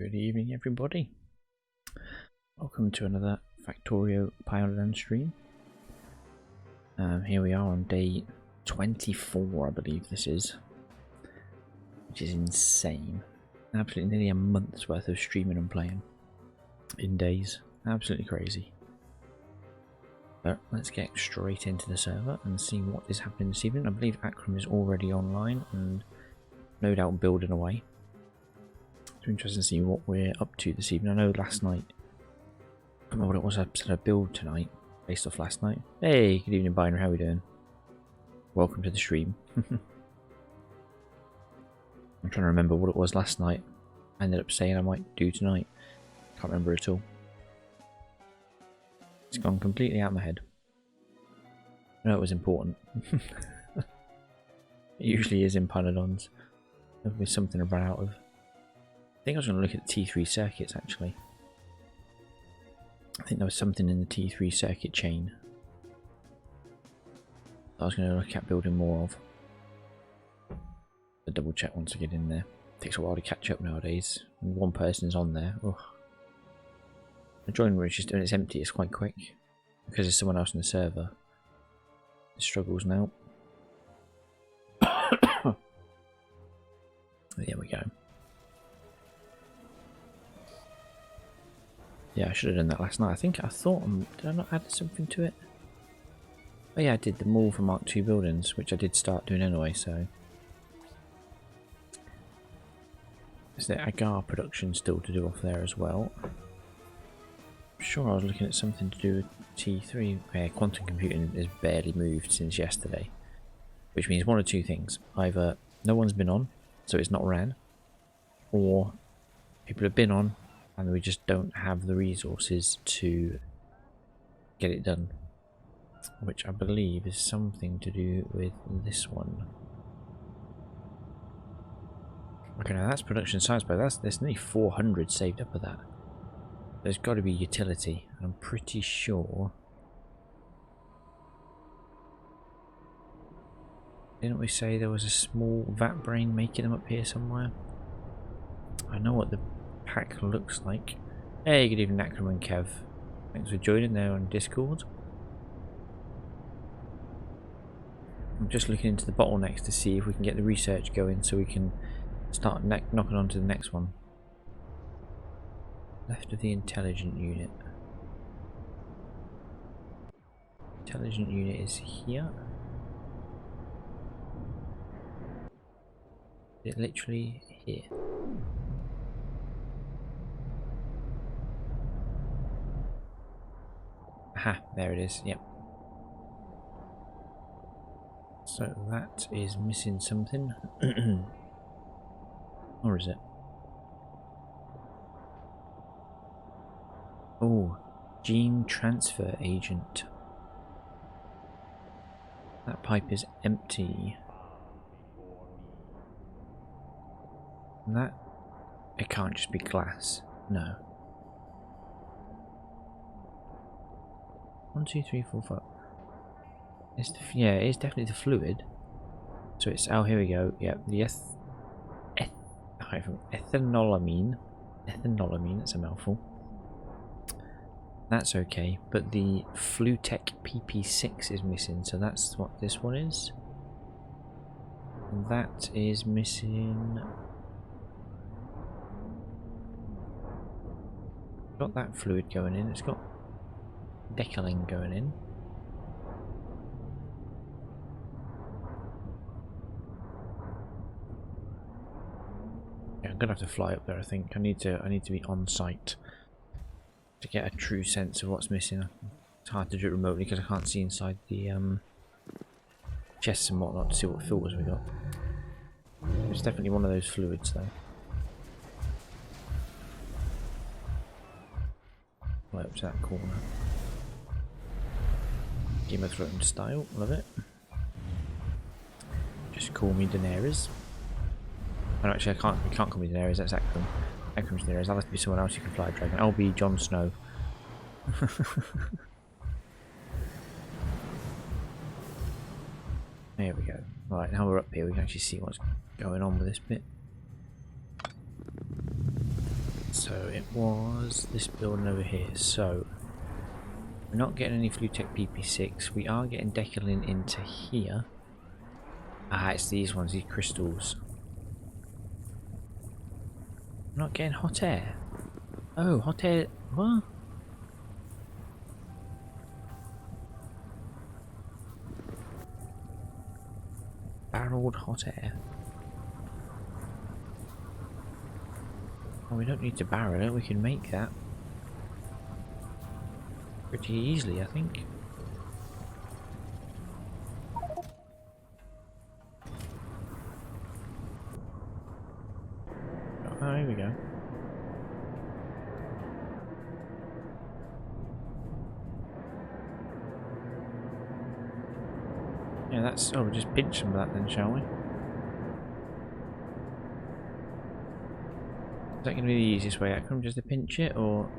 Good evening, everybody. Welcome to another Factorio Pyanodon stream. Here we are on day 24, I believe this is, which is insane. Absolutely nearly a month's worth of streaming and playing in days. Absolutely crazy. But let's get straight into the server and see what is happening this evening. I believe Akram is already online and no doubt building away. It's interesting to see what we're up to this evening. I know last night, I don't know what it was, I said a build tonight based off last night. Hey, good evening Binary, how are we doing? Welcome to the stream. I'm trying to remember what it was last night. I ended up saying I might do tonight. Can't remember at all. It's gone completely out of my head. I know it was important. It usually is in Pyanodons. There'll be something to run out of. I think I was going to look at the T3 circuits actually. I think there was something in the T3 circuit chain I was going to look at building more of. A double check once I get in there. Takes a while to catch up nowadays. When one person's on there. Ugh. The join room is just when it's empty, it's quite quick. Because there's someone else in the server. It struggles now. There we go. Yeah, I should have done that last night. I thought, did I not add something to it? Oh yeah, I did the mall for Mark II buildings, which I did start doing anyway, so. Is there agar production still to do off there as well? I'm sure I was looking at something to do with T3. Yeah, quantum computing has barely moved since yesterday. Which means one of two things. Either no one's been on, so it's not ran, or people have been on, and we just don't have the resources to get it done. Which I believe is something to do with this one. Okay, now that's production science, but there's nearly 400 saved up of that. There's got to be utility, and I'm pretty sure. Didn't we say there was a small vat brain making them up here somewhere? I know what the pack looks like. Hey, good evening Akram and Kev. Thanks for joining there on Discord. I'm just looking into the bottlenecks to see if we can get the research going so we can start knocking on to the next one. Left of the intelligent unit. Intelligent unit is here. Is it literally here? Aha, there it is, yep. So that is missing something. Or is it? Oh, gene transfer agent. That pipe is empty. And that, it can't just be glass. No. 1, 2, 3, 4, 5. It's the, yeah, it is definitely the fluid. So it's, oh, here we go. Yeah, the ethanolamine. Ethanolamine, that's a mouthful. That's okay, but the Flutec PP6 is missing, so that's what this one is. And that is missing. Got that fluid going in, it's got Decaling going in. Yeah, I'm gonna have to fly up there. I think I need to be on site to get a true sense of what's missing. It's hard to do it remotely because I can't see inside the chests and whatnot to see what filters we got. It's definitely one of those fluids though. Right up to that corner. Game of Thrones style, love it. Just call me Daenerys. Oh, actually, you can't call me Daenerys, that's Akram. Akram's Daenerys, that'll have to be someone else who can fly a dragon. I'll be Jon Snow. There we go. Right, now we're up here, we can actually see what's going on with this bit. So it was this building over here. So we're not getting any Flutec PP6. We are getting Decalin into here. Ah, it's these ones, these crystals. I'm not getting hot air. Oh, hot air. What? Barreled hot air. Oh, we don't need to barrel it, we can make that pretty easily, I think. Oh, here we go. Yeah, that's... Oh, we'll just pinch some of that then, shall we? Is that going to be the easiest way out? Come just to pinch it, or...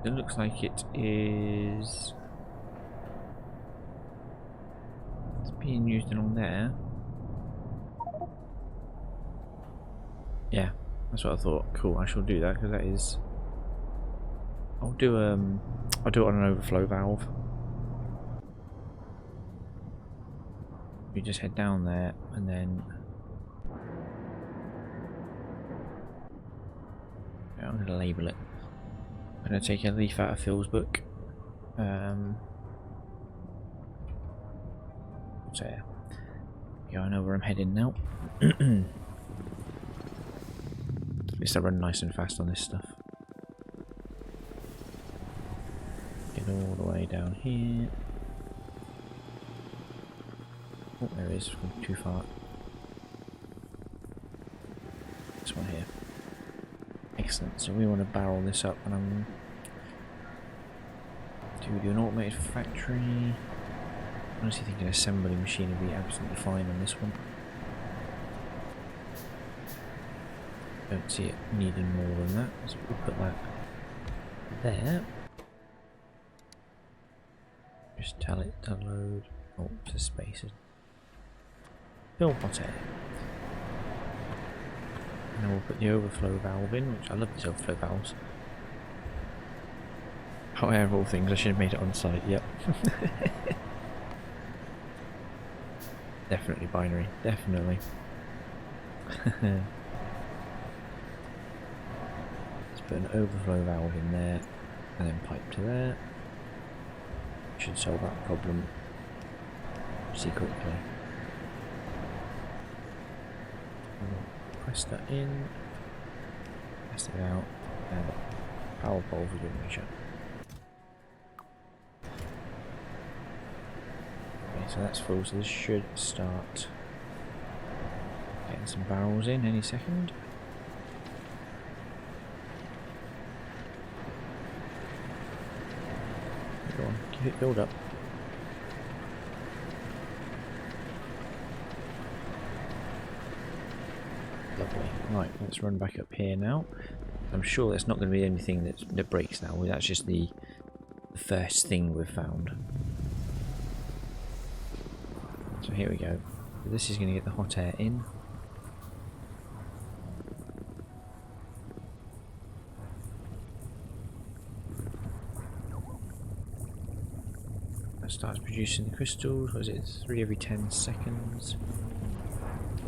It looks like it is... It's being used along there. Yeah, that's what I thought. Cool, I shall do that, because that is... I'll do it on an overflow valve. We just head down there, and then... I'm going to label it. I'm going to take a leaf out of Phil's book. So yeah, I know where I'm heading now. At least I run nice and fast on this stuff. Get all the way down here. Oh, there it is. Too far. This one here. Excellent. So we want to barrel this up, and do we do an automated factory? I honestly think an assembly machine would be absolutely fine on this one. Don't see it needing more than that, so we'll put that there. Just tell it to load. Oh, to spaces. Fill hot air. And then we'll put the overflow valve in, which I love these overflow valves. However, of all things, I should have made it on site, yep. Definitely binary, definitely. Let's put an overflow valve in there, and then pipe to there. Should solve that problem secretly. Press that in, test it out, and power pole for good measure. Okay, so that's full, so this should start getting some barrels in any second. Go on, keep it filled up. Lovely. Right, let's run back up here now. I'm sure that's not going to be anything that breaks now. That's just the first thing we've found. So here we go. This is going to get the hot air in. That starts producing the crystals. What is it? 3 every 10 seconds.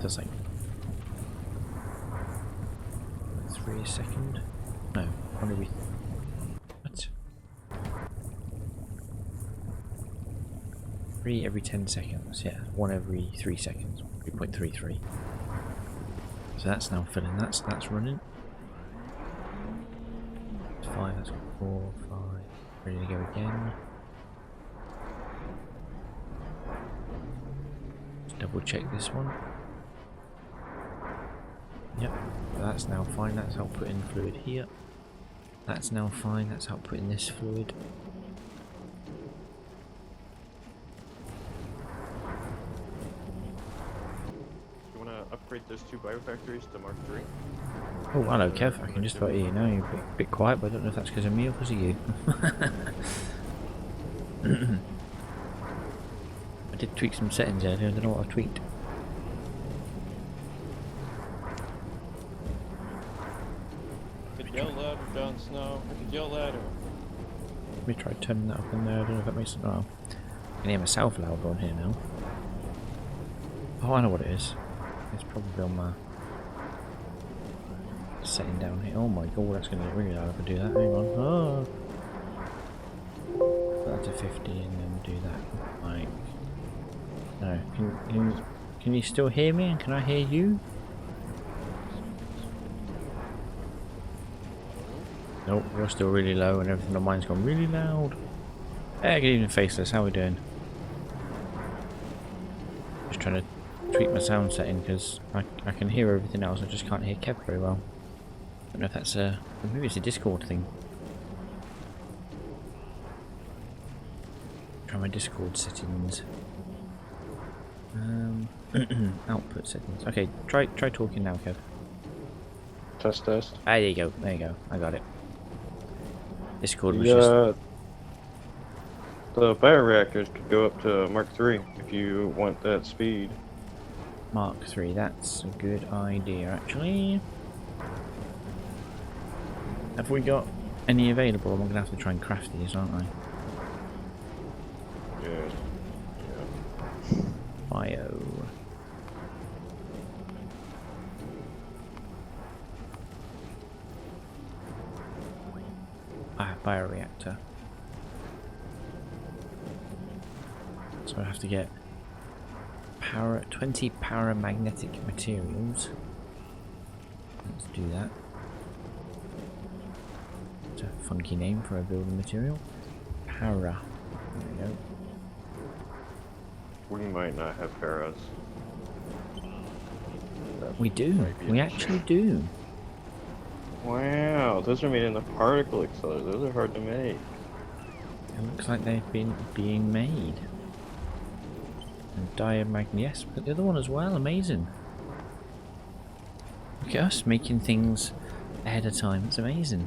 Does like 3 a second? No, 1 every... What? 3 every 10 seconds, yeah. 1 every 3 seconds. 3.33. So that's now filling, that's running. 5, that's 4, 5. Ready to go again. Just double check this one. Yep, that's now fine, that's outputting fluid here. That's now fine, that's outputting this fluid. You want to upgrade those 2 biofactories to Mark 3? Oh, hello Kev, I can just about hear you now. You're a bit quiet, but I don't know if that's because of me or because of you. I did tweak some settings earlier, I don't know what I tweaked. now. I could yell louder. Let me try turning that up in there. I don't know if that makes sense. Oh, I can hear myself loud on here now. Oh, I know what it is. It's probably on my setting down here. Oh my god, that's going to get really loud if I do that. Hang on. Oh. Put that to 50 and then do that. Like, no. Can you still hear me and can I hear you? Nope, you're still really low and everything on mine's gone really loud. Hey, good evening, Faceless. How are we doing? Just trying to tweak my sound setting because I can hear everything else. I just can't hear Kev very well. Don't know if that's maybe it's a Discord thing. Try my Discord settings. Output settings. Okay, try talking now, Kev. Test. Ah, there you go. There you go. I got it. Discord was just... The bioreactors could go up to Mark III if you want that speed. Mark III, that's a good idea actually. Have we got any available? I'm gonna have to try and craft these, aren't I? Yeah. Bio. Bioreactor. So I have to get 20 paramagnetic materials. Let's do that. It's a funky name for a building material. Para. There we go. We might not have paras. We do. We actually do. Wow, those are made in the particle accelerator. Those are hard to make. It looks like they've been being made. And diamagnet, yes, but the other one as well, amazing. Look at us making things ahead of time, it's amazing.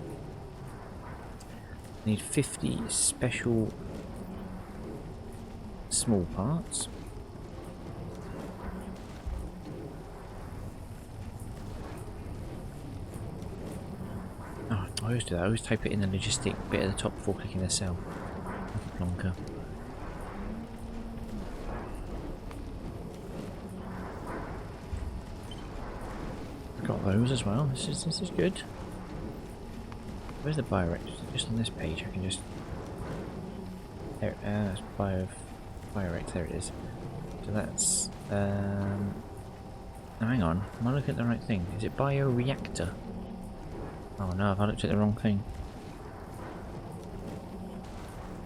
Need 50 special small parts. Oh, I always do that, I always type it in the logistic bit at the top before clicking the cell. Like a plonker. Got those as well. This is good. Where's the bioreactor? Just on this page. I can just. There. That's bioreactor. There it is. So that's. No, hang on. Am I looking at the right thing? Is it bioreactor? Oh no, have I looked at the wrong thing?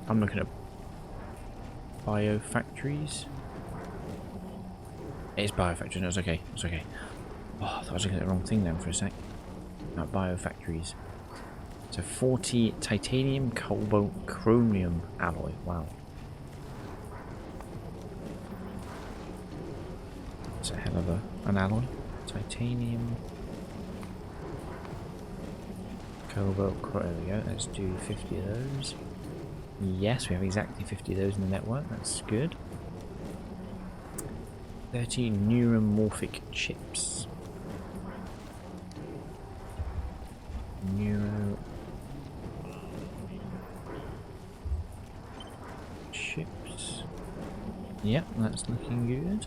I'm looking at biofactories. It's biofactories. No, it's okay. It's okay. Oh, I thought I was looking at the wrong thing then for a sec. Not biofactories. So 40 titanium cobalt chromium alloy. Wow. It's a hell of an alloy. Titanium cobalt. There we go. Let's do 50 of those. Yes, we have exactly 50 of those in the network. That's good. 30 neuromorphic chips. Neuro chips. Yep, that's looking good.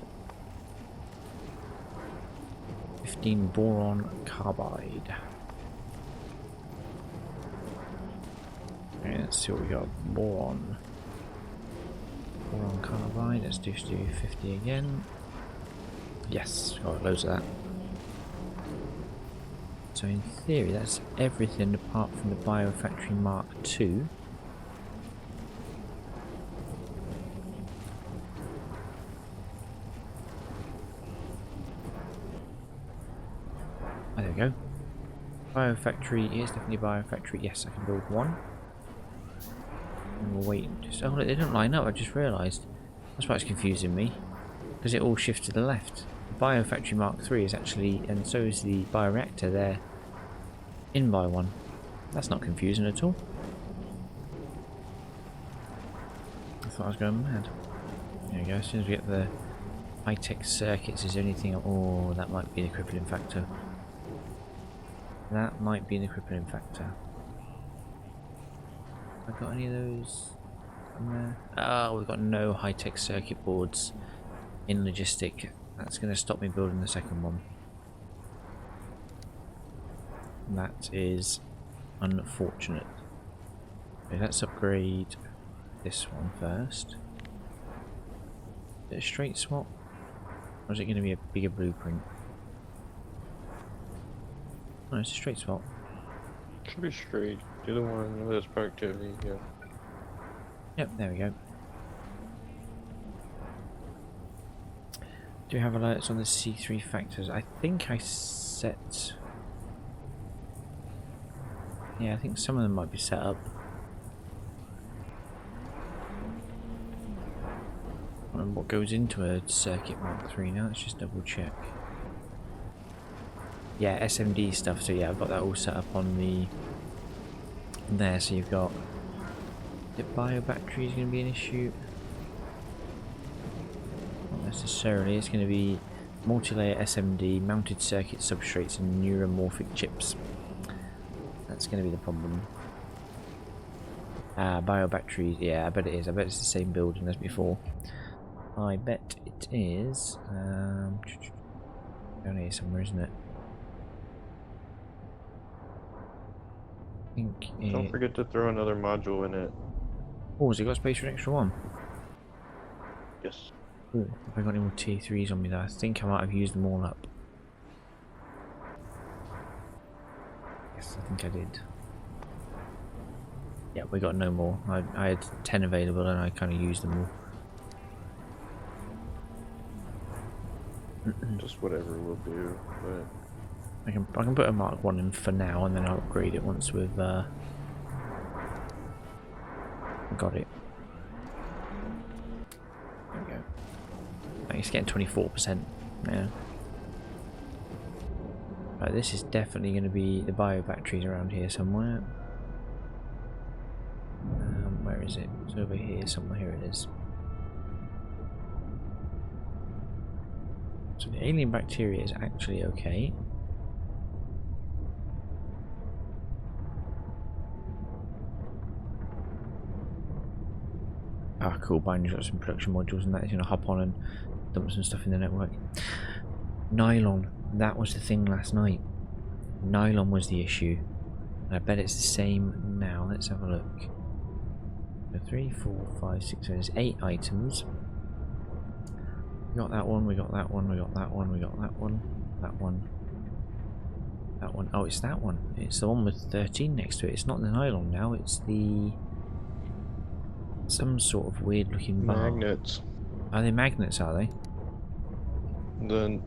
15 boron carbide. Okay, let's see what we got. Boron carbide. Let's just do 50 again. Yes, got loads of that. So in theory that's everything apart from the Biofactory Mark II. Oh, there we go. Biofactory, is definitely Biofactory. Yes, I can build one. And we'll wait. Oh, look, they don't line up, I just realised. That's why it's confusing me. Because it all shifts to the left. The Biofactory Mark III is actually, and so is the bioreactor there, in by one. That's not confusing at all. I thought I was going mad. There we go, as soon as we get the high-tech circuits, is there anything... Oh, that might be the crippling factor. That might be the crippling factor. Have I got any of those on there? Oh, we've got no high-tech circuit boards in logistic. That's going to stop me building the second one. That is unfortunate. Okay, let's upgrade this one first. Is it a straight swap? Or is it going to be a bigger blueprint? No, it's a straight swap. Should be straight. Do the one with productivity, yeah. Yep, there we go. Do we have alerts on the C3 factors? I think I set... Yeah, I think some of them might be set up. I don't know what goes into a circuit Mark 3 now, let's just double check. Yeah, SMD stuff, so yeah, I've got that all set up on the... there, so you've got... The bio battery is going to be an issue. Not necessarily, it's going to be multi-layer SMD, mounted circuit substrates and neuromorphic chips. That's going to be the problem. Bio batteries, yeah, I bet it is. I bet it's the same building as before. I bet it is. Down here somewhere, isn't it? I think Don't forget to throw another module in it. Oh, has it got space for an extra one? Yes. Ooh, have I got any more T3s on me though? I think I might have used them all up. Yes, I think I did. Yeah, we got no more. I had 10 available and I kind of used them all. Just whatever will do, but... I can put a Mark 1 in for now and then I'll upgrade it once we've got it. There we go. I think it's getting 24% now. Right, this is definitely going to be the bio batteries around here somewhere. Where is it? It's over here somewhere. Here it is. So the alien bacteria is actually okay. Ah, cool. Binding's got some production modules and that is going to hop on and dump some stuff in the network. Nylon. That was the thing last night. Nylon was the issue. And I bet it's the same now. Let's have a look. So 3, 4, 5, 6, 7, 8 items. We got that one, we got that one, we got that one, we got that one, that one, that one. Oh, it's that one. It's the one with 13 next to it. It's not the nylon now, it's the... some sort of weird looking bar. Magnets. Are they magnets, are they? The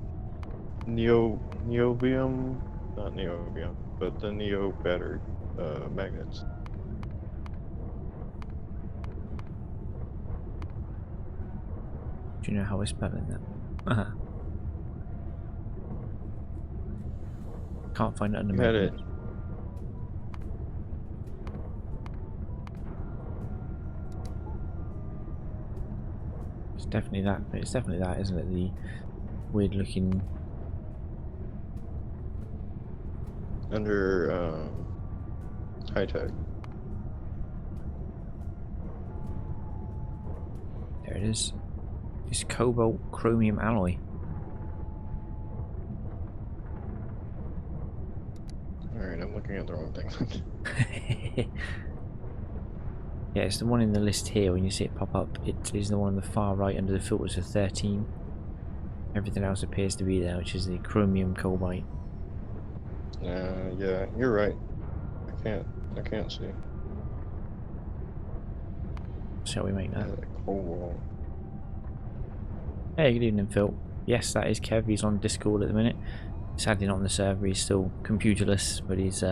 neobium, not neobium, but the neo battery magnets. Do you know how we're spelling that? Can't find it under You had it. magnets. It's definitely that. It's definitely that, isn't it? The weird looking. Under high tech. There it is. It's cobalt chromium alloy. Alright, I'm looking at the wrong thing. Yeah, it's the one in the list here. When you see it pop up, it is the one on the far right under the filters of 13. Everything else appears to be there, which is the chromium cobalt. Yeah, you're right. I can't see. Shall we make that? Cobalt. Hey, good evening, Phil. Yes, that is Kev. He's on Discord at the minute. Sadly not on the server. He's still computerless, but he's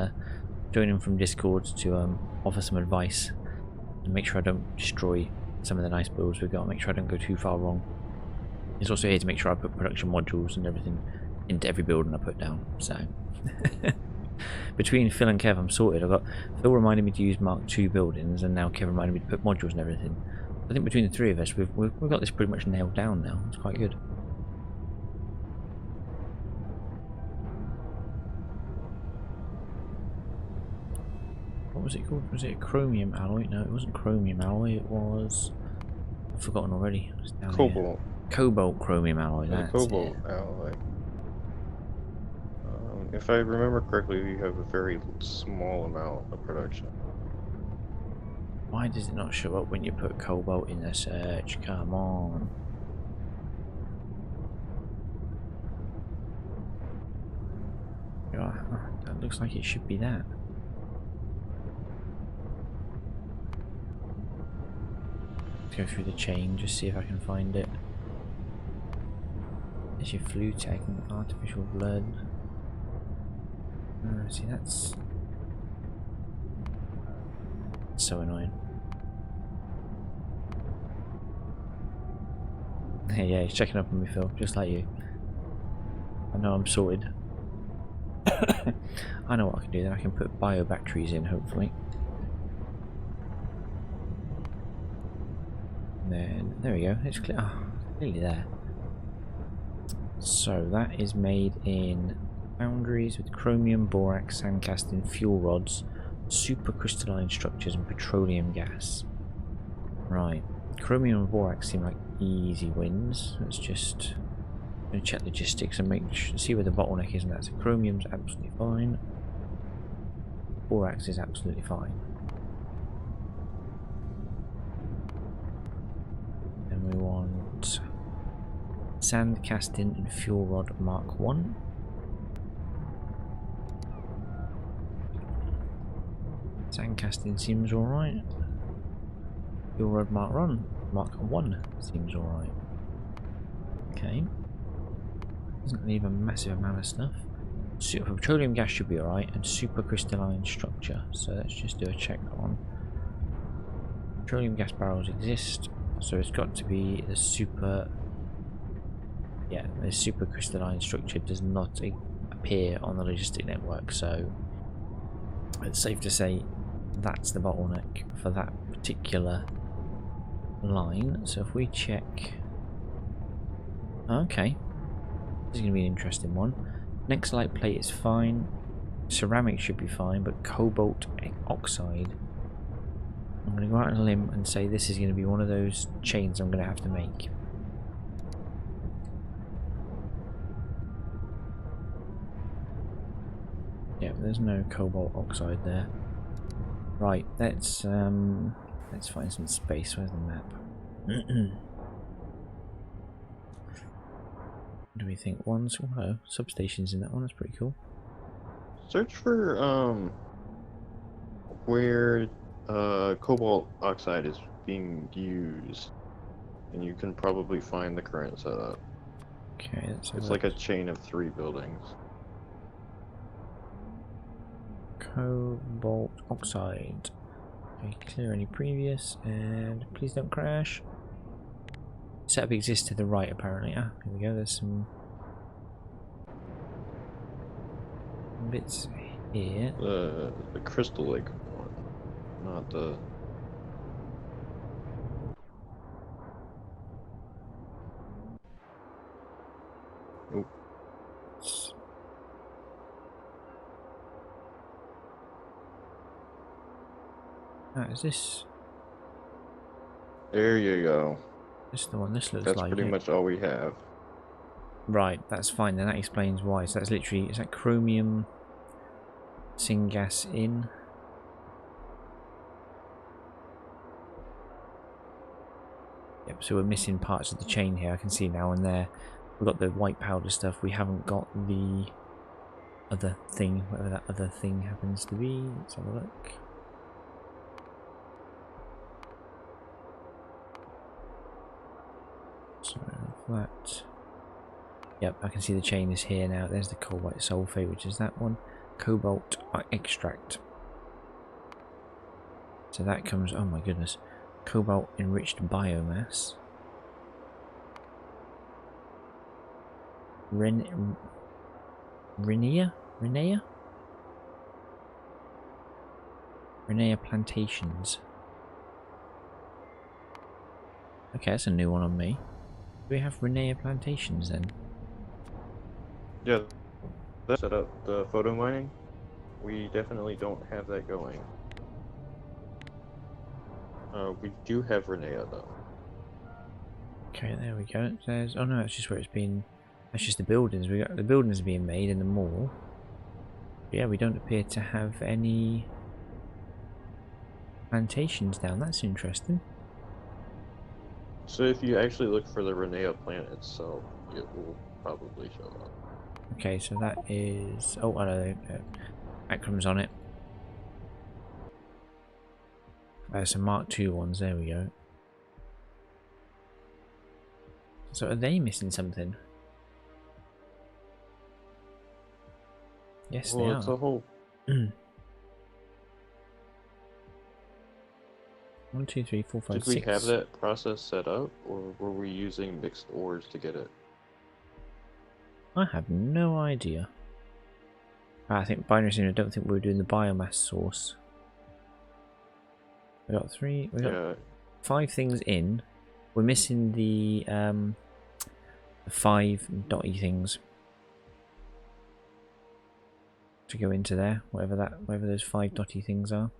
joining from Discord to offer some advice and make sure I don't destroy some of the nice builds we've got. Make sure I don't go too far wrong. He's also here to make sure I put production modules and everything into every building I put down. So between Phil and Kev, I'm sorted. I've got Phil reminded me to use Mark II buildings, and now Kev reminded me to put modules and everything. I think between the three of us, we've got this pretty much nailed down now. It's quite good. was it called? Was it a chromium alloy? No, it wasn't chromium alloy. It was. I've forgotten already. It's down Cobalt. here. Cobalt chromium alloy. The That's cobalt it. alloy. If I remember correctly, we have a very small amount of production. Why does it not show up when you put cobalt in the search? Come on. Yeah, that looks like it should be that. Let's go through the chain, just see if I can find it. There's your flu tag and artificial blood. See, that's so annoying. Yeah, he's checking up on me, Phil, just like you. I know I'm sorted. I know what I can do then. I can put bio batteries in, hopefully. And then, there we go. It's clear. Oh, nearly there. So, that is made in foundries with chromium, borax, sandcasting, fuel rods, supercrystalline structures, and petroleum gas. Right. Chromium and borax seem like easy wins. Let's just gonna check logistics and see where the bottleneck is, and that's chromium's absolutely fine. Borax is absolutely fine. Then we want sand casting and fuel rod Mark 1. Sand casting seems alright. Fuel rod Mark 1 seems alright. Okay. Doesn't leave a massive amount of stuff. Petroleum gas should be alright, and supercrystalline structure. So let's just do a check on. Petroleum gas barrels exist, so it's got to be the super. Yeah, the supercrystalline structure does not appear on the logistic network, so it's safe to say that's the bottleneck for that particular line. So if we check. Okay. This is going to be an interesting one. Next light plate is fine. Ceramic should be fine, but cobalt oxide. I'm going to go out on a limb and say this is going to be one of those chains I'm going to have to make. Yeah, there's no cobalt oxide there. Right, let's find some space. Where's the map? What do we think? Oh, substations in that one. That's pretty cool. Search for where cobalt oxide is being used, and you can probably find the current setup. Okay, it's like a chain of 3 buildings. Cobalt oxide. Okay, clear any previous, and please don't crash. Setup exists to the right, apparently. Ah, here we go. There's some bits here. The Crystal Lake one, not the. Oops. Ah, is this? There you go. This is the one. This looks that's like pretty it. much all we have. Right, that's fine. Then that explains why. So that's literally, is that chromium syngas in? Yep. So we're missing parts of the chain here. I can see now and there. We've got the white powder stuff. We haven't got the other thing, whatever that other thing happens to be. Let's have a look. So that. Yep, I can see the chain is here now. There's the cobalt sulfate, which is that one. Cobalt extract. So that comes. Oh my goodness. Cobalt enriched biomass. Rinea plantations. Okay, that's a new one on me. Do we have Rinea plantations then? Yeah, that set up the photo mining. We definitely don't have that going. We do have Renea though. Okay, there we go. There's. Oh no, that's just where it's been. That's just the buildings. We got the buildings being made in the mall. Yeah, we don't appear to have any plantations down. That's interesting. So if you actually look for the Renea plant itself, it will probably show up. Okay, so that is. Oh, I know. Akram's on it. There's some Mark II ones. There we go. So are they missing something? Yes, Well, they it's are. a whole. 1, 2, 3, 4, 5, Did 6. we have that process set up, or were we using mixed ores to get it? I have no idea. I think binary scene. I don't think we were doing the biomass source. We got 3. We got 5 things in. We're missing the 5 dotty things to go into there. Whatever those 5 dotty things are.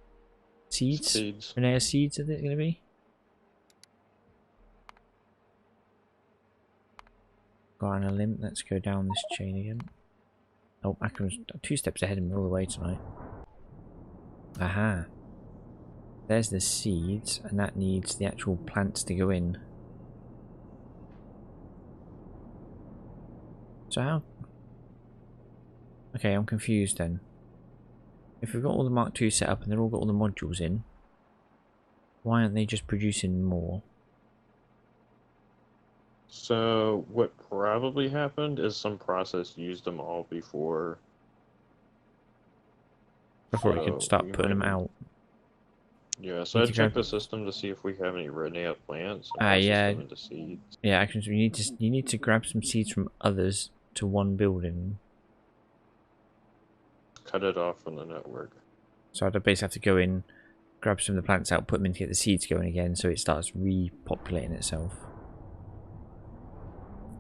Seeds. Seeds. Renea seeds. Are they going to be? Got on a limb. Let's go down this chain again. Oh, Akram's 2 steps ahead of me all the way tonight. Aha. There's the seeds, and that needs the actual plants to go in. So how? Okay, I'm confused then. If we've got all the Mark II set up and they've all got all the modules in, why aren't they just producing more? So what probably happened is some process used them all before. Before we could start we putting them might need- out. Yeah, so Need I to checked grab- the system to see if we have any Renea plants and Ah, process yeah. them into seeds. Yeah, actually, you need to grab some seeds from others to one building. Cut it off from the network. So I'd basically have to go in, grab some of the plants out, put them in to get the seeds going again, so it starts repopulating itself.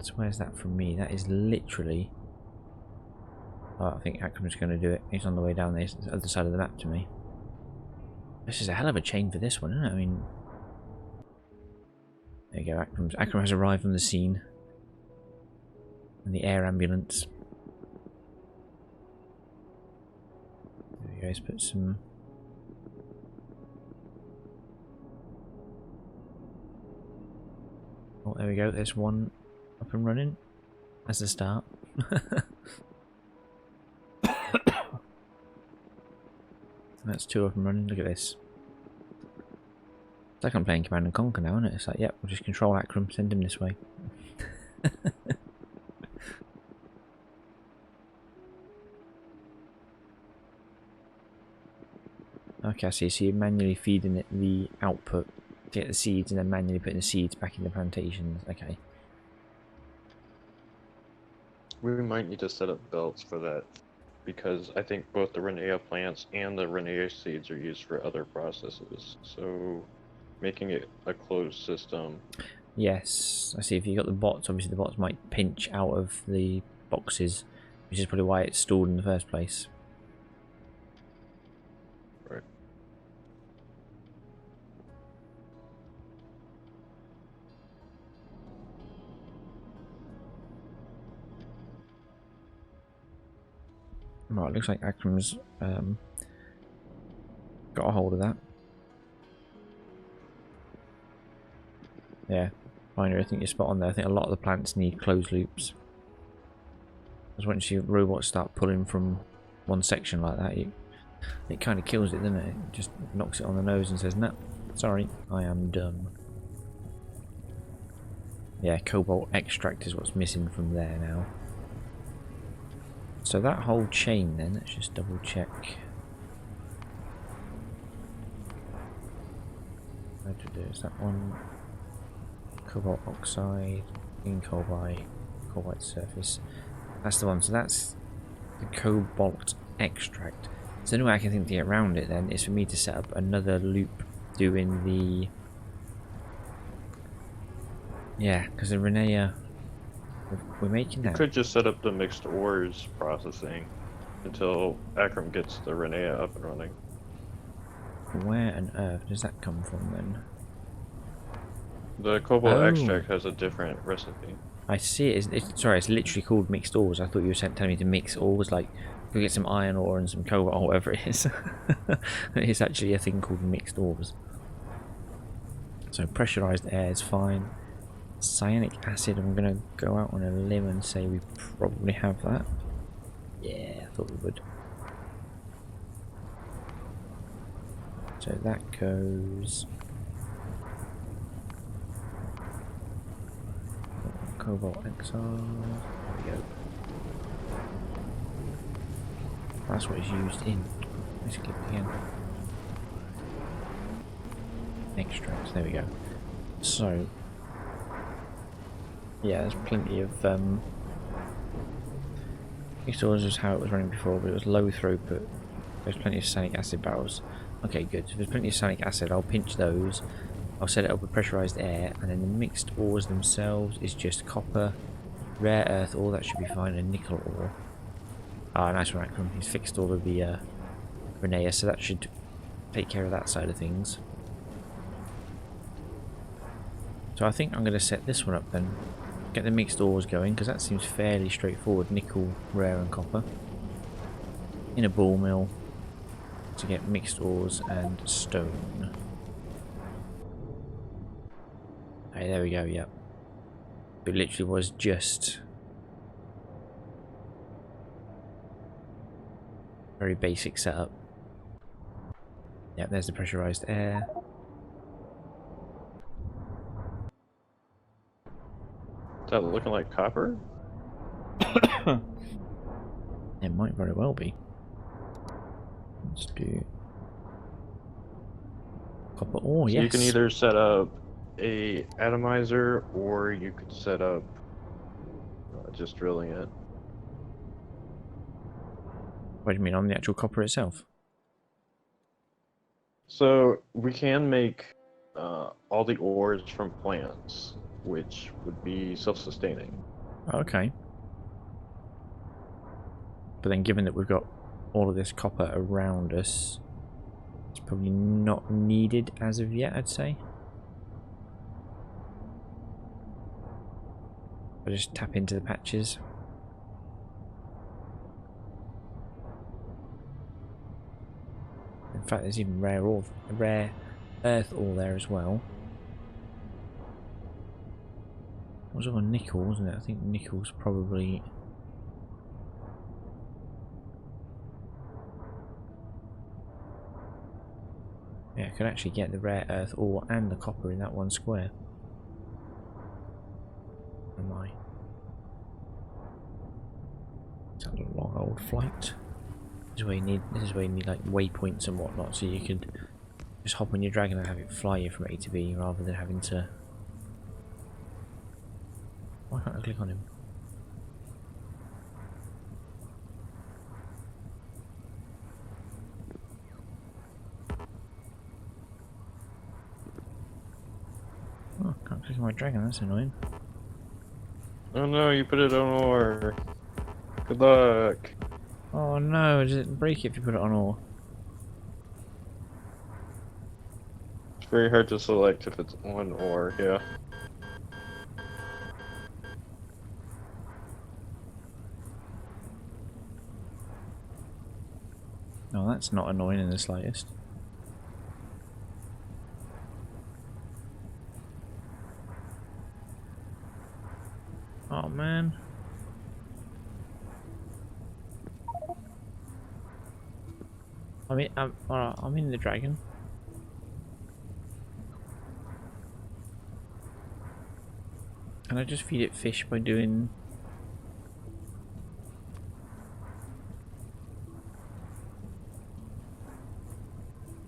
So where's that from me? That is literally... Oh, I think Akram's going to do it. He's on the way down the other side of the map to me. This is a hell of a chain for this one, isn't it? I mean... There you go, Akram has arrived on the scene. And the air ambulance. There we go, let's put some... Oh, there we go, there's one up and running. That's the start. That's 2 up and running, look at this. It's like I'm playing Command and Conquer now, isn't it? It's like, yep, we'll just control Akram, send him this way. Okay, I see. So you're manually feeding it the output to get the seeds and then manually putting the seeds back in the plantations. Okay. We might need to set up belts for that, because I think both the Renea plants and the Renea seeds are used for other processes. So making it a closed system. Yes, I see. If you got the bots, obviously the bots might pinch out of the boxes, which is probably why it's stalled in the first place. Right. Right, looks like Akram's got a hold of that. Yeah, Binary, I think you're spot on there. I think a lot of the plants need closed loops. Because once your robots start pulling from one section like that, it kind of kills it, doesn't it? It just knocks it on the nose and says, no, sorry, I am done. Yeah, cobalt extract is what's missing from there now. So that whole chain then, let's just double check. Is that one? Cobalt oxide, in Cobai, cobalt surface. That's the one. So that's the cobalt extract. So the only way I can think to get around it then is for me to set up another loop doing the... Yeah, because the Renea... We're making that. You could just set up the mixed ores processing until Akram gets the Renea up and running. Where on earth does that come from then? The cobalt Oh. extract has a different recipe. I see it. Sorry, it's literally called mixed ores. I thought you were telling me to mix ores, like go get some iron ore and some cobalt or whatever it is. It's actually a thing called mixed ores. So pressurized air is fine. Cyanic acid, I'm going to go out on a limb and say we probably have that. Yeah, I thought we would. So that goes... Cobalt XR. There we go. That's what it's used in. Let's click again. Extracts, there we go. So... yeah, there's plenty of mixed ores was how it was running before, but it was low throughput. There's plenty of cyanic acid barrels. Okay, good. So there's plenty of cyanic acid. I'll pinch those. I'll set it up with pressurized air, and then the mixed ores themselves is just copper, rare earth ore, that should be fine, and nickel ore. Ah, nice one, Akram. He's fixed all of the Renea, so that should take care of that side of things. So I think I'm going to set this one up then. Get the mixed ores going, because that seems fairly straightforward. Nickel, rare and copper. In a ball mill to get mixed ores and stone. Hey, there we go, yep. It literally was just very basic setup. Yep, there's the pressurized air. Is that looking like copper? It might very well be. Let's do copper ore, So yes. you can either set up a atomizer, or you could set up just drilling it. What do you mean, on the actual copper itself? So we can make all the ores from plants, which would be self-sustaining. Okay. But then given that we've got all of this copper around us, it's probably not needed as of yet, I'd say. I'll just tap into the patches. In fact, there's even rare earth ore there as well. It was all nickel, wasn't it? I think nickel's probably... yeah, I could actually get the rare earth ore and the copper in that one square. Am I? It's a long old flight. This is where you need like waypoints and whatnot, so you could just hop on your dragon and have it fly you from A to B rather than having to... why can't I click on him? Oh, I can't click on my dragon, that's annoying. Oh no, you put it on ore. Good luck. Oh no, does it break it if you put it on ore? It's very hard to select if it's on ore, yeah. No, that's not annoying in the slightest. Oh man. I'm in the dragon. Can I just feed it fish by doing...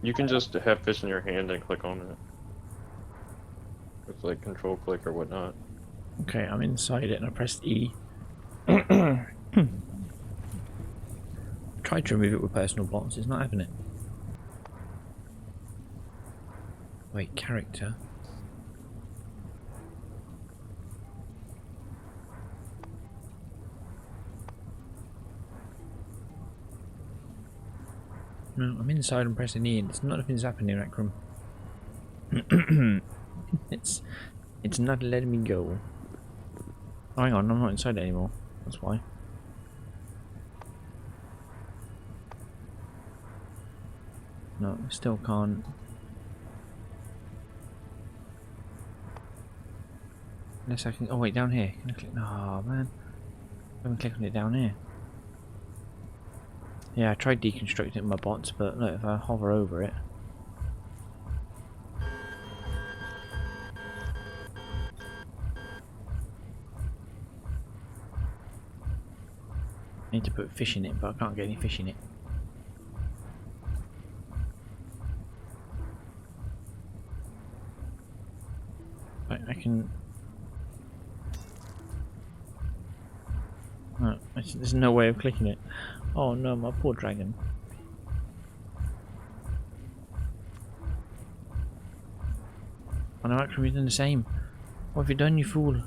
You can just have fish in your hand and click on it. It's like control click or whatnot. okay, I'm inside it and I pressed E. Tried to remove it with personal bots, it's not having it. Wait, character. No, I'm inside and pressing E and it's not nothing's happening, Akram. it's not letting me go. Oh, hang on, I'm not inside it anymore. That's why. No, I still can't. Unless I can. Oh wait, down here. Can I click? Oh man, I haven't clicked on it down here. Yeah, I tried deconstructing it in my bots, but look, if I hover over it. I need to put fish in it, but I can't get any fish in it. I can. No, there's no way of clicking it. Oh no, my poor dragon. I know, actually, you've done the same. What have you done, you fool?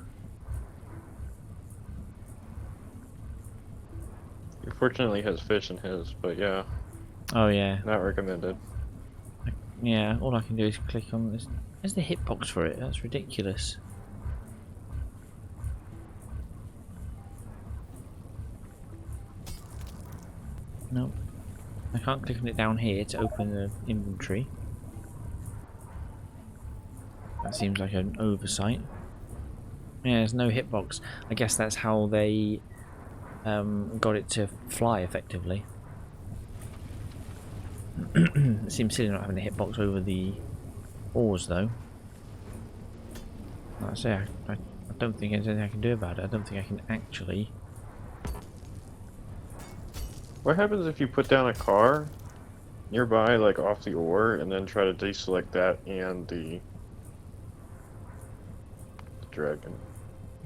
He fortunately has fish in his, but yeah. Oh yeah. Not recommended. Yeah, all I can do is click on this. Where's the hitbox for it? That's ridiculous. No. I can't click on it down here to open the inventory. That seems like an oversight. Yeah, there's no hitbox. I guess that's how they got it to fly effectively. It seems silly not having a hitbox over the oars though. Like I say, I don't think there's anything I can do about it. I don't think I can actually. What happens if you put down a car nearby, like off the ore, and then try to deselect that and the dragon?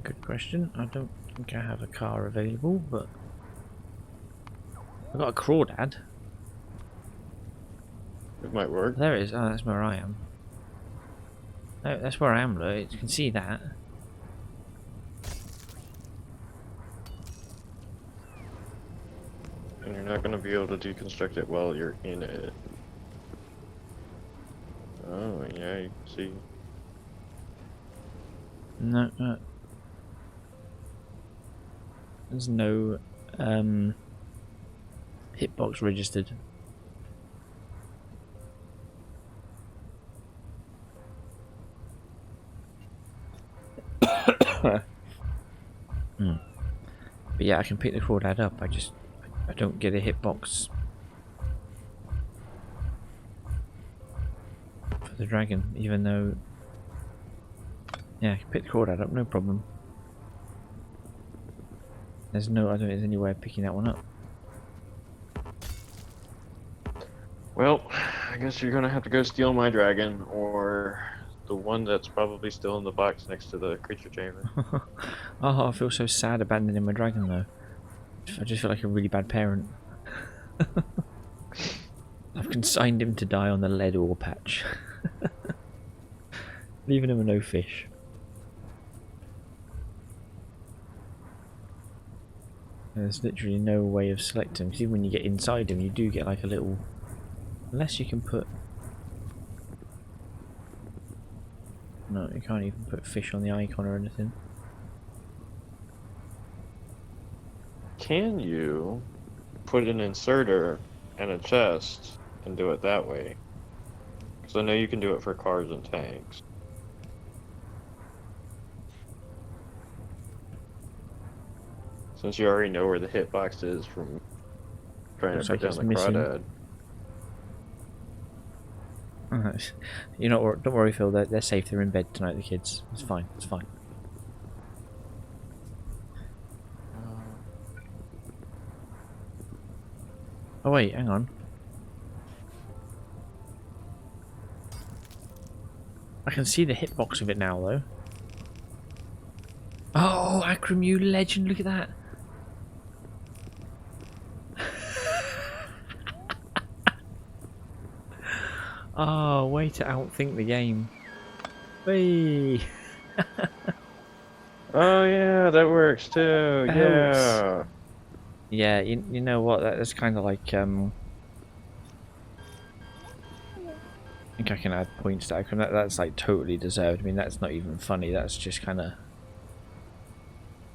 Good question. I don't think I have a car available, but I've got a crawdad. It might work. There it is. Oh, that's where I am. No, that's where I am, though. You can see that. And you're not going to be able to deconstruct it while you're in it. Oh, yeah, you can see. No, there's no hitbox registered. But yeah, I can pick the crawdad up. I don't get a hitbox for the dragon, even though. Yeah, I can pick the crawdad up, no problem. I don't think there's any way of picking that one up. Well, I guess you're gonna have to go steal my dragon, or the one that's probably still in the box next to the creature chamber. Oh, I feel so sad abandoning my dragon though. I just feel like a really bad parent. I've consigned him to die on the lead ore patch. Leaving him with no fish. There's literally no way of selecting. See, when you get inside him, you do get like a little. Unless you can put. No, you can't even put fish on the icon or anything. Can you put an inserter and a chest and do it that way? Because I know you can do it for cars and tanks. Since you already know where the hitbox is from trying to put down the crawdad. You're not. Don't worry, Phil. They're safe. They're in bed tonight. The kids. It's fine. It's fine. Oh wait, hang on. I can see the hitbox of it now, though. Oh, Akram, you legend! Look at that. Oh, way to outthink the game. Whee! Oh yeah, that works too. Yeah. Yeah, you know what? That's kind of like I think I can add points to that. That's like totally deserved. I mean, that's not even funny. That's just kind of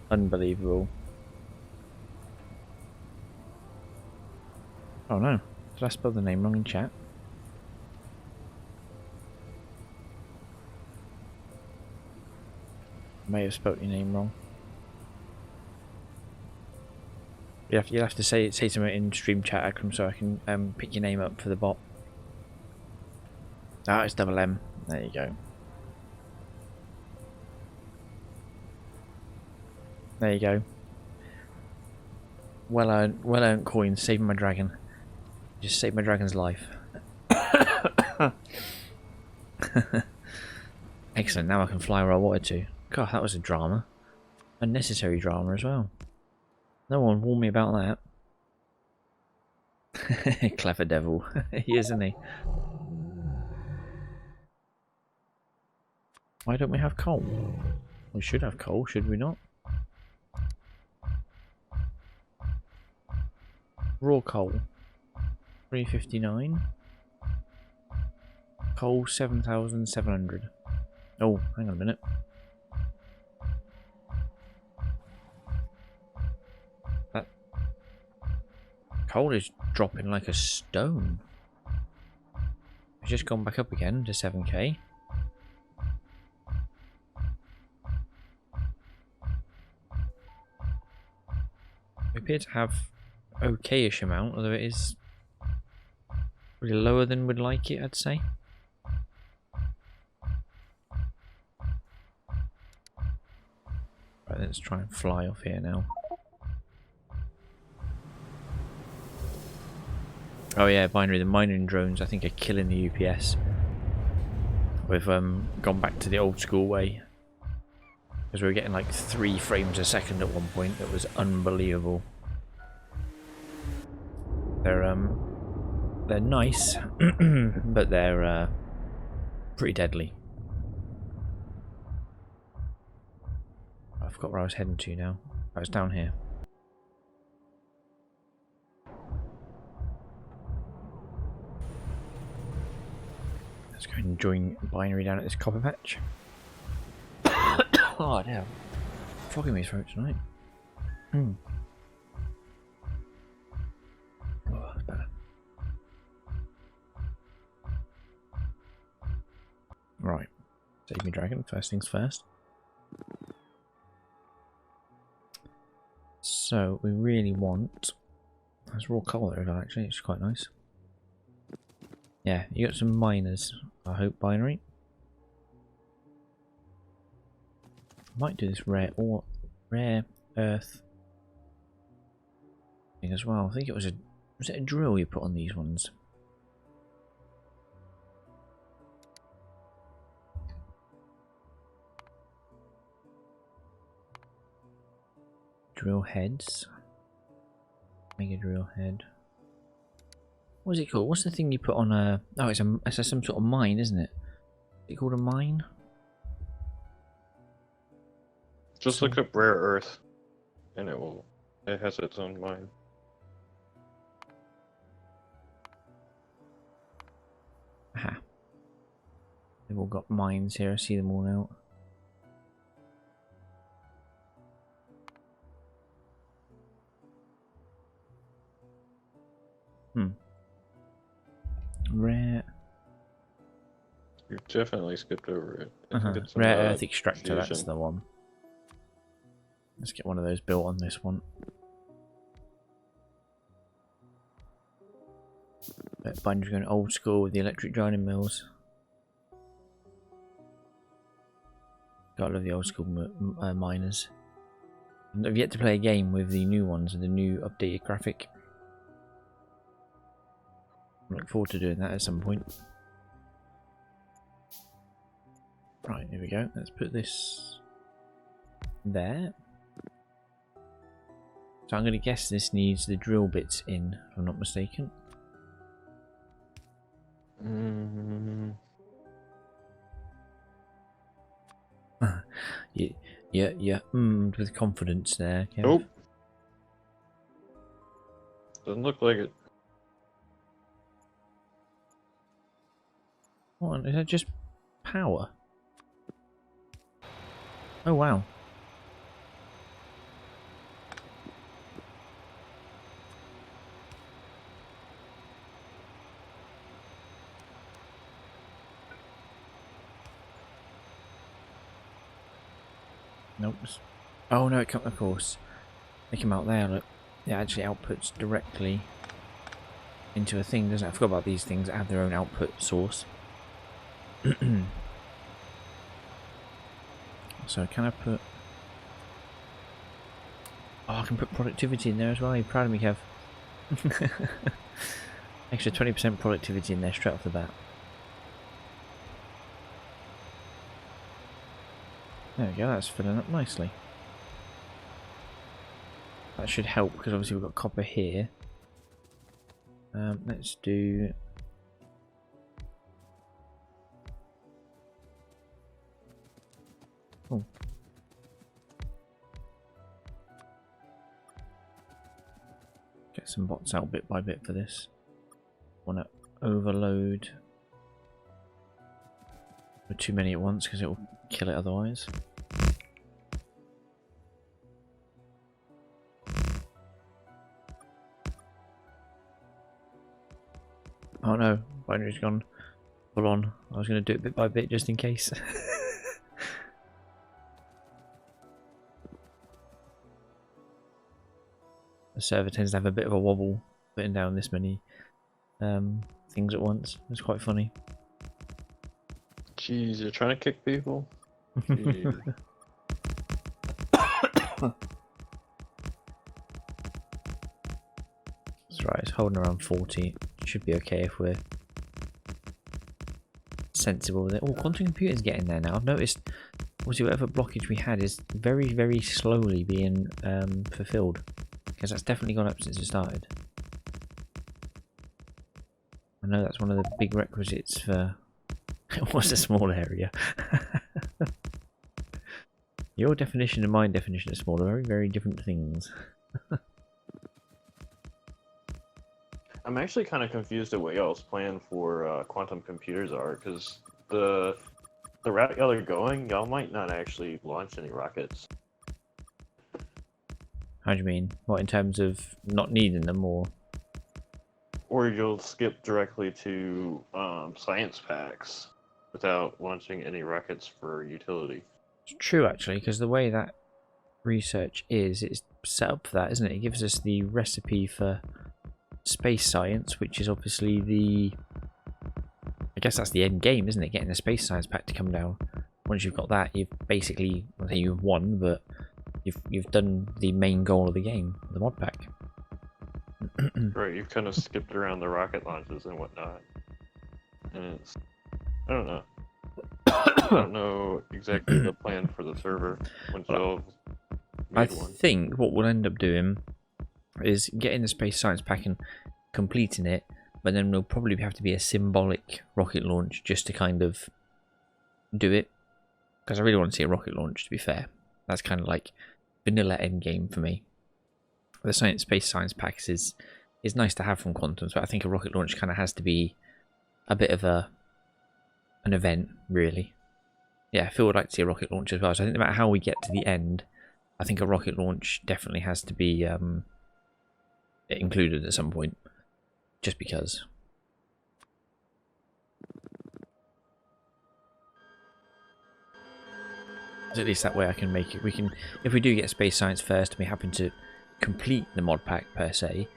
unbelievable. Oh no. Did I spell the name wrong in chat? I may have spelt your name wrong. You'll have to say something in stream chat, Akram, so I can pick your name up for the bot. Ah, it's double M. There you go. There you go. Well earned coins, saving my dragon. Just saved my dragon's life. Excellent, now I can fly where I wanted to. God, that was a drama. Unnecessary drama as well. No one warned me about that. Clever devil. He is, isn't he? Why don't we have coal? We should have coal, should we not? Raw coal. 359. Coal 7,700. Oh, hang on a minute. That coal is dropping like a stone. It's just gone back up again to 7k. We appear to have okay-ish amount, although it is really lower than we'd like it, I'd say. Right, let's try and fly off here now. Oh yeah, Binary, the mining drones I think are killing the UPS. We've gone back to the old school way. Because we were getting like 3 frames a second at one point. That was unbelievable. They're nice, but they're pretty deadly. I forgot where I was heading to now. I was down here. Let's go and join Binary down at this copper patch. Oh damn. Flogging me throat tonight. Oh, that's better. Right. Save me dragon, first things first. So we really want... There's raw coal there actually, it's quite nice. Yeah, you got some miners, I hope, Binary. Might do this rare earth thing as well. I think it was it a drill you put on these ones? Drill heads. Mega drill head. What is it called? What's the thing you put on a... Oh, it's some sort of mine, isn't it? Is it called a mine? Just look up rare earth, and it has its own mine. Aha. They've all got mines here, I see them all out. Rare. You've definitely skipped over it. Rare earth extractor, fusion. That's the one. Let's get one of those built on this one. Binder's going old school with the electric grinding mills. Gotta love the old school miners. I've yet to play a game with the new ones and the new updated graphic. I look forward to doing that at some point. Right, here we go. Let's put this there. So I'm going to guess this needs the drill bits in, if I'm not mistaken. Yeah, with confidence there. Kev. Nope. Doesn't look like it. What, is that just power? Oh wow. Nope. Oh no, it can't, of course. They come out there, look. It actually outputs directly into a thing, doesn't it? I forgot about these things that have their own output source. So can I put... Oh, I can put productivity in there as well. You're proud of me, Kev. Extra 20% productivity in there straight off the bat. There we go, that's filling up nicely. That should help because obviously we've got copper here. Let's do... Oh. Get some bots out bit by bit for this. Want to overload with too many at once because it will kill it otherwise. Oh no, binary's gone full on. I was going to do it bit by bit just in case. The server tends to have a bit of a wobble putting down this many things at once. It's quite funny. Jeez, you're trying to kick people? Jeez. That's right, it's holding around 40. Should be okay if we're sensible with it. Oh, quantum computing's getting there now. I've noticed, obviously, whatever blockage we had is very, very slowly being fulfilled. Because that's definitely gone up since it started. I know that's one of the big requisites for... It was a small area. Your definition and my definition of small are very, very different things. I'm actually kind of confused at what y'all's plan for quantum computers are, because the route y'all are going, y'all might not actually launch any rockets. How do you mean? What, in terms of not needing them, or...? Or you'll skip directly to science packs without launching any rockets for utility. It's true, actually, because the way that research is, it's set up for that, isn't it? It gives us the recipe for space science, which is obviously the... I guess that's the end game, isn't it? Getting the space science pack to come down. Once you've got that, you've basically... I think you've won, but you've done the main goal of the game, the mod pack. Right, you've kind of skipped around the rocket launches and whatnot. And it's... I don't know. I don't know exactly the plan for the server once y'all made one. I think what we'll end up doing is getting the space science pack and completing it, but then there'll probably have to be a symbolic rocket launch just to kind of do it. Because I really want to see a rocket launch, to be fair. That's kind of like vanilla endgame for me. The space science packs is nice to have from Quantums, but I think a rocket launch kind of has to be a bit of an event, really. Yeah, I feel I'd like to see a rocket launch as well. So I think no matter how we get to the end, I think a rocket launch definitely has to be included at some point, just because. So at least that way I can make it. We can, if we do get space science first, and we happen to complete the mod pack per se,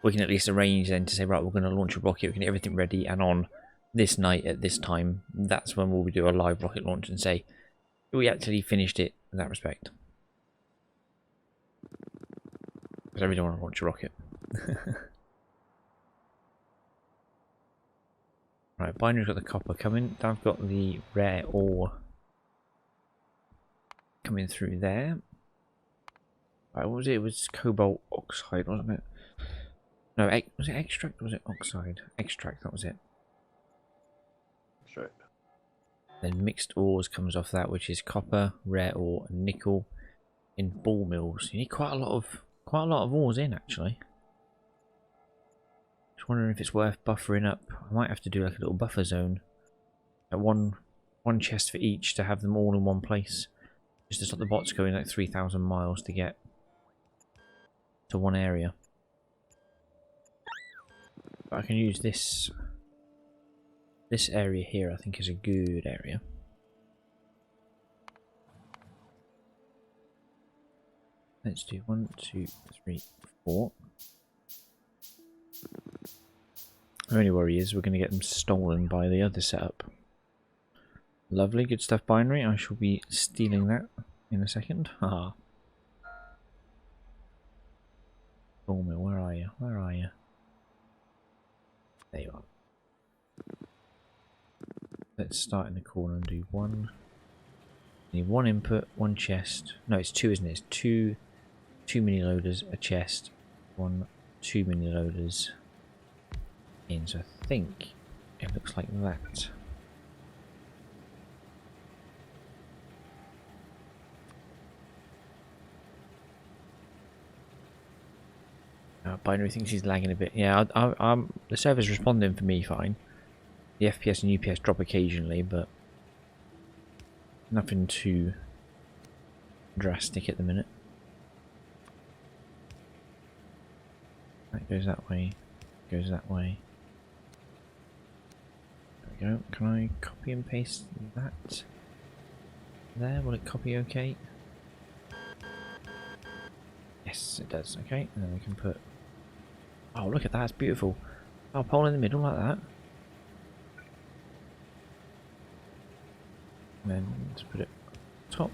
we can at least arrange then to say, right, we're going to launch a rocket, we can get everything ready, and on this night at this time, that's when we'll do a live rocket launch and say we actually finished it in that respect. Because I really want to launch a rocket. Right, Binary's got the copper coming. I've got the rare ore coming through there. Right, what was it? It was cobalt oxide, wasn't it? No, was it extract or was it oxide? Extract, that was it. Extract. Then mixed ores comes off that, which is copper, rare ore, and nickel in ball mills. You need quite a lot of ores in, actually. Just wondering if it's worth buffering up. I might have to do like a little buffer zone one chest for each to have them all in one place. Just to stop the bots going like 3,000 miles to get to one area. But I can use this area here. I think is a good area. Let's do 1, 2, 3, 4. The only worry is we're going to get them stolen by the other setup. Lovely, good stuff, binary. I shall be stealing that in a second. Haha. Bowmill, where are you? Where are you? There you are. Let's start in the corner and do one. Need one input, one chest. No, it's two, isn't it? It's two mini loaders, a chest, 2 mini loaders in. So I think it looks like that. Binary thinks he's lagging a bit. Yeah, the server's responding for me fine. The FPS and UPS drop occasionally, but nothing too drastic at the minute. That goes that way, goes that way. There we go. Can I copy and paste that there? Will it copy okay? Yes, it does. Okay, and then we can put... Oh, look at that, it's beautiful. Oh, pole in the middle like that. And then let's put it top.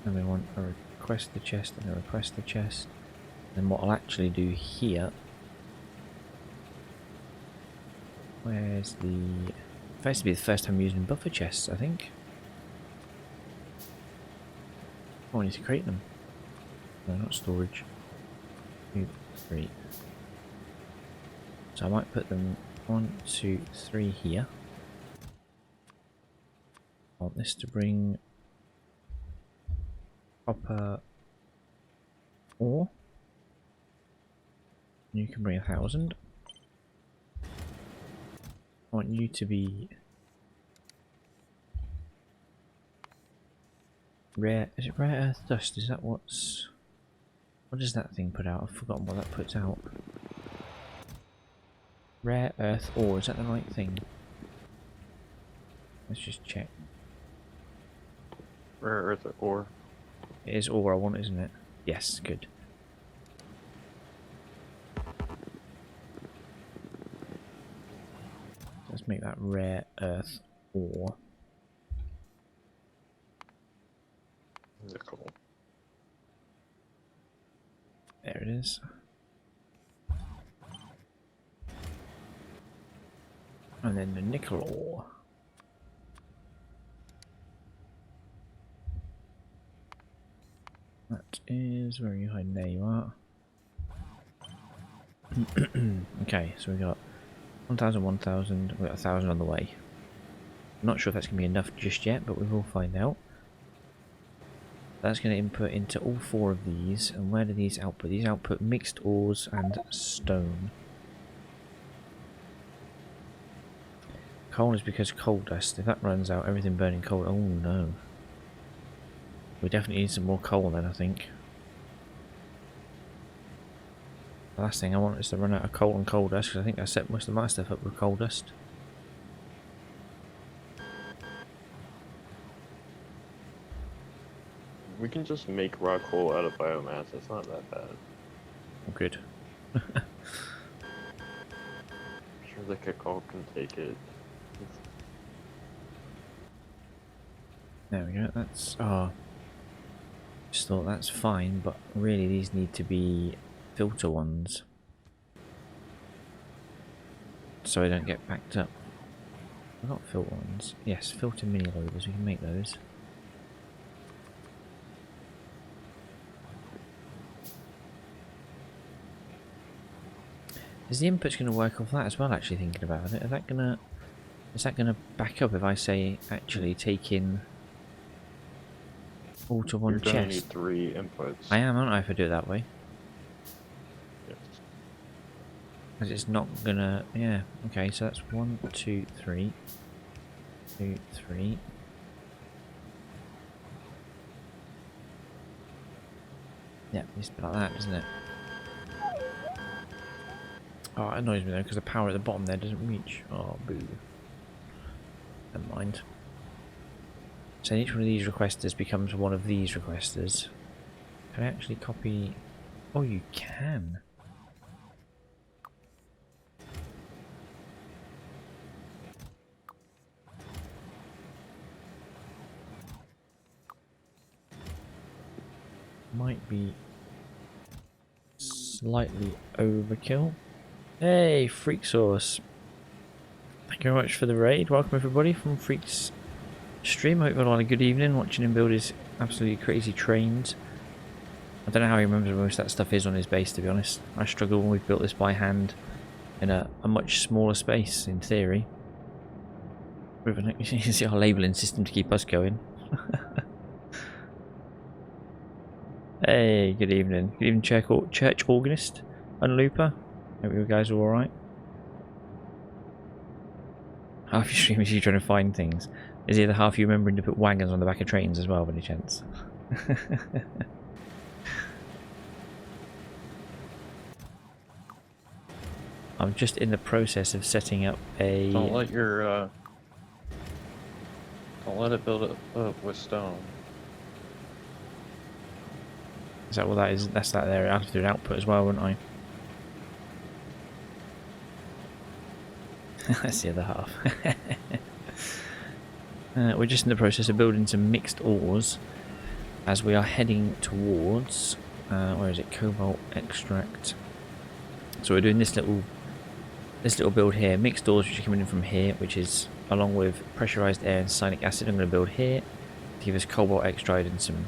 And we want a request the chest and a request the chest. And what I'll actually do here... Where's the... Supposed to be the first time using buffer chests, I think. Oh, I need to create them. No, not storage. 2, 3. So I might put them 1, 2, 3 here. I want this to bring copper ore. You can bring 1,000. I want you to be rare. Is it rare earth dust? Is that what's... What does that thing put out? I've forgotten what that puts out. Rare earth ore, is that the right thing? Let's just check. Rare earth ore. It is ore I want, isn't it? Yes, good. Let's make that rare earth ore. Nickel. There it is. And then the nickel ore. That is where you hide. There you are. Okay, so we got 1,000, 1,000. We got 1,000 on the way. I'm not sure if that's going to be enough just yet, but we will find out. That's going to input into all 4 of these. And where do these output? These output mixed ores and stone. Coal is because coal dust. If that runs out, everything burning coal. Oh no. We definitely need some more coal then, I think. The last thing I want is to run out of coal and coal dust, because I think I set most of my stuff up with coal dust. We can just make rock coal out of biomass. It's not that bad. Oh, good. I'm sure the kick-all can take it. There we go. That's... Oh. Just thought that's fine, but really these need to be filter ones. So I don't get backed up. I've got filter ones. Yes, filter mini loaders. We can make those. Is the input's going to work off that as well, actually thinking about it? Is that going to back up if I say actually take in all to one chest? You're going to need 3 inputs. I am, aren't I, if I do it that way? Yes. Because it's not gonna... Yeah, okay, so that's 1, 2, 3. 2, 3. Yeah, it's like that, isn't it? Oh, it annoys me though, because the power at the bottom there doesn't reach. Oh, boo. Never mind. So each one of these requesters becomes one of these requesters. Can I actually copy... Oh, you can. Might be slightly overkill. Hey, Freak Source. Thank you very much for the raid. Welcome everybody from Freak's stream. I hope you've had a good evening watching him build his absolutely crazy trains. I don't know how he remembers where most of that stuff is on his base, to be honest. I struggle when we've built this by hand in a much smaller space, in theory. With an, you see our labelling system to keep us going. Hey, good evening. Good evening, church organist and looper. Hope you guys are alright. Half your stream is you trying to find things. Is the other half you remembering to put wagons on the back of trains as well, by any chance? I'm just in the process of setting up a... Don't let your, don't let it build up with stone. Is that what that is? That's that there. I have to do an output as well, wouldn't I? That's the other half. We're just in the process of building some mixed ores as we are heading towards... where is it? Cobalt extract. So we're doing this little build here. Mixed ores which are coming in from here, which is along with pressurized air and cyanic acid. I'm going to build here to give us cobalt extract and some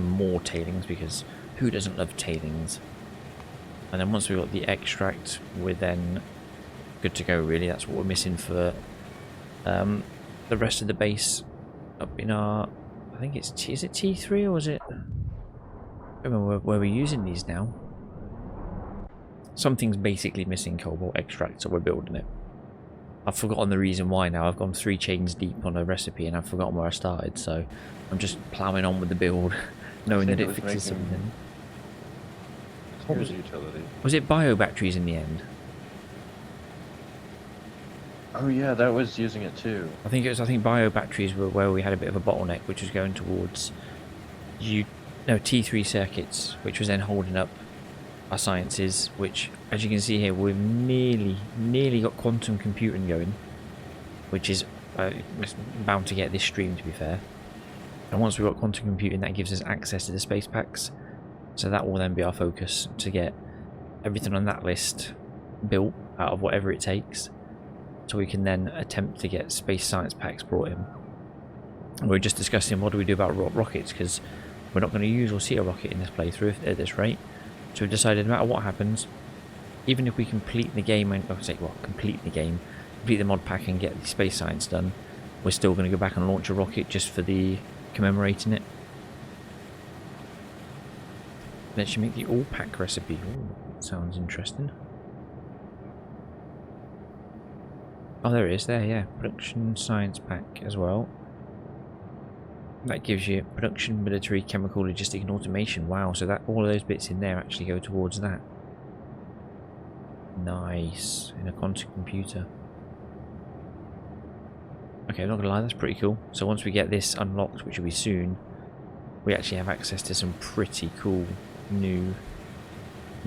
more tailings, because who doesn't love tailings? And then once we've got the extract, we're then good to go, really. That's what we're missing for the rest of the base up in our... I think it's... Is it T3 or is it... I don't remember where we're using these now. Something's basically missing cobalt extract, so we're building it. I've forgotten the reason why now. I've gone 3 chains deep on a recipe and I've forgotten where I started, so I'm just ploughing on with the build, knowing that it fixes something. What was it? Utility. Was it bio batteries in the end? Oh yeah, that was using it too. I think bio batteries were where we had a bit of a bottleneck, which was going towards T3 circuits, which was then holding up our sciences, which, as you can see here, we've nearly got quantum computing going, which is bound to get this stream, to be fair. And once we've got quantum computing, that gives us access to the space packs, so that will then be our focus, to get everything on that list built out of whatever it takes, so we can then attempt to get space science packs brought in. And we're just discussing what do we do about rockets, because we're not going to use or see a rocket in this playthrough at this rate. So we've decided no matter what happens, even if we complete the game, complete the mod pack and get the space science done, we're still going to go back and launch a rocket just for the commemorating it. Let's make the all pack recipe. Ooh, sounds interesting. Oh, there it is. There, yeah. Production science pack as well. That gives you production, military, chemical, logistic, and automation. Wow, so that all of those bits in there actually go towards that. Nice. In a quantum computer. Okay, I'm not gonna lie, that's pretty cool. So once we get this unlocked, which will be soon, we actually have access to some pretty cool new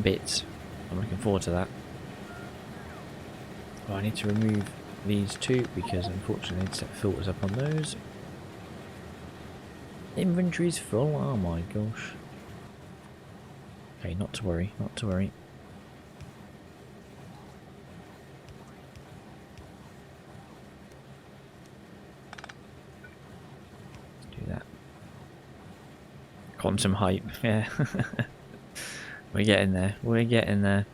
bits. I'm looking forward to that. Oh, I need to remove these two because unfortunately I need to set filters up on those. Inventory's full, oh my gosh. Okay, not to worry, not to worry. Let's do that. Quantum hype, yeah. We're getting there, we're getting there.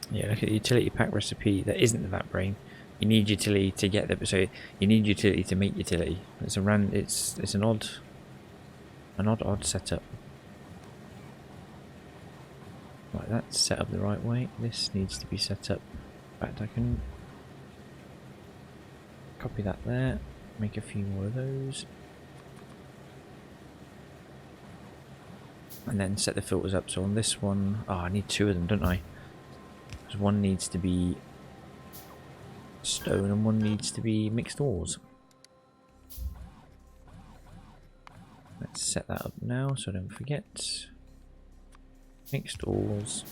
Yeah, look at the utility pack recipe. That isn't the VAT brain. You need utility to get the, so you need utility to make utility. It's a it's an odd setup. Right, that's set up the right way. This needs to be set up. In fact, I can copy that there, make a few more of those, and then set the filters up. So on this one, oh, I need two of them, don't I? Because one needs to be stone and one needs to be mixed ores. Let's set that up now so I don't forget. Mixed ores.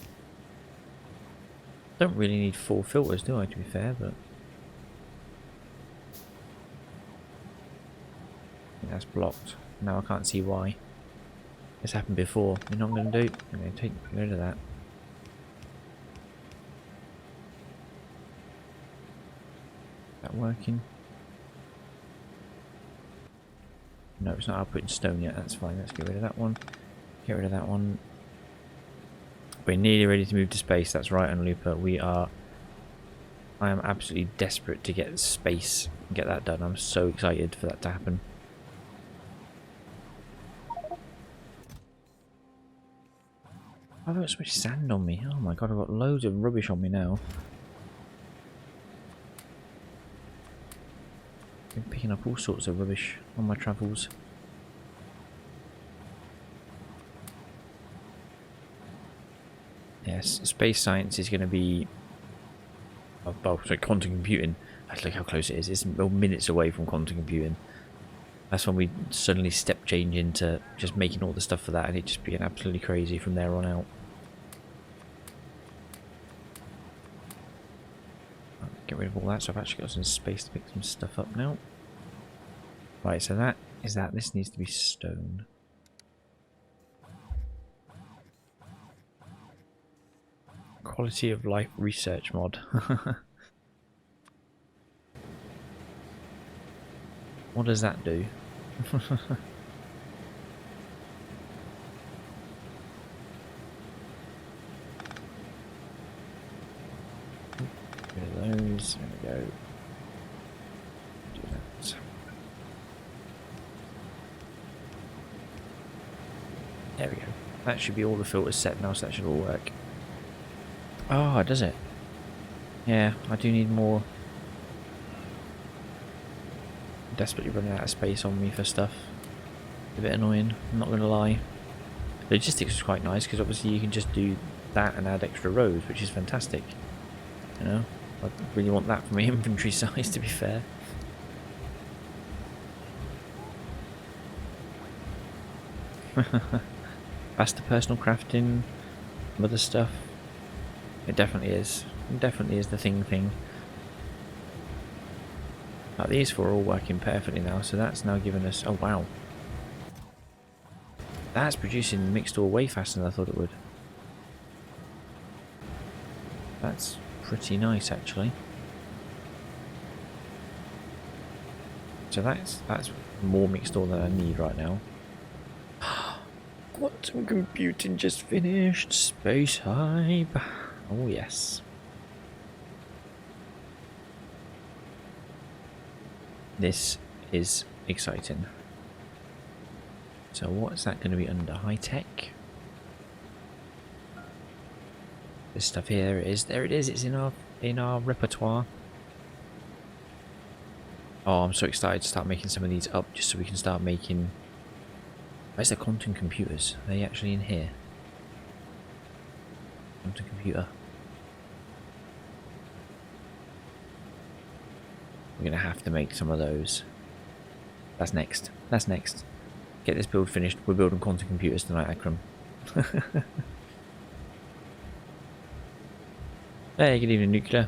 Don't really need 4 filters, do I, to be fair, but I think that's blocked. Now I can't see why. This happened before. You know what I'm going to do? I'm going to get rid of that. Is that working? No, it's not outputting stone yet. That's fine. Let's get rid of that one. Get rid of that one. We're nearly ready to move to space. That's right, Unlooper. We are. I am absolutely desperate to get space and get that done. I'm so excited for that to happen. I've got so much sand on me. Oh my god, I've got loads of rubbish on me now. Been picking up all sorts of rubbish on my travels. Yes, space science is going to be... Oh, sorry, quantum computing. Look how close it is. It's minutes away from quantum computing. That's when we suddenly step change into just making all the stuff for that, and it just being absolutely crazy from there on out. Get rid of all that, so I've actually got some space to pick some stuff up now. Right, so that is that. This needs to be stone. Quality of life research mod. What does that do? Rid of those. There we go. Do that. There we go. That should be all the filters set now, so that should all work. Oh, does it? Yeah, I do need more. I'm desperately running out of space on me for stuff. A bit annoying, I'm not going to lie. Logistics is quite nice because obviously you can just do that and add extra rows, which is fantastic. You know, I really want that for my inventory size, to be fair. Faster personal crafting, other stuff. It definitely is. It definitely is the thing. Like, these 4 are all working perfectly now, so that's now giving us... Oh, wow. That's producing mixed ore way faster than I thought it would. That's pretty nice, actually. So that's more mixed ore than I need right now. Quantum computing just finished. Space hype. Oh yes. This is exciting. So what's that going to be under? High tech? This stuff here, there it is. There it is. It's in our repertoire. Oh, I'm so excited to start making some of these up just so we can start making... Where's the quantum computers? Are they actually in here? Quantum computer. We're going to have to make some of those. That's next. That's next. Get this build finished. We're building quantum computers tonight, Akram. Hey, good evening, Nuclear.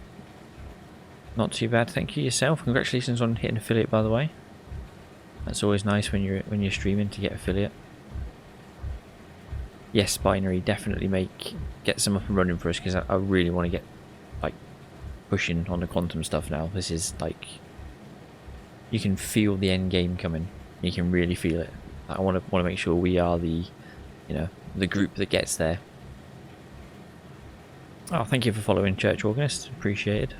Not too bad, thank you. Yourself? Congratulations on hitting affiliate, by the way. That's always nice when you're streaming to get affiliate. Yes, Binary, definitely get some up and running for us, because I really want to get like pushing on the quantum stuff now. This is like, you can feel the end game coming. You can really feel it. I want to make sure we are the, the group that gets there. Oh, thank you for following, Church Organist. Appreciated.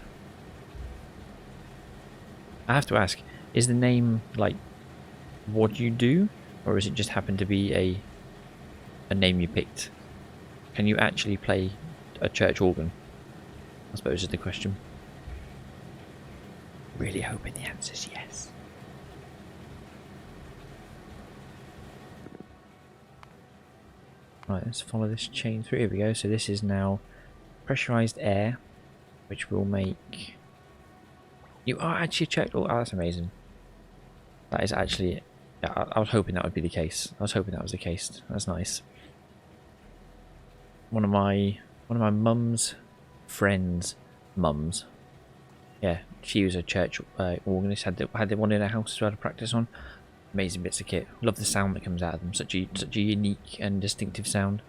I have to ask, is the name like what you do, or is it just happen to be a name you picked? Can you actually play a church organ? I suppose is the question. Really hoping the answer's yes. Right, let's follow this chain through. Here we go. So this is now pressurized air, which will make... You are actually checked. Oh, that's amazing. That is actually... Yeah, I was hoping that would be the case. I was hoping that was the case. That's nice. One of my mum's friends' mums. Yeah, she was a church organist. Had the one in her house as well to practice on. Amazing bits of kit. Love the sound that comes out of them. Such a unique and distinctive sound.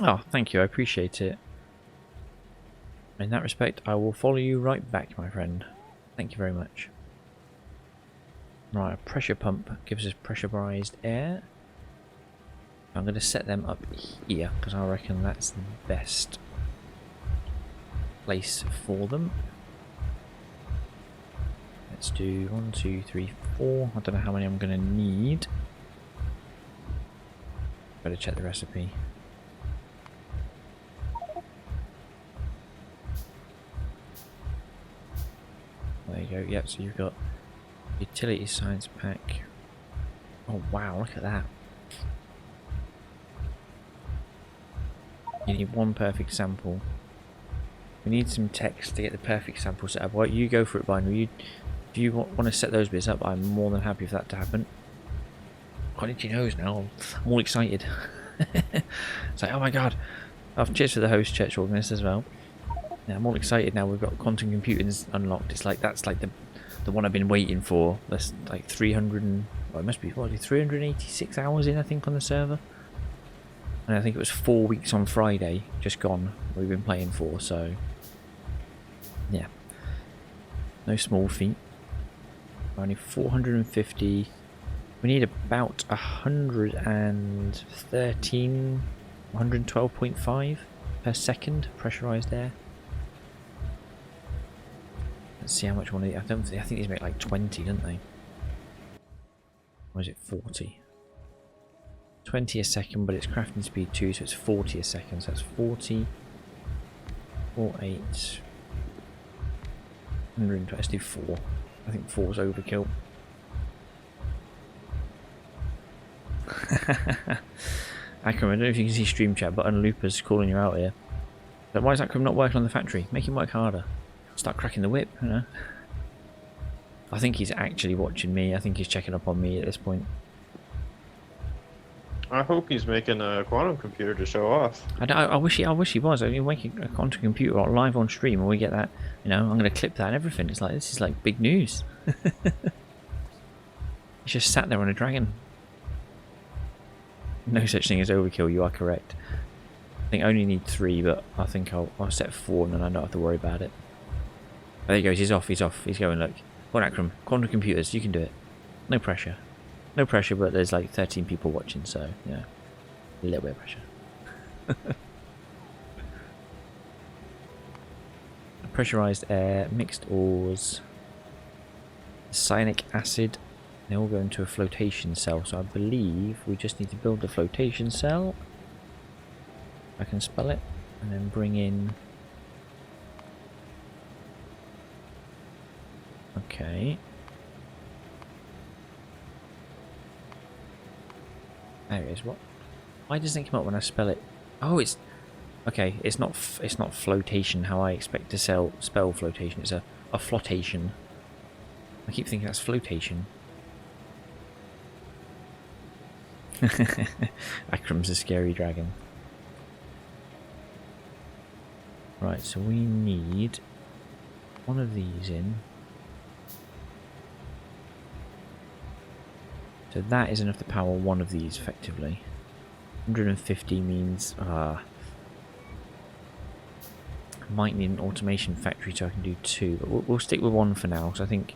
Oh, thank you. I appreciate it. In that respect, I will follow you right back, my friend. Thank you very much. Right, a pressure pump gives us pressurized air. I'm going to set them up here because I reckon that's the best place for them. Let's do 1, 2, 3, 4. I don't know how many I'm going to need. Better check the recipe. There you go. Yep, so you've got utility science pack. Oh wow, look at that. You need one perfect sample. We need some text to get the perfect sample set up. Well, you go for it, Binary. If you want to set those bits up, I'm more than happy for that to happen. Got itchy nose now. I'm all excited. It's like, oh my god. Oh, cheers for the host, church organist as well. Yeah, I'm all excited now. We've got quantum computing unlocked. It's like that's like the one I've been waiting for. That's like 300 and well, it must be what 386 hours in, I think, on the server. And I think it was 4 weeks on Friday, just gone. We've been playing for, so yeah, no small feat. Only 450. We need about 113, 112.5 per second pressurized air. Let's see how much one of these. I think these make like 20, don't they? Or is it 40? 20 a second, but it's crafting speed 2, so it's 40 a second. So that's 40, 4, 8, 120. Let's do 4. I think 4 is overkill. Akram, I don't know if you can see stream chat, but Unlooper's calling you out here. But why is Akram not working on the factory? Make him work harder. Start cracking the whip, you know. I think he's actually watching me. I think he's checking up on me at this point. I hope he's making a quantum computer to show off. I wish he was. I mean, making a quantum computer live on stream, and we get that. You know, I'm going to clip that and everything. It's like this is like big news. He's just sat there on a dragon. No such thing as overkill. You are correct. I think I only need 3, but I think I'll set 4, and then I don't have to worry about it. Oh, there he goes. He's off. He's off. He's going. Look, go on, Akram. Quantum computers. You can do it. No pressure. No pressure, but there's like 13 people watching, so yeah, a little bit of pressure. Pressurized air, mixed ores, cyanic acid. They all go into a flotation cell, so I believe we just need to build the flotation cell. I can spell it, and then bring in. Okay. There it is. What? Why doesn't it come up when I spell it? Oh, it's okay. It's not flotation. How I expect to spell flotation. It's a flotation. I keep thinking that's flotation. Akram's a scary dragon. Right, so we need one of these in. So that is enough to power one of these effectively. 150 means I might need an automation factory so I can do 2, but we'll stick with 1 for now, because I think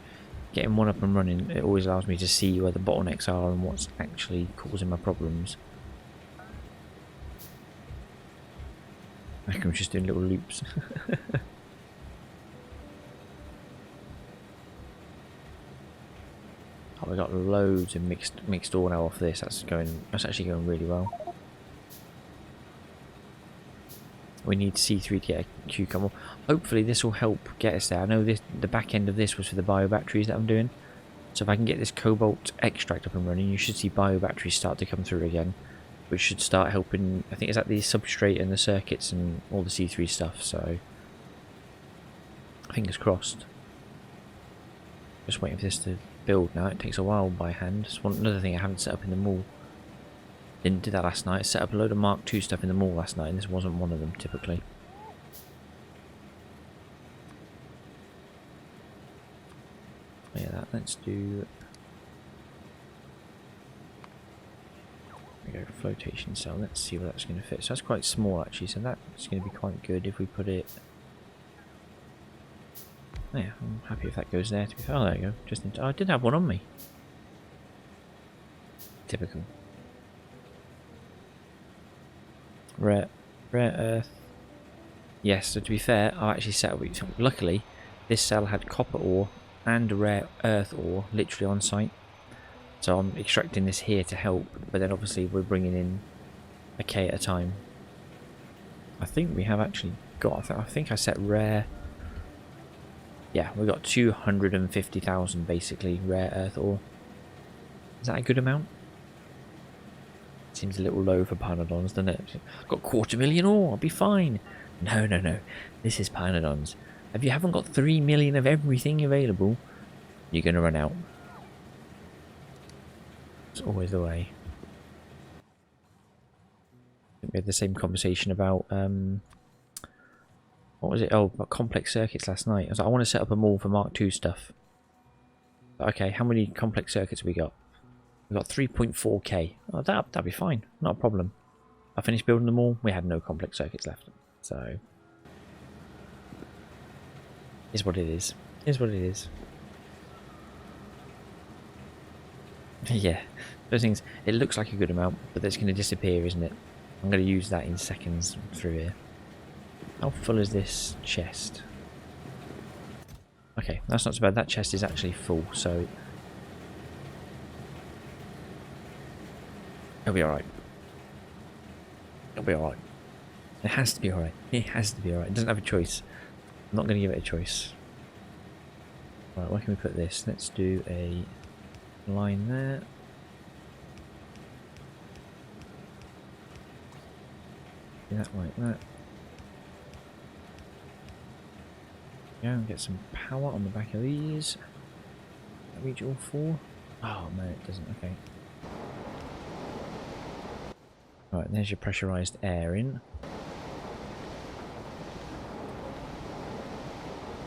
getting 1 up and running, it always allows me to see where the bottlenecks are and what's actually causing my problems. I'm just doing little loops. Oh, we got loads of mixed ore now off this. That's actually going really well. We need C3 to get a cucumber. Hopefully this will help get us there. I know this, the back end of this was for the bio batteries that I'm doing. So if I can get this cobalt extract up and running, you should see bio batteries start to come through again. Which should start helping, I think it's at the substrate and the circuits and all the C3 stuff, so fingers crossed. Just waiting for this to build now. It takes a while by hand. It's another thing I haven't set up in the mall. Didn't do that last night. I set up a load of Mark II stuff in the mall last night, and this wasn't one of them typically. Yeah, let's do. There we go, flotation cell. Let's see where that's going to fit. So that's quite small actually, so that's going to be quite good if we put it. Oh yeah, I'm happy if that goes there. To be fair, oh, there you go. Just oh, I did have one on me. Typical. Rare earth. Yes, so to be fair, I actually set up. Luckily, this cell had copper ore and rare earth ore literally on site. So I'm extracting this here to help, but then obviously we're bringing in a K at a time. I think we have actually got. I think I set rare. Yeah, we got 250,000 basically rare earth ore. Is that a good amount? Seems a little low for Pyanodons, doesn't it? Got 250,000 ore, I'll be fine. No, no, no. This is Pyanodons. If you haven't got 3 million of everything available, you're going to run out. It's always the way. We had the same conversation about what was it? Oh, about complex circuits last night. I was like, I want to set up a mall for Mark II stuff. Okay, how many complex circuits have we got? We got 3.4k. Oh, that'd be fine. Not a problem. I finished building them all. We had no complex circuits left. So, is what it is. Is what it is. Yeah, those things. It looks like a good amount, but it's going to disappear, isn't it? I'm going to use that in seconds through here. How full is this chest? Okay, that's not so bad. That chest is actually full, so it'll be alright. It'll be alright. It has to be alright. It has to be alright. It doesn't have a choice. I'm not going to give it a choice. Right, where can we put this? Let's do a line there. That like that. Yeah, and get some power on the back of these. That reach all four? Oh no, it doesn't. Okay. Right, there's your pressurized air in.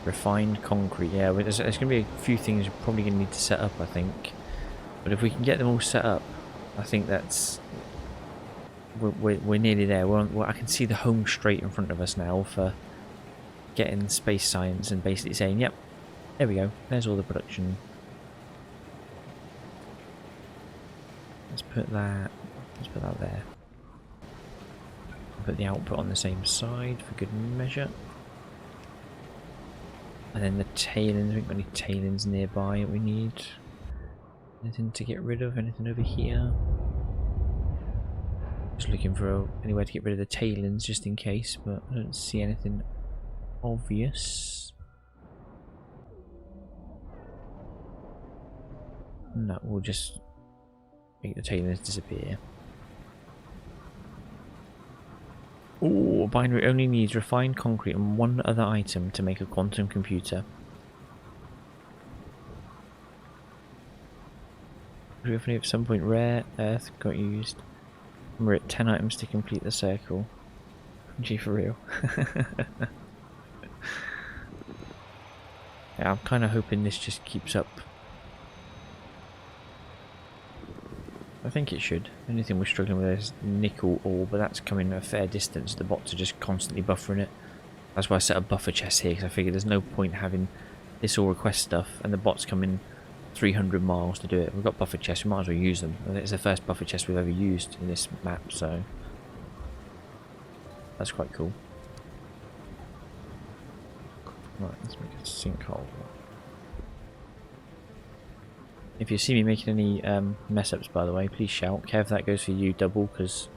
Refined concrete. Yeah, there's going to be a few things we're probably going to need to set up, I think. But if we can get them all set up, I think that's we're nearly there. I can see the home straight in front of us now for getting space science and basically saying, yep, there we go. There's all the production. Let's put that there. Put the output on the same side for good measure. And then the tailings, we've got any tailings nearby that we need. Anything to get rid of? Anything over here? Just looking for anywhere to get rid of the tailings just in case, but I don't see anything obvious. No, we'll just make the tailings disappear. Ooh, binary only needs refined concrete and one other item to make a quantum computer. Hopefully at some point rare earth got used. We're at 10 items to complete the circle. Gee, for real. Yeah, I'm kind of hoping this just keeps up. I think it should. The only thing we're struggling with is nickel ore, but that's coming a fair distance. The bots are just constantly buffering it. That's why I set a buffer chest here, because I figured there's no point having this all request stuff and the bots come in 300 miles to do it. We've got buffer chests, we might as well use them. It's the first buffer chest we've ever used in this map, so that's quite cool. Right, let's make a sinkhole. If you see me making any mess ups, by the way, please shout. Kev, that goes for you double, because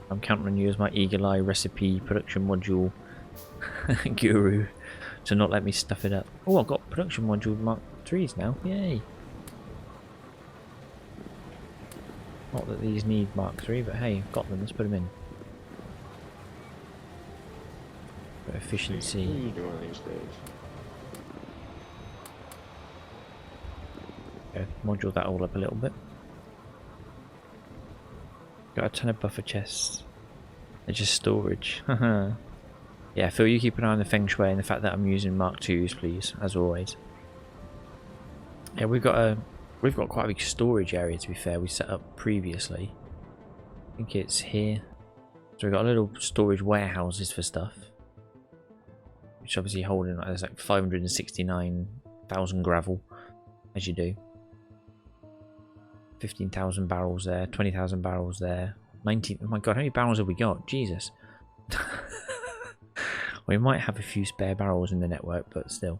I'm counting on you as my eagle eye recipe production module guru to not let me stuff it up. Oh, I've got production module Mark 3s now. Yay! Not that these need Mark 3, but hey, I've got them. Let's put them in. For efficiency. What are you doing these days? Okay, module that all up a little bit. Got a ton of buffer chests. They're just storage. Yeah, Phil, you keep an eye on the feng shui and the fact that I'm using Mark 2s, please, as always. Yeah, we've got quite a big storage area, to be fair, we set up previously. I think it's here. So we've got little storage warehouses for stuff. Which obviously holding, like, there's like 569,000 gravel, as you do. 15,000 barrels there, 20,000 barrels there. 19, oh my god, how many barrels have we got? Jesus. We might have a few spare barrels in the network, but still.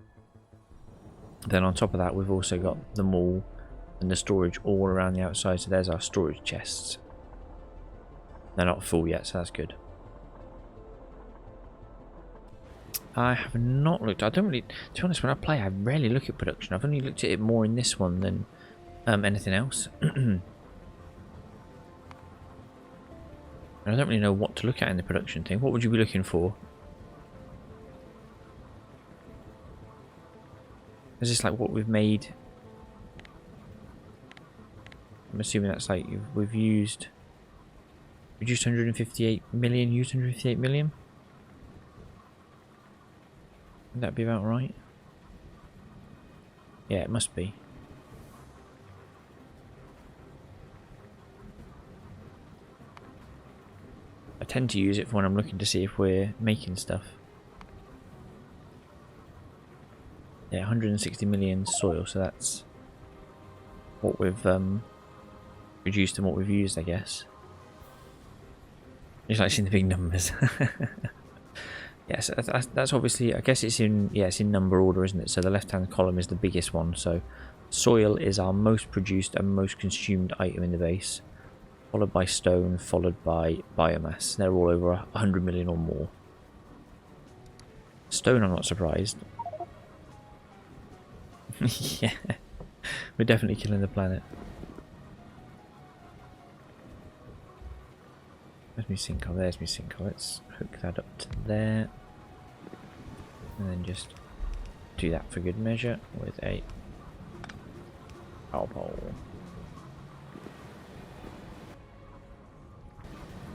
Then on top of that, we've also got the mall and the storage all around the outside. So there's our storage chests. They're not full yet, so that's good. I have not looked. I don't really, to be honest, when I play, I rarely look at production. I've only looked at it more in this one than anything else. And I don't really know what to look at in the production thing. What would you be looking for? Is this like what we've made? I'm assuming that's like we've used reduced 158 million, used 158 million. Would that be about right? Yeah, it must be. I tend to use it for when I'm looking to see if we're making stuff. Yeah, 160 million soil, so that's what we've reduced and what we've used, I guess. Just like seeing the big numbers. Yes, that's obviously, I guess it's in, yeah, it's in number order, isn't it? So the left-hand column is the biggest one. So soil is our most produced and most consumed item in the base, followed by stone, followed by biomass. They're all over 100 million or more. Stone, I'm not surprised. Yeah, we're definitely killing the planet. There's my sinkhole, there's my sinkhole. Let's hook that up to there. And then just do that for good measure with a power pole.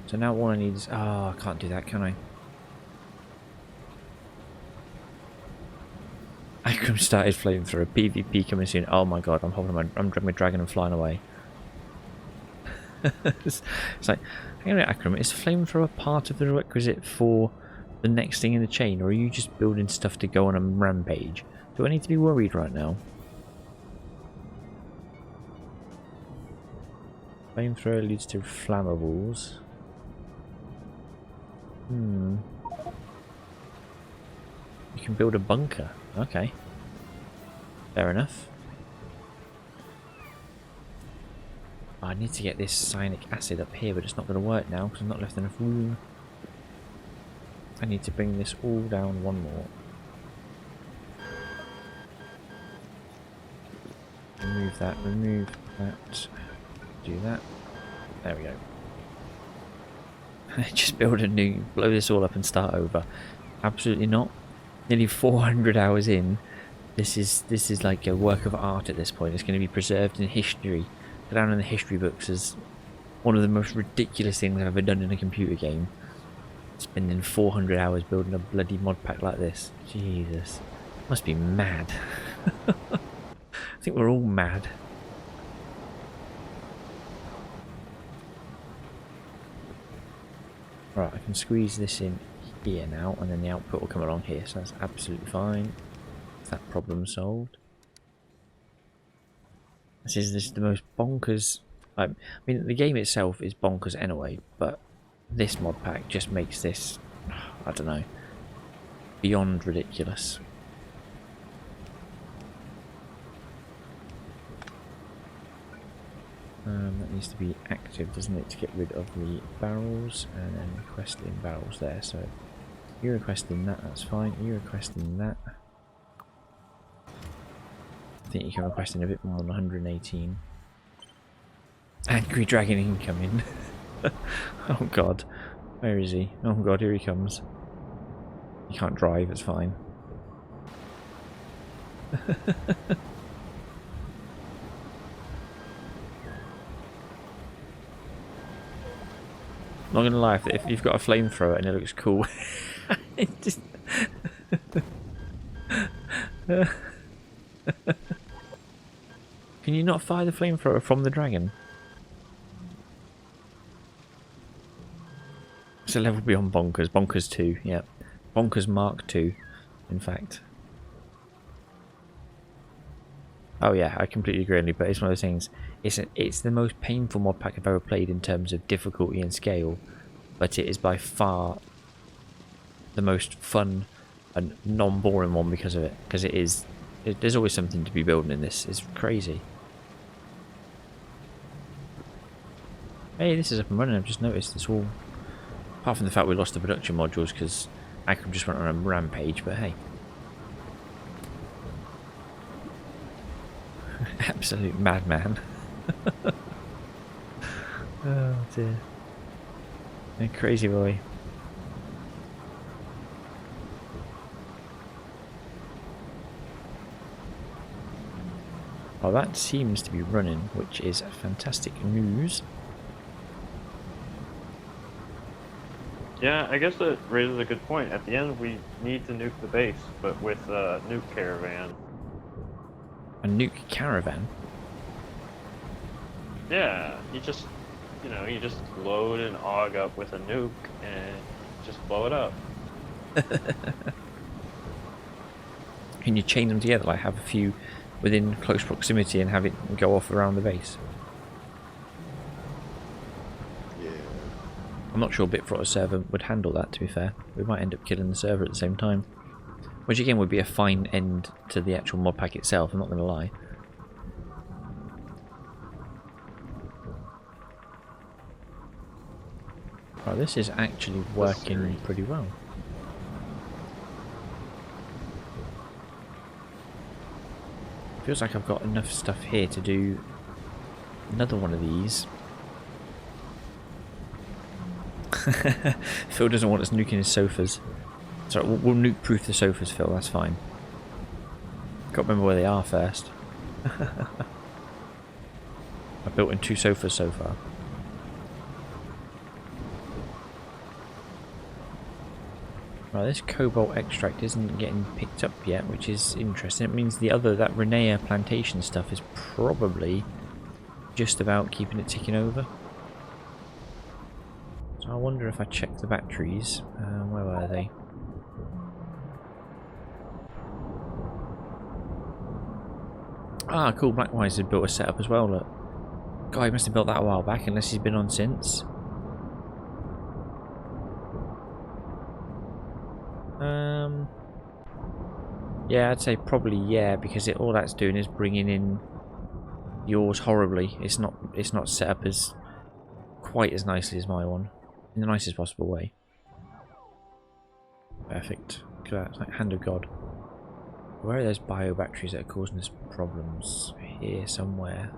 So now all I need is... oh, I can't do that, can I? Akram started flamethrower. PvP coming soon. Oh my god, I'm dragging my dragon and flying away. It's like, hang on a minute, Akram, is flamethrower part of the requisite for the next thing in the chain, or are you just building stuff to go on a rampage? Do I need to be worried right now? Flamethrower leads to flammables. You can build a bunker. Okay. Fair enough. Oh, I need to get this cyanic acid up here, but it's not going to work now because I've not left enough room. I need to bring this all down one more. Remove that, do that. There we go. Just build a new, blow this all up and start over. Absolutely not. Nearly 400 hours in. This is like a work of art at this point. It's going to be preserved in history. Go down in the history books as one of the most ridiculous things I've ever done in a computer game. Spending 400 hours building a bloody mod pack like this. Jesus. Must be mad. I think we're all mad. Right, I can squeeze this in here now, and then the output will come along here, so that's absolutely fine. That problem solved. This is the most bonkers... I mean, the game itself is bonkers anyway, but this mod pack just makes this, I don't know, beyond ridiculous. That needs to be active, doesn't it, to get rid of the barrels, and then requesting barrels there. So you're requesting that, that's fine. You're requesting that. I think you can request a bit more than 118. Angry dragon incoming. Oh god. Where is he? Oh god, here he comes. He can't drive, it's fine. Not gonna lie, if you've got a flamethrower and it looks cool, it just can you not fire the flamethrower from the dragon? It's a level beyond bonkers. Bonkers 2, yeah. Bonkers Mark 2, in fact. Oh yeah, I completely agree with you, but it's one of those things. It's the most painful mod pack I've ever played in terms of difficulty and scale, but it is by far the most fun and non-boring one because of it. Because there's always something to be building in this. It's crazy. Hey, this is up and running. I've just noticed it's all. Apart from the fact we lost the production modules because Akram just went on a rampage, but hey. Absolute madman. Oh dear. A crazy boy. Well, that seems to be running, which is fantastic news. Yeah, I guess that raises a good point. At the end, we need to nuke the base, but with a nuke caravan. A nuke caravan? Yeah, you just load an AUG up with a nuke and just blow it up. Can you chain them together, like have a few within close proximity and have it go off around the base? Yeah. I'm not sure Bitfrotter server would handle that, to be fair. We might end up killing the server at the same time. Which again would be a fine end to the actual mod pack itself, I'm not going to lie. Right, this is actually working pretty well. Feels like I've got enough stuff here to do another one of these. Phil doesn't want us nuking his sofas. Sorry, we'll nuke proof the sofas, Phil, that's fine. Got to remember where they are first. I've built in 2 sofas so far. Right, this cobalt extract isn't getting picked up yet, which is interesting. It means that Renea plantation stuff is probably just about keeping it ticking over. So I wonder if I check the batteries. Where were they? Ah, cool. Blackwise had built a setup as well. Look, guy must have built that a while back, unless he's been on since. Yeah, I'd say probably yeah, because all that's doing is bringing in yours horribly. It's not set up as quite as nicely as my one, in the nicest possible way. Perfect. Look at that. It's like hand of God. Where are those bio batteries that are causing us problems? Here somewhere.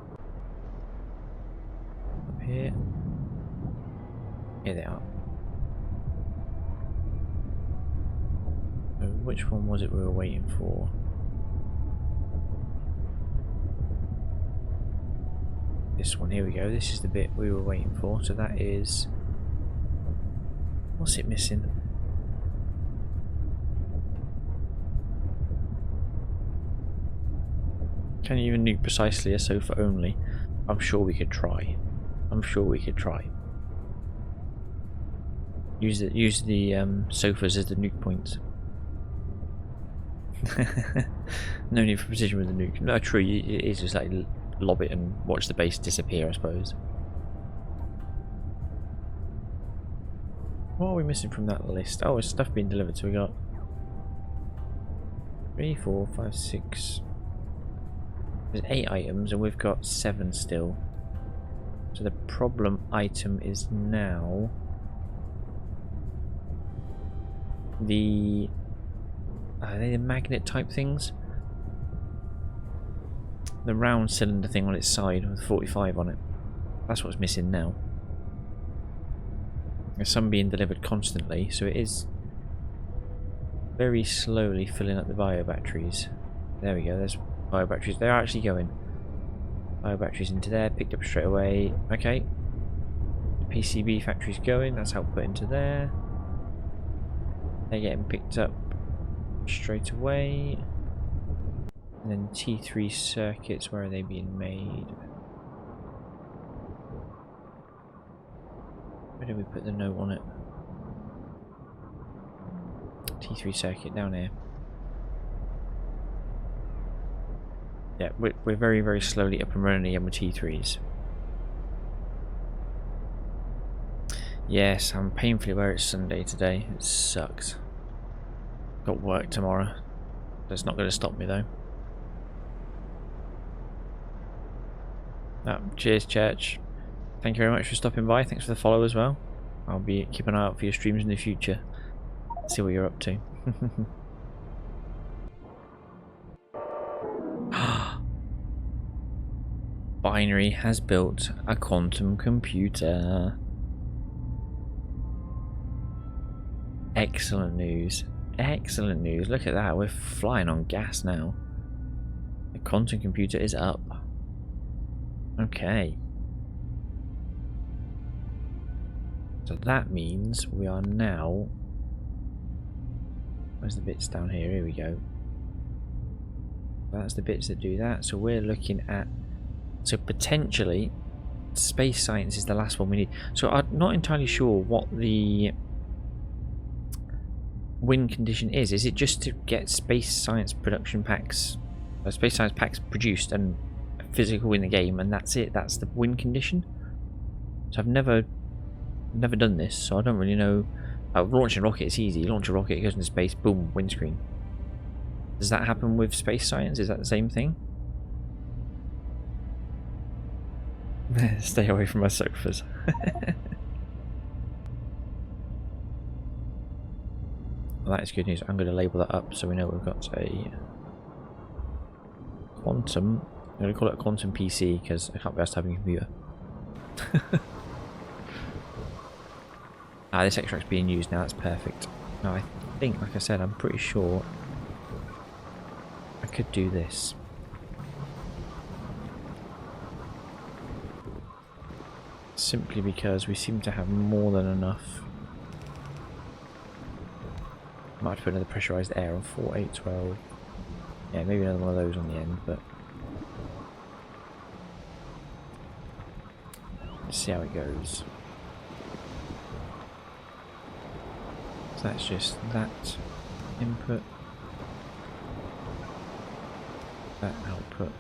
Up here. Here they are. So which one was it we were waiting for? This one, here we go. This is the bit we were waiting for. So that is... What's it missing? Can you even nuke precisely a sofa only? I'm sure we could try. I'm sure we could try. Use the sofas as the nuke points. No need for precision with the nuke. No, true. It is just like lob it and watch the base disappear, I suppose. What are we missing from that list? Oh, it's stuff being delivered. So we got 3, 4, 5, 6. There's 8 items, and we've got 7 still. So the problem item is now the... Are they the magnet type things? The round cylinder thing on its side with 45 on it. That's what's missing now. There's some being delivered constantly, so it is very slowly filling up the bio batteries. There we go, there's bio batteries. They're actually going. Bio batteries into there, picked up straight away. Okay. PCB factory's going, that's output into there. They're getting picked up straight away. And then T3 circuits, where are they being made? Where did we put the note on it? T3 circuit down here. Yeah, we're very, very slowly up and running again with T3s. Yes, I'm painfully aware it's Sunday today. It sucks. Got work tomorrow. That's not going to stop me though. Cheers, Church. Thank you very much for stopping by. Thanks for the follow as well. I'll be keeping an eye out for your streams in the future. See what you're up to. Binary has built a quantum computer. Excellent news. Excellent news. Look at that. We're flying on gas now. The quantum computer is up. Okay. So that means we are now... Where's the bits down here? Here we go. That's the bits that do that. So we're looking at... So potentially, space science is the last one we need. So I'm not entirely sure what the win condition is. Is it just to get space science production packs, space science packs produced and physical in the game, and that's it? That's the win condition? So I've never done this, so I don't really know. Launching a rocket is easy. You launch a rocket, it goes into space, boom, windscreen. Does that happen with space science? Is that the same thing? Stay away from my sofas. Well, that is good news. I'm going to label that up so we know we've got a quantum. I'm going to call it a quantum PC because I can't be asked to have a computer. This extract's being used now. That's perfect. Now I think, like I said, I'm pretty sure I could do this. Simply because we seem to have more than enough. Might have to put another pressurized air on 4, 8, 12. Yeah, maybe another one of those on the end, but let's see how it goes. So that's just that input, that output.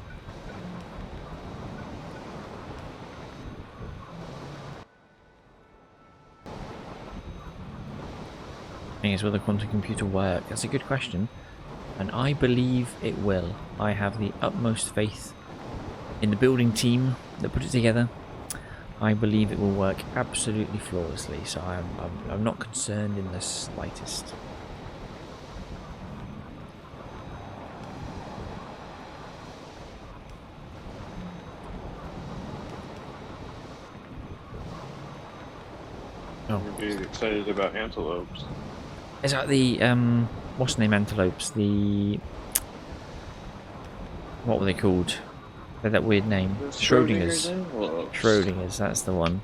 Will the quantum computer work? That's a good question, and I believe it will. I have the utmost faith in the building team that put it together. I believe it will work absolutely flawlessly, so I'm not concerned in the slightest. Oh. You'd be excited about antelopes. Is that the what's the name antelopes? The what were they called? They had that weird name. Schrodinger's. Schrodinger's, that's the one.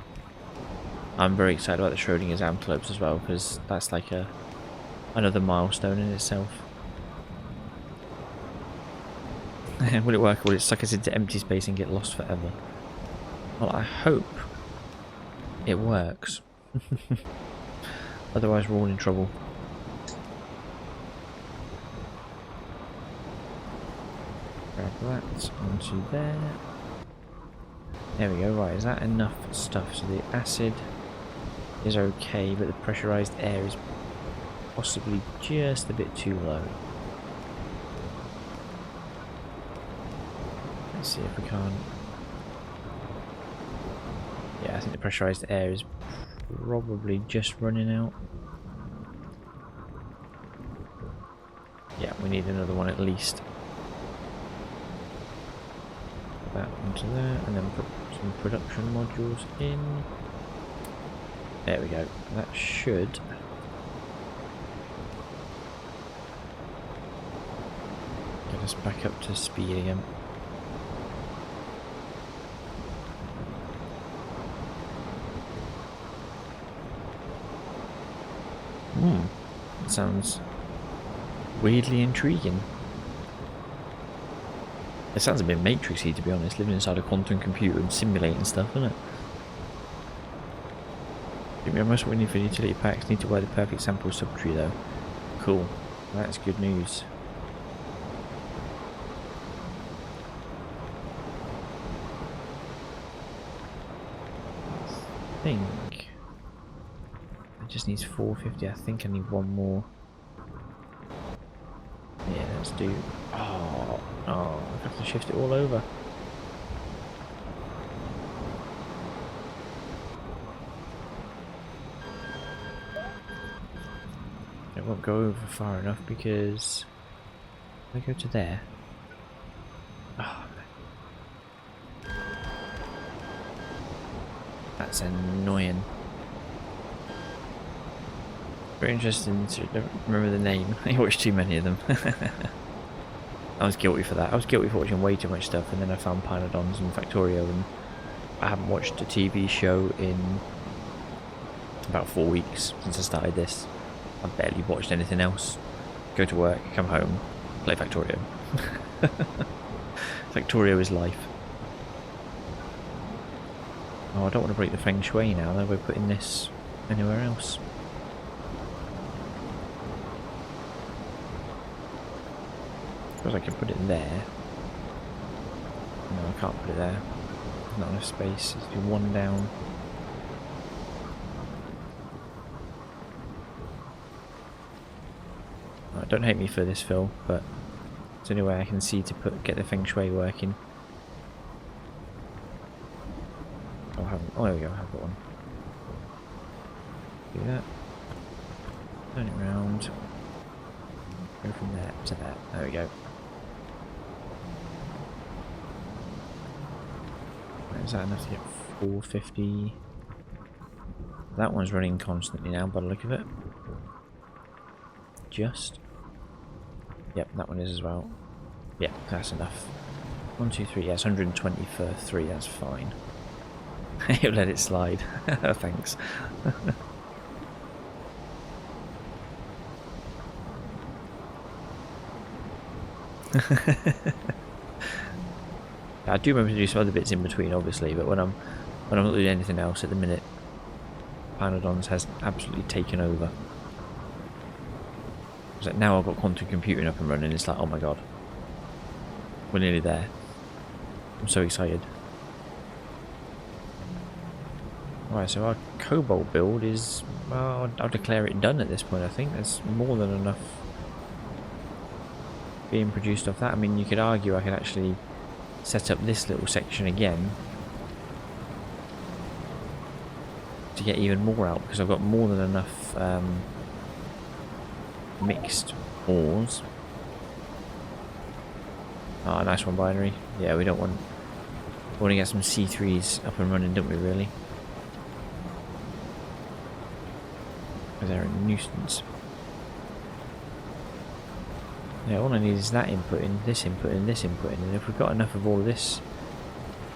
I'm very excited about the Schrodinger's antelopes as well, because that's like another milestone in itself. Will it work, or will it suck us into empty space and get lost forever? Well, I hope it works. Otherwise we're all in trouble. Grab that onto there. There we go. Right, is that enough stuff? So the acid is okay, but the pressurized air is possibly just a bit too low. Let's see if we can't think the pressurized air is probably just running out. Yeah, we need another one at least. Put that onto there, and then put some production modules in. There we go. That should get us back up to speed again. That sounds weirdly intriguing. It sounds a bit Matrixy, to be honest, living inside a quantum computer and simulating stuff, doesn't it? Give me most what we need for utility packs. Need to wear the perfect sample subtree though. Cool. That's good news. I think it just needs 450. I think I need one more. Yeah, let's do. Oh, I have to shift it all over. It won't go over far enough because I go to there. Oh, that's annoying. Very interesting to remember the name. I watched too many of them. I was guilty for that. I was guilty for watching way too much stuff, and then I found Pyanodons and Factorio, and I haven't watched a TV show in about 4 weeks since I started this. I've barely watched anything else. Go to work, come home, play Factorio. Factorio is life. Oh, I don't want to break the feng shui now, though. We're putting this anywhere else. I suppose I can put it there. No, I can't put it there. There's not enough space. Let's do one down. Oh, don't hate me for this, Phil, but it's the only way I can see to get the feng shui working. Oh, there we go. I have got one. Do that. Turn it around. Go from there to that. There we go. Is that enough to get 450? That one's running constantly now by the look of it. Just. Yep, that one is as well. Yep, that's enough. 1, 2, 3. Yes, 120 for 3. That's fine. You'll let it slide. Thanks. I do remember to do some other bits in between, obviously, but when I'm not doing anything else at the minute, Pyanodons has absolutely taken over. It's like now I've got quantum computing up and running. It's like, oh my god, we're nearly there. I'm so excited. Right, so our Cobalt build is, well, I'll declare it done at this point. I think there's more than enough being produced off that. I mean, you could argue I could actually set up this little section again to get even more out, because I've got more than enough mixed ores. Oh, nice one, binary. Yeah, we want to get some C3s up and running, don't we, really? Because they're a nuisance. Yeah, all I need is that input in, this input in, this input in, and if we've got enough of all of this,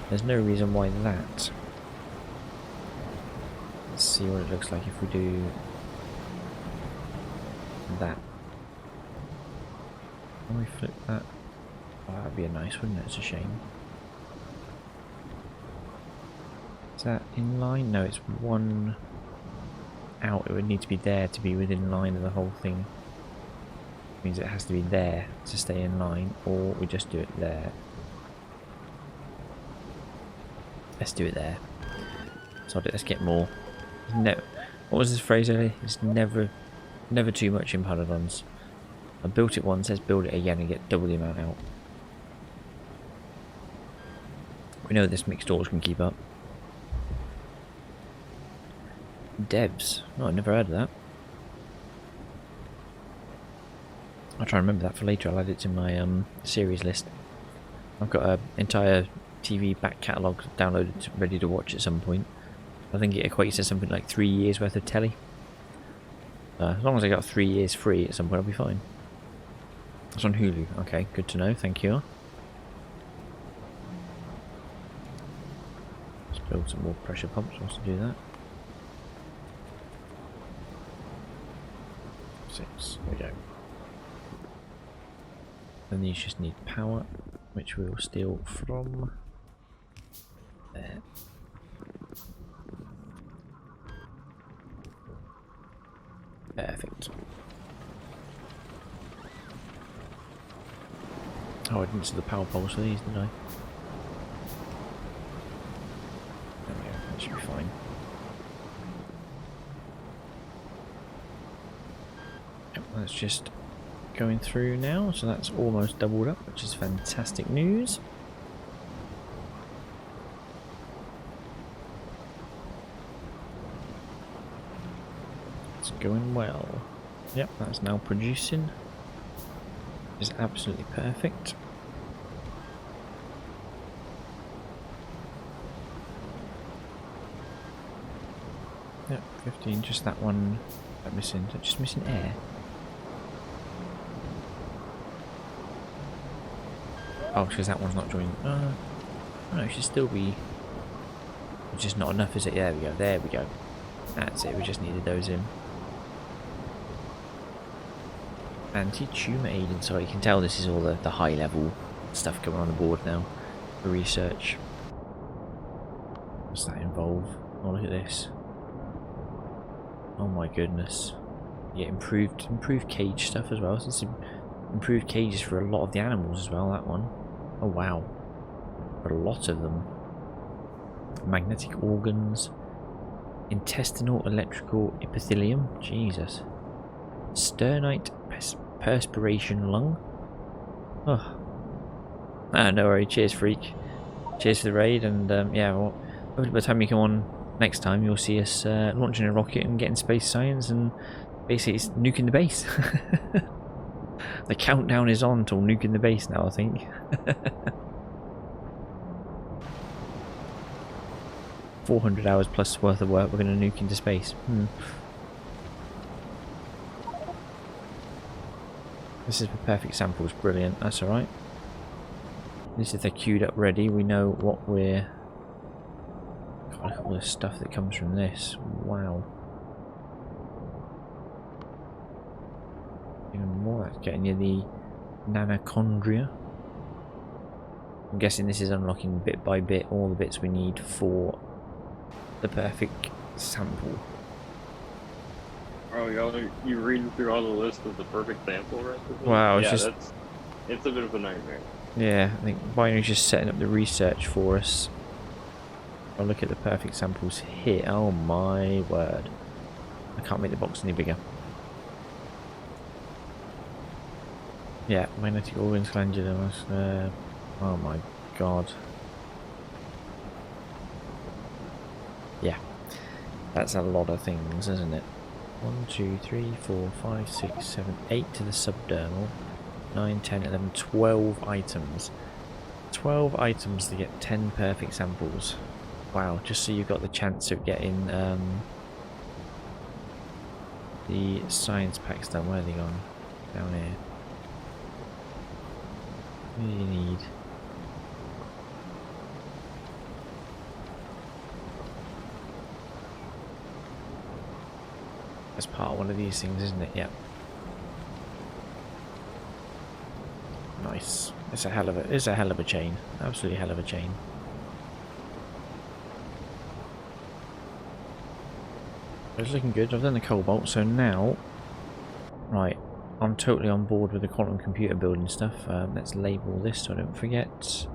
there's no reason why that. Let's see what it looks like if we do that. Can we flip that? Oh, that'd be a nice, wouldn't it? It's a shame. Is that in line? No, it's one out. It would need to be there to be within line of the whole thing. Means it has to be there to stay in line, or we just do it there. Let's do it there. So let's get more. What was this phrase earlier? It's never too much in Pyanodons. I built it once, let's build it again and get double the amount out. We know this mixed ores can keep up. Devs. Oh, I've never heard of that. I'll try and remember that for later. I'll add it to my series list. I've got an entire TV back catalogue downloaded, ready to watch at some point. I think it equates to something like 3 years worth of telly. As long as I got 3 years free at some point, I'll be fine. It's on Hulu. Okay, good to know. Thank you. Let's build some more pressure pumps whilst I do that. 6. There we go. Then these just need power, which we will steal from there. Perfect. Oh, I didn't see the power poles for these, did I? There we go, that should be fine. Yep, that's just going through now, so that's almost doubled up, which is fantastic news. It's going well. Yep, that's now producing. Is absolutely perfect. Yep, 15, just that one. Missing, just missing air. Oh, because that one's not joined. No, it should still be. It's just not enough, is it? There we go. There we go. That's it. We just needed those in. Anti-tumor agent. So you can tell this is all the high level stuff coming on the board now for research. What's that involve? Oh, look at this. Oh my goodness. Yeah, improved cage stuff as well. So it's improved cages for a lot of the animals as well, that one. Oh wow. A lot of them. Magnetic organs. Intestinal electrical epithelium. Jesus. Sternite perspiration lung. Oh. Ah, no worry. Cheers, freak. Cheers for the raid, and yeah, well, by the time you come on next time, you'll see us launching a rocket and getting space science, and basically it's nuking the base. The countdown is on till nuking the base now, I think. 400 hours plus worth of work, we're going to nuke into space. This is the perfect samples, brilliant, that's alright. At least if they're queued up ready, we know what we're... God, look at all the stuff that comes from this, wow. Even more, that's getting you the nanochondria. I'm guessing this is unlocking bit by bit all the bits we need for the perfect sample. Oh, you reading through all the list of the perfect sample recipes? Wow, it's a bit of a nightmare. Yeah, I think Binary's just setting up the research for us. I'll look at the perfect samples here. Oh my word. I can't make the box any bigger. Yeah, magnetic organs, glandular. Oh my god. Yeah, that's a lot of things, isn't it? 1, 2, 3, 4, 5, 6, 7, 8 to the subdermal. 9, 10, 11, 12 items. 12 items to get 10 perfect samples. Wow, just so you've got the chance of getting the science packs done. Where are they gone? Down here. What do you need? That's part of one of these things, isn't it? Yep. Nice. It's a hell of a chain. Absolutely hell of a chain. It's looking good. I've done the cobalt, so now, right, I'm totally on board with the quantum computer building stuff. Let's label this so I don't forget.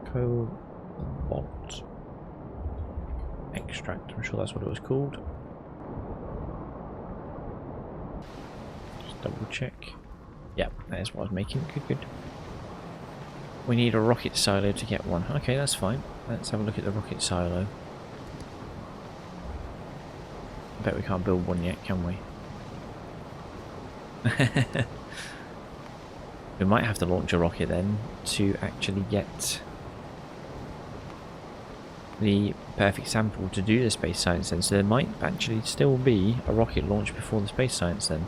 Cobalt extract. I'm sure that's what it was called. Just double check. Yep, that is what I was making. Good, good. We need a rocket silo to get one. Okay, that's fine. Let's have a look at the rocket silo. bet we can't build one yet, can we? We might have to launch a rocket then to actually get the perfect sample to do the space science then. So there might actually still be a rocket launch before the space science then.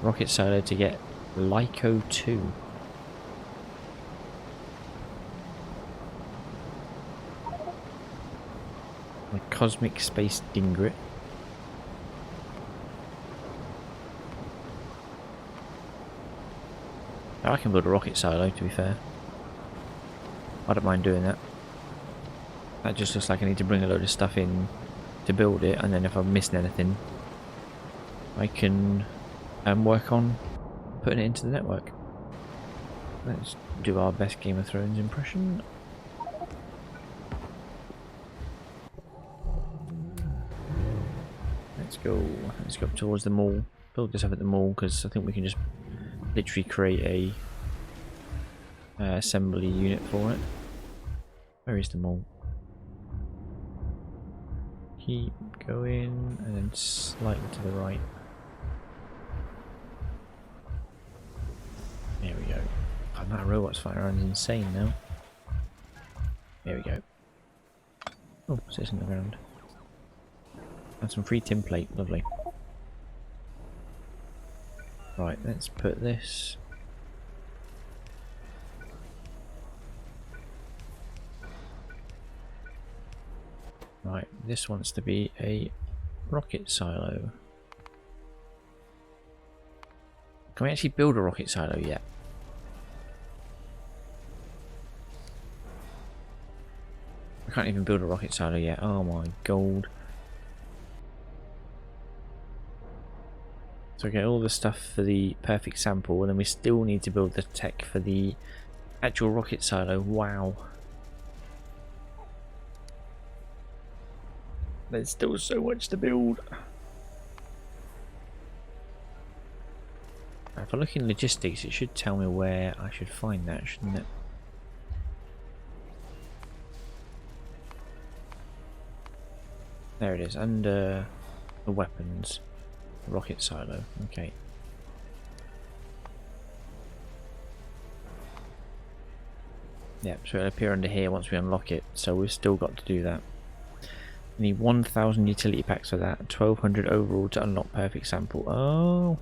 Rocket silo to get Lyco 2. A cosmic space Dgray. I can build a rocket silo, to be fair. I don't mind doing that. That just looks like I need to bring a load of stuff in to build it, and then if I'm missing anything, I can work on putting it into the network. Let's do our best Game of Thrones impression. Let's go up towards the mall. Build this up at the mall because I think we can just literally create a assembly unit for it. Where is the mall? Keep going and then slightly to the right. There we go. Oh, that robot's flying around is insane now. There we go. Oh, sits on the ground. And some free tin plate, lovely. Right, let's put this. Right, this wants to be a rocket silo. Can we actually build a rocket silo yet? I can't even build a rocket silo yet. Oh my gold. So we get all the stuff for the perfect sample, and then we still need to build the tech for the actual rocket silo. Wow. There's still so much to build. If I look in logistics, it should tell me where I should find that, shouldn't it? There it is, under the weapons. Rocket silo, okay. Yep, so it'll appear under here once we unlock it, so we've still got to do that. We need 1,000 utility packs for that, 1,200 overall to unlock perfect sample. Oh!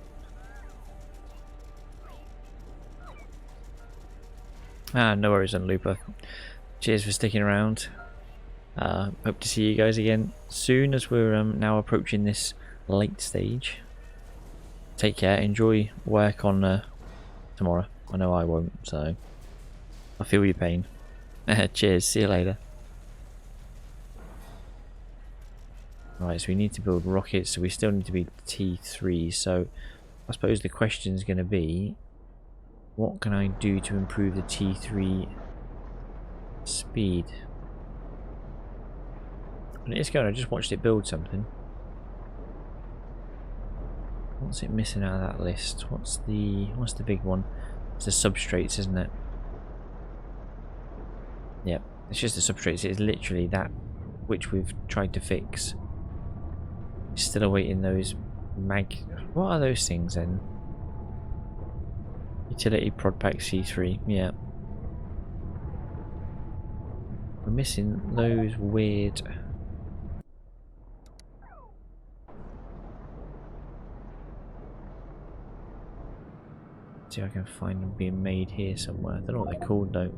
Ah, no worries on Looper. Cheers for sticking around. Hope to see you guys again soon as we're now approaching this late stage. Take care, enjoy work on tomorrow. I know I won't, so I feel your pain. Cheers, see you later. Right, so we need to build rockets, so we still need to be T3, so I suppose the question is going to be, what can I do to improve the T3 speed? And it's going, I just watched it build something. What's it missing out of that list? What's the big one? It's the substrates, isn't it? Yep, it's just the substrates. It's literally that which we've tried to fix. Still awaiting those what are those things then? Utility prod pack C3, yeah. We're missing those weird. See if I can find them being made here somewhere. I don't know what they're called though.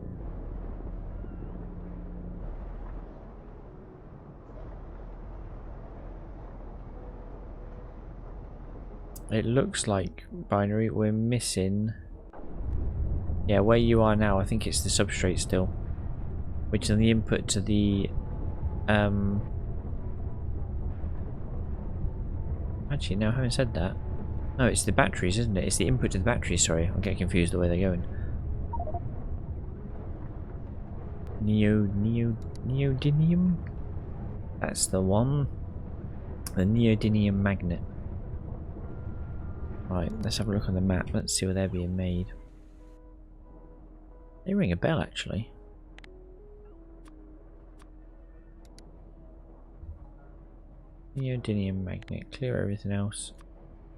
It looks like binary. We're missing. Yeah, where you are now, I think it's the substrate still, which is on the input to the. Actually, no, I haven't said that. No, it's the batteries, isn't it? It's the input to the batteries. Sorry, I'm getting confused the way they're going. Neodymium. That's the one. The neodymium magnet. Right, let's have a look on the map. Let's see where they're being made. They ring a bell, actually. Neodymium magnet. Clear everything else.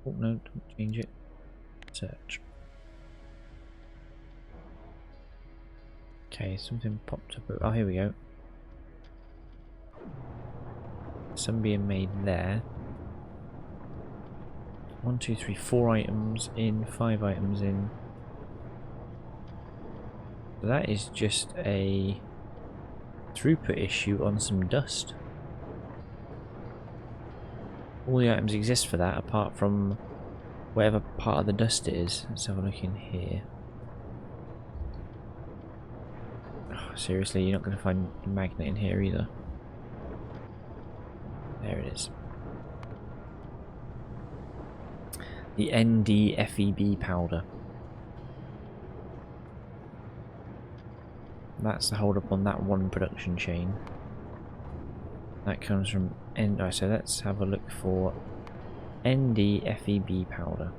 Oh no, don't change it. Search. Okay, something popped up. Oh, here we go. Some being made there. 1, 2, 3, 4 items in, 5 items in. So that is just a throughput issue on some dust. All the items exist for that apart from whatever part of the dust it is. Let's have a look in here. Oh, seriously, you're not going to find a magnet in here either. There it is. The NdFeB powder. That's the hold up on that one production chain. That comes from oh, so let's have a look for NdFeB powder.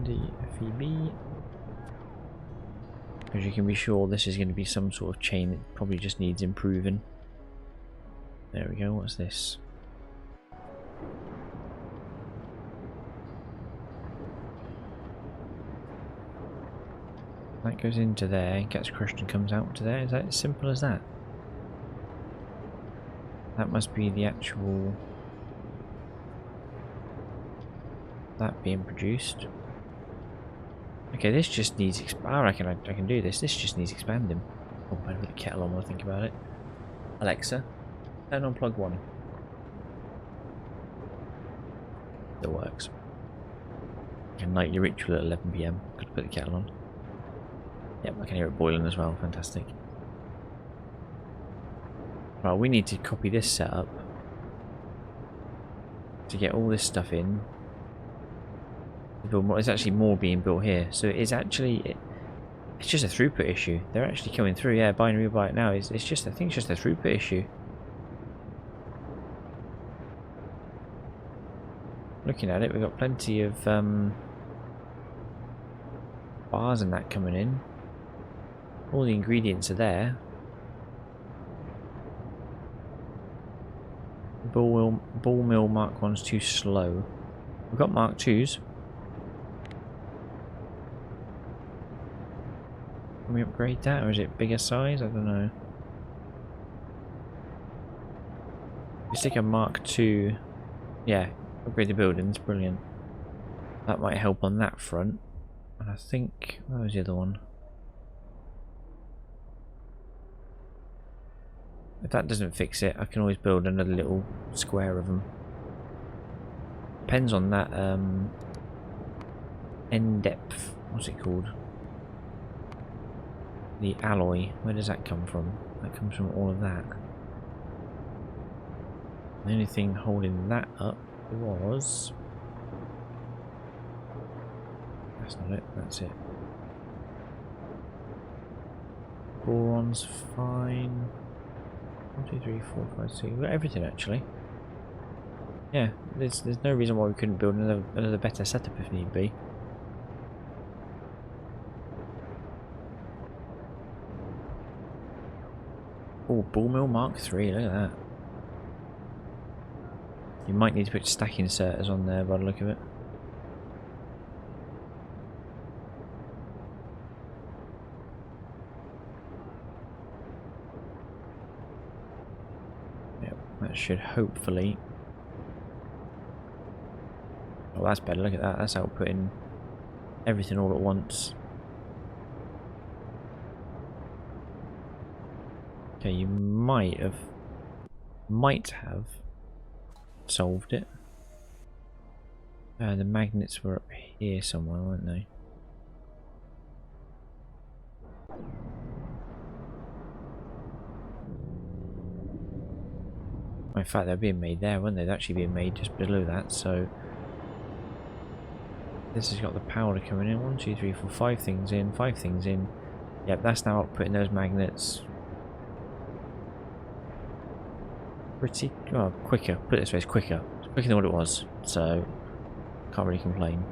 NdFeB. As you can be sure, this is going to be some sort of chain that probably just needs improving. There we go. What's this? That goes into there, gets crushed and comes out to there. Is that as simple as that? That must be the actual... that being produced. Okay, this just needs... I reckon I can do this. This just needs expanding. Oh, I put the kettle on when I think about it. Alexa, turn on plug 1. That works. A nightly ritual at 11 PM. Could put the kettle on. Yep, I can hear it boiling as well. Fantastic. Right, we need to copy this setup to get all this stuff in. There's actually more being built here, so it's actually it's just a throughput issue. They're actually coming through. Yeah, binary buy it now. It's just, I think it's just a throughput issue. Looking at it, we've got plenty of bars and that coming in. All the ingredients are there. Ball mill Mark 1's too slow. We've got Mark 2's. Can we upgrade that, or is it bigger size? I don't know. We stick a Mark 2. Yeah, upgrade the buildings. Brilliant. That might help on that front. And I think... where was the other one? If that doesn't fix it, I can always build another little square of them. Depends on that end depth. What's it called? The alloy. Where does that come from? That comes from all of that. The only thing holding that up was... that's not it, that's it. Boron's fine. 1, 2, 3, 4, 5, 6. We've got everything actually. Yeah, there's no reason why we couldn't build another better setup if need be. Oh, ball mill Mark 3, look at that. You might need to put stack inserters on there by the look of it. Yep, that should hopefully... oh, that's better, look at that, that's outputting everything all at once. Okay, you might have solved it. The magnets were up here somewhere, weren't they? In fact, they're being made there, weren't they? They're actually being made just below that, so... this has got the powder coming in. 1, 2, 3, 4, 5 things in, 5 things in. Yep, that's now outputting those magnets. Pretty, well, quicker. Put it this way, it's quicker. It's quicker than what it was, so can't really complain.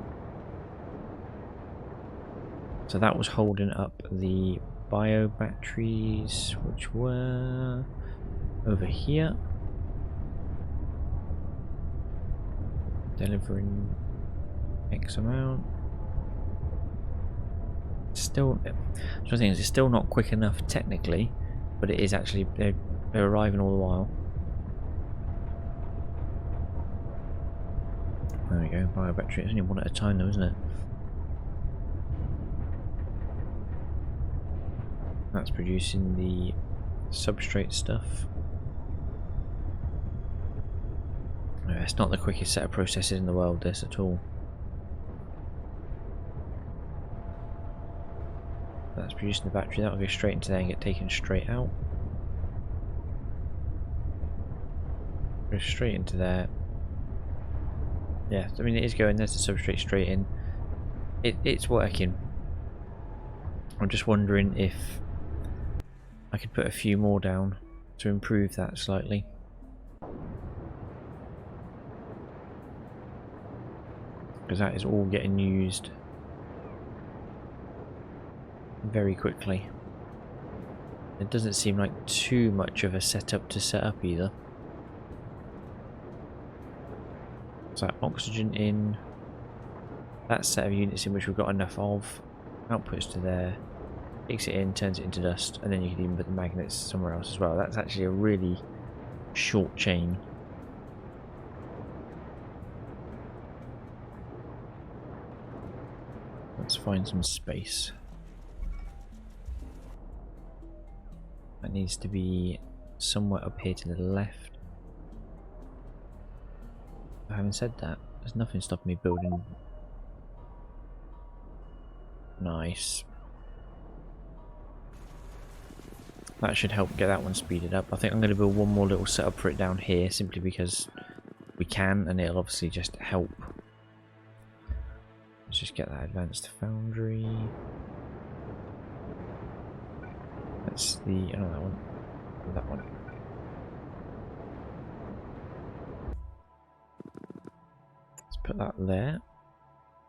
So that was holding up the bio batteries, which were over here. Delivering X amount. Still, the thing is, it's still not quick enough technically, but it is actually, they're arriving all the while. There we go, bio battery. It's only one at a time though, isn't it? That's producing the substrate stuff. It's not the quickest set of processes in the world, this at all. That's producing the battery, that'll go straight into there and get taken straight out. Go straight into there. Yeah, I mean it is going, there's the substrate straight in. It's working. I'm just wondering if I could put a few more down to improve that slightly. Because that is all getting used very quickly. It doesn't seem like too much of a setup to set up either. So oxygen in, that set of units in which we've got enough of, outputs to there, takes it in, turns it into dust, and then you can even put the magnets somewhere else as well. That's actually a really short chain. Let's find some space. That needs to be somewhere up here to the left. Having said that, there's nothing stopping me building. Nice. That should help get that one speeded up. I think I'm going to build one more little setup for it down here, simply because we can, and it'll obviously just help. Let's just get that advanced foundry. That's the, oh, that one. That one. Let's put that there.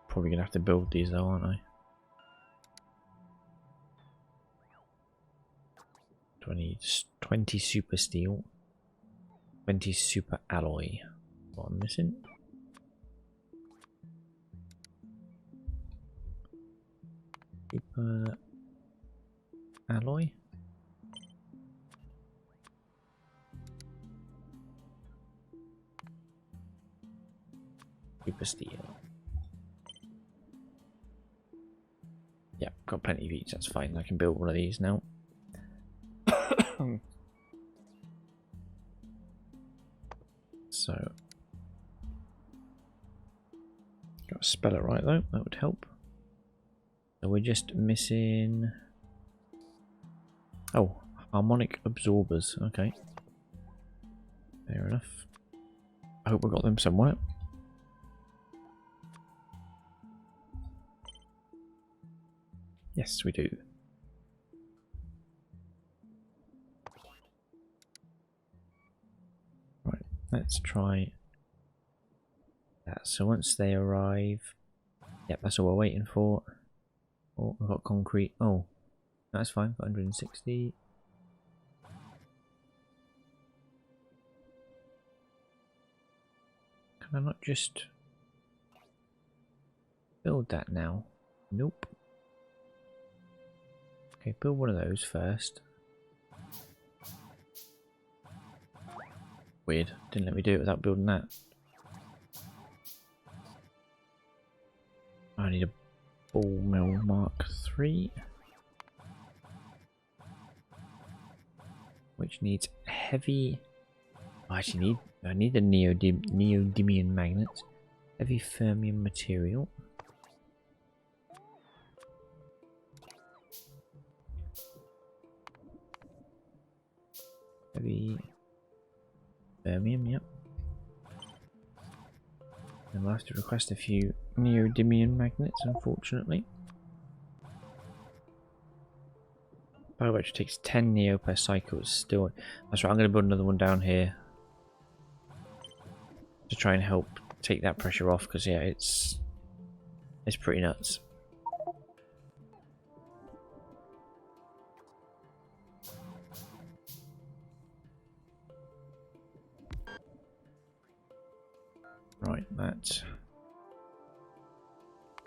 Probably going to have to build these though, aren't I? 20 super steel, 20 super alloy. What I'm missing? Super alloy. Super steel. Yeah, got plenty of each. That's fine. I can build one of these now. So, got to spell it right though, that would help. So we're just missing, oh, harmonic absorbers, okay. Fair enough. I hope we got them somewhere. Yes, we do. Let's try that. So once they arrive, yep, that's all we're waiting for. Oh, I've got concrete. Oh, that's fine. 160. Can I not just build that now? Nope. Okay, build one of those first. Weird, didn't let me do it without building that. I need a ball mill Mark 3, which needs heavy. I need the neodymium magnets, heavy fermium material. Heavy fermium, yep. And we'll have to request a few neodymium magnets, unfortunately. Oh, which takes 10 neo per cycle. It's still. That's right, I'm going to build another one down here to try and help take that pressure off, because yeah, it's pretty nuts. that.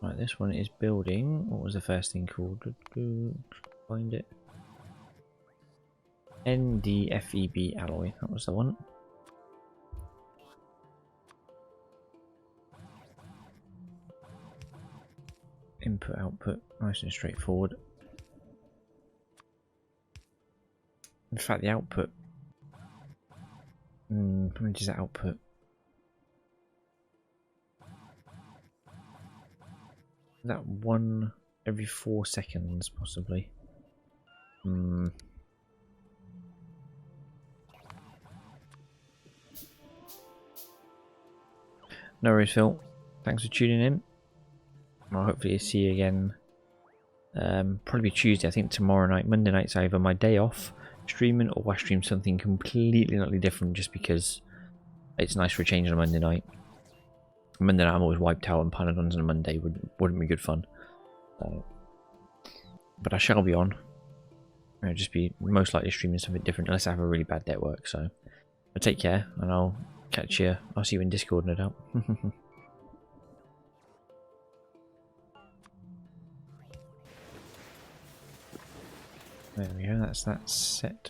Right, this one is building. What was the first thing called? Find it. NDFEB alloy. That was the one. Input, output. Nice and straightforward. In fact, the output. How much is that output? That one every 4 seconds, possibly. No worries, Phil. Thanks for tuning in. I'll hopefully see you again. Probably Tuesday. I think tomorrow night. Monday night's either my day off streaming or I stream something completely utterly different just because it's nice for a change on a Monday night. Monday night I'm always wiped out, and Pyanodons on a Monday wouldn't be good fun. But I shall be on. I'll just be most likely streaming something different unless I have a really bad day at work. So take care, and I'll catch you. I'll see you in Discord, no doubt. There we go, that's that set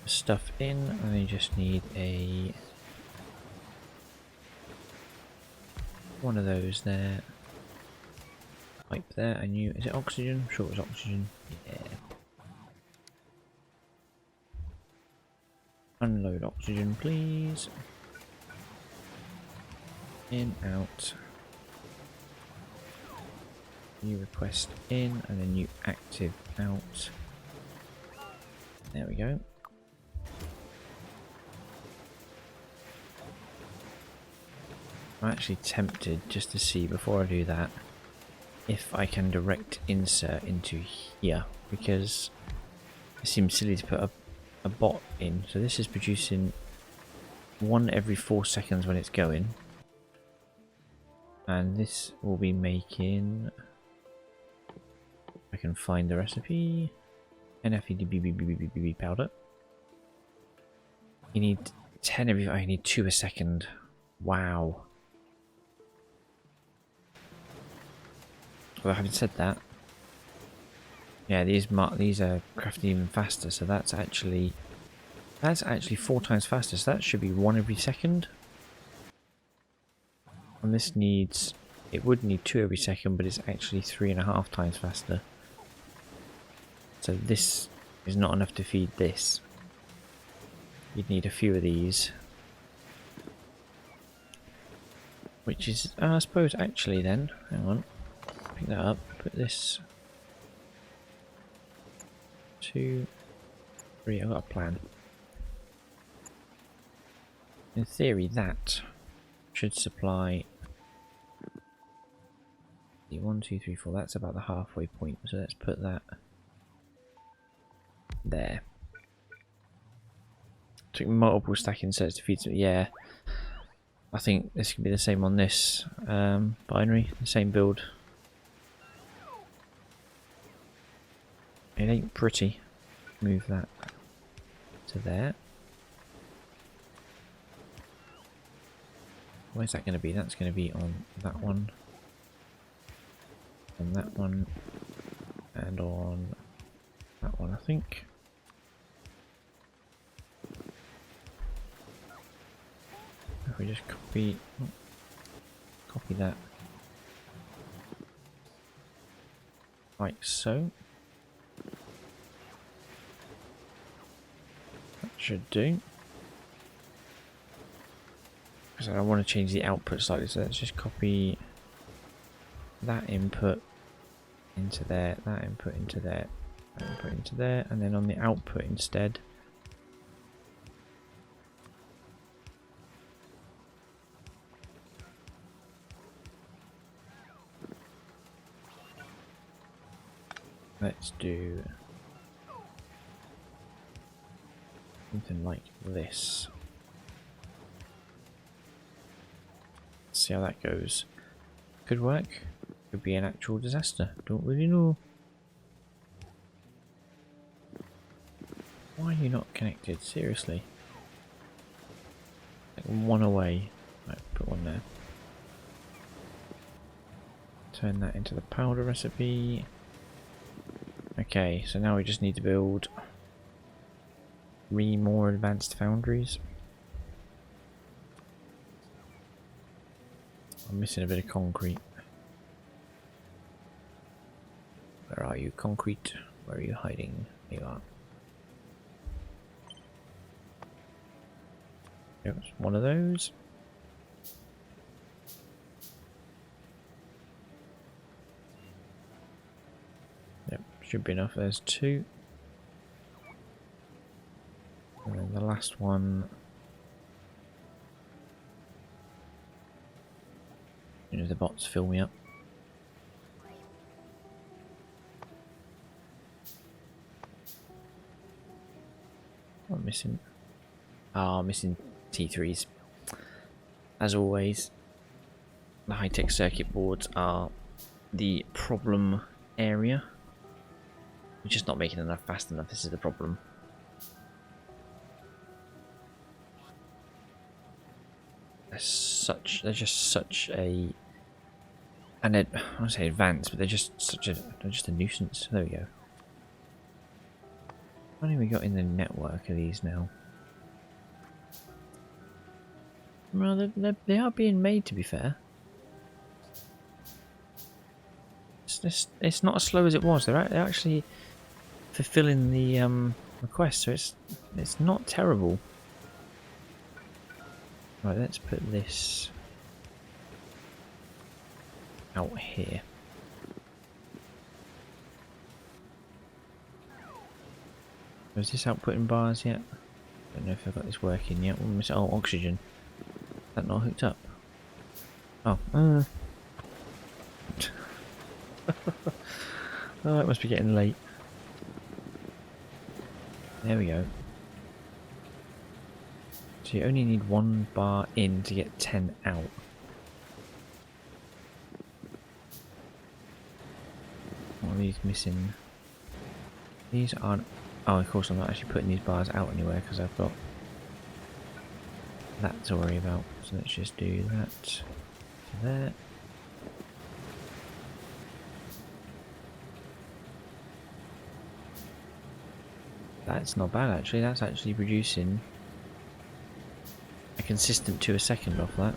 stuff in, and you just need a one of those there, pipe there, and you, is it oxygen? I'm sure it was oxygen, yeah. Unload oxygen please. In, out. New request in, and then new active out. There we go. I'm actually tempted just to see before I do that if I can direct insert into here, because it seems silly to put a bot in. So this is producing one every 4 seconds when it's going, and this will be making, I can find the recipe. NFEDBBBBB powder. You need 10 every. I need 2 a second. Wow. Well, having said that, yeah, these are crafting even faster. So that's actually 4 times faster. So that should be 1 every second. And this needs. It would need 2 every second, but it's actually 3.5 times faster. So this is not enough to feed this. You'd need a few of these. Which is, I suppose, actually then, hang on, pick that up, put this 2, 3, I've got a plan. In theory that should supply 1, 2, 3, 4, that's about the halfway point, so let's put that there. Took multiple stack inserts to feed some, yeah. I think this can be the same on this binary, the same build. It ain't pretty. Move that to there. Where's that going to be? That's going to be on that one, on that one, and on that one, I think. If we just copy that like so, that should do. Because I want to change the output slightly, so let's just copy that input into there, that input into there, that input into there, and then on the output instead, let's do something like this. Let's see how that goes. Could work. Could be an actual disaster. Don't really know. Why are you not connected? Seriously. Like 1 away. Right, put in there. Turn that into the powder recipe. Okay, so now we just need to build 3 more advanced foundries. I'm missing a bit of concrete. Where are you, concrete? Where are you hiding? There you are. Yep, one of those. Yep, should be enough. There's 2. And then the last one. You know, the bots fill me up. What am I missing? Ah, I'm missing T3s. As always, the high-tech circuit boards are the problem area. We're just not making enough fast enough. This is the problem. They're just such a, and I won't say advanced, but they're just a nuisance. There we go. How many we got in the network of these now? Well, they are being made, to be fair. It's not as slow as it was. They're actually fulfilling the request, so it's not terrible. Right, let's put this out here. Was this outputting bars yet? I don't know if I've got this working yet. Oh, oxygen. Is that not hooked up? Oh, oh, it must be getting late. There we go. So you only need 1 bar in to get 10 out. What are these missing? These aren't... Oh, of course I'm not actually putting these bars out anywhere because I've got that to worry about. So let's just do that to there. That's not bad actually. That's actually producing a consistent 2 a second off that.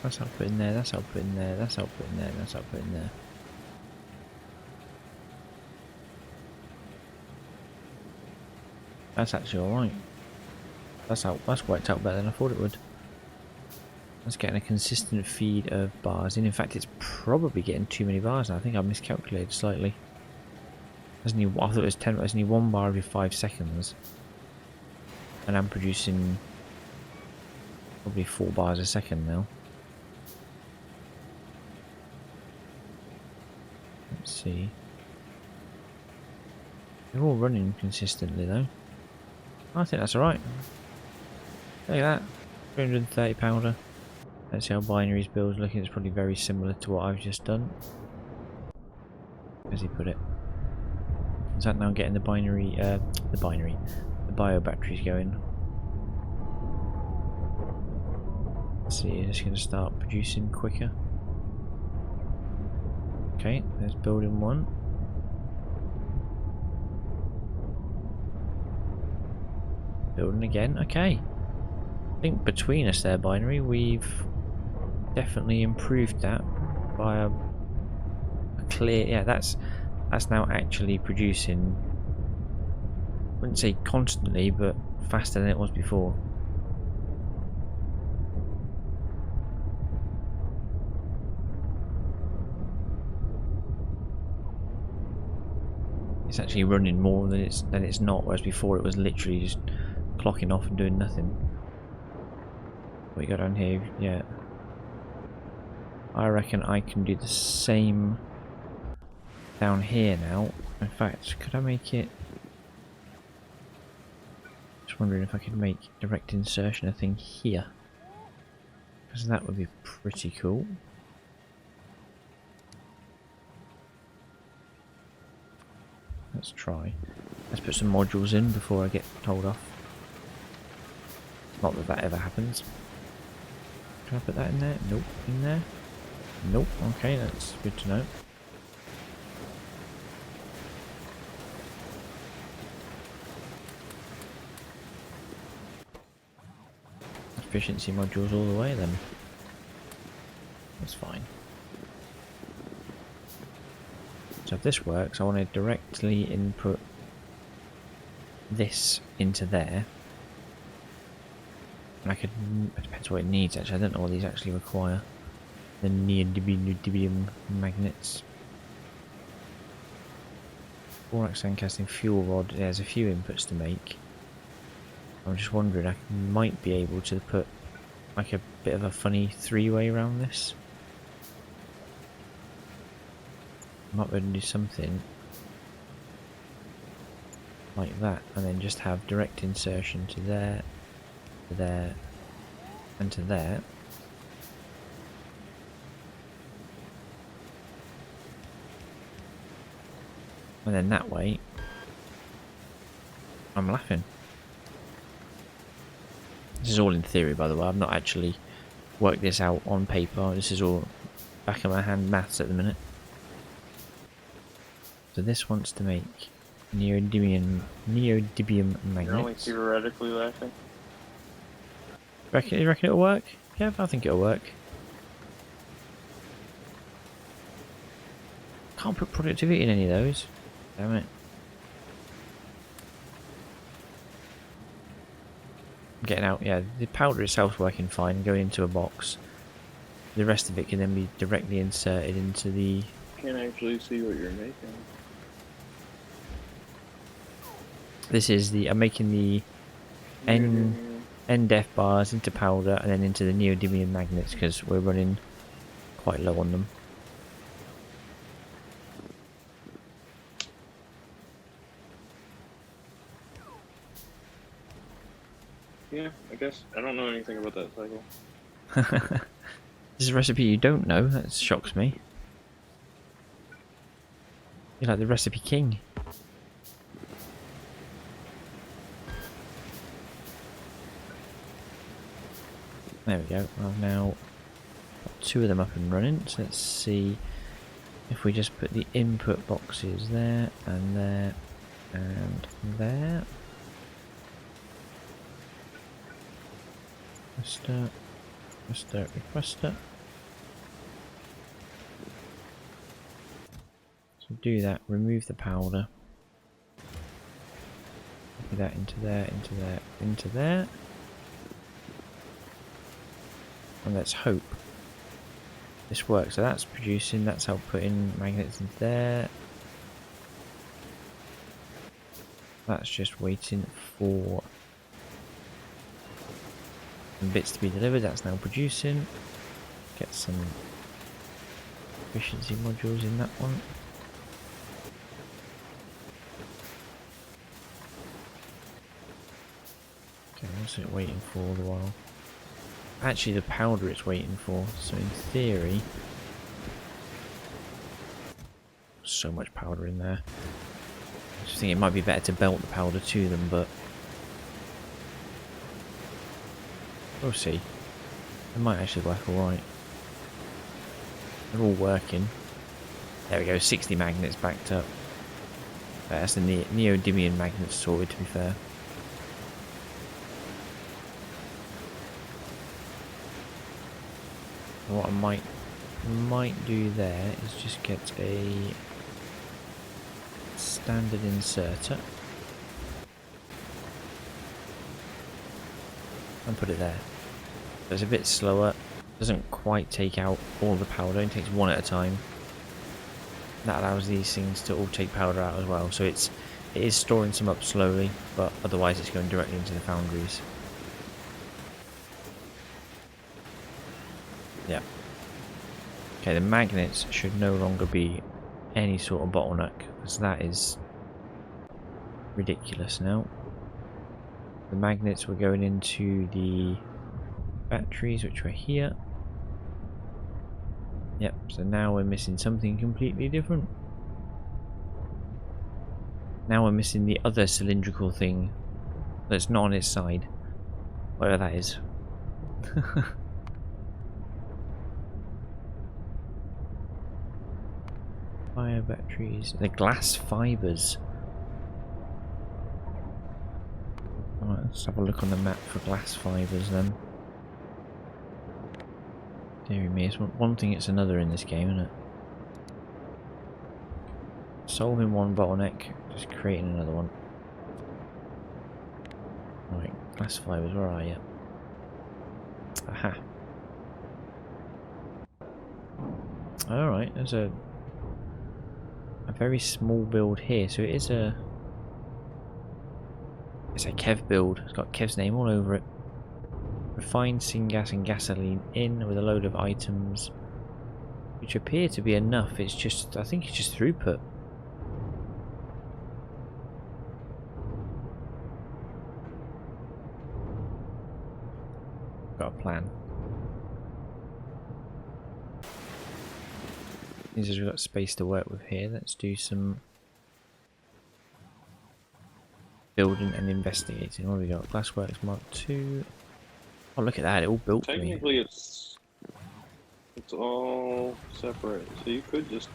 That's output in there, that's output in there, that's output in there, that's output in there. That's actually alright. That's worked out better than I thought it would. That's getting a consistent feed of bars in. In fact, it's probably getting too many bars now. I think I miscalculated slightly. I thought it was 10, but there's only 1 bar every 5 seconds. And I'm producing probably 4 bars a second now. Let's see. They're all running consistently though. I think that's alright. Look at that. 330 powder. Let's see how binaries build's looking. It's probably very similar to what I've just done. As he put it. Is that now getting the bio batteries going? Let's see, it's going to start producing quicker. Okay, there's building 1. Building again, okay. I think between us there, binary, we've definitely improved that by a clear... Yeah, that's now actually producing, I wouldn't say constantly, but faster than it was before. It's actually running more than it's not, whereas before it was literally just clocking off and doing nothing. What you got down here? Yeah. I reckon I can do the same down here now. In fact, could I make it... Just wondering if I could make direct insertion a thing here. Because that would be pretty cool. Let's try. Let's put some modules in before I get told off. Not that that ever happens. Can I put that in there? Nope. In there? Nope. Okay, that's good to know. Efficiency modules all the way then. That's fine. So if this works, I want to directly input this into there. And I could, it depends what it needs actually, I don't know what these actually require. The neodymium magnets. Borax sandcasting fuel rod, there's a few inputs to make. I'm just wondering, I might be able to put like a bit of a funny three-way around this. Might be able to do something like that, and then just have direct insertion to there, to there, and to there. And then that way, I'm laughing. This is all in theory, by the way. I've not actually worked this out on paper. This is all back of my hand maths at the minute. So this wants to make neodymium magnets. You're only theoretically laughing. You reckon it'll work? Yeah, I think it'll work. Can't put productivity in any of those. Damn it. Getting out, yeah, the powder itself's working fine, going into a box. The rest of it can then be directly inserted into the... Can't actually see what you're making. This is the, I'm making the NDEF bars into powder and then into the neodymium magnets because we're running quite low on them. Yeah, I guess. I don't know anything about that cycle. This is a recipe you don't know, that shocks me. You're like the recipe king. There we go. I've now got two of them up and running. So let's see if we just put the input boxes there and there and there. Requester. So do that, remove the powder. Copy that into there, into there, into there. And let's hope this works. So that's producing, that's outputting magnets into there. That's just waiting for some bits to be delivered. That's now producing. Get some efficiency modules in that one. Okay, what's it waiting for all the while? Actually, the powder it's waiting for. So in theory, so much powder in there. I just think it might be better to belt the powder to them, but we'll see. It might actually work alright. They're all working. There we go, 60 magnets backed up. That's the neodymium magnets sorted, to be fair. And what I might do there is just get a standard inserter and put it there. So it's a bit slower, doesn't quite take out all the powder, it takes one at a time. That allows these things to all take powder out as well, so it is storing some up slowly, but otherwise it's going directly into the foundries. Yeah. Okay, the magnets should no longer be any sort of bottleneck, because that is ridiculous now. The magnets were going into the batteries, which were here. Yep, so now we're missing something completely different. Now we're missing the other cylindrical thing that's not on its side. Whatever that is. Fire batteries. The glass fibers. Alright, let's have a look on the map for glass fibers then. Dear me, it's one thing, it's another in this game, isn't it? Solving one bottleneck, just creating another one. Right, glass fibers, where are you? Aha. Alright, there's a very small build here, so it is a... It's a Kev build, it's got Kev's name all over it. Refined syngas and gasoline in with a load of items which appear to be enough. It's just, I think it's just throughput. Got a plan. Means we've got space to work with here. Let's do some building and investigating. What have we got? Glassworks Mark II. Oh, look at that! It all built for me. Technically, it's all separate, so you could just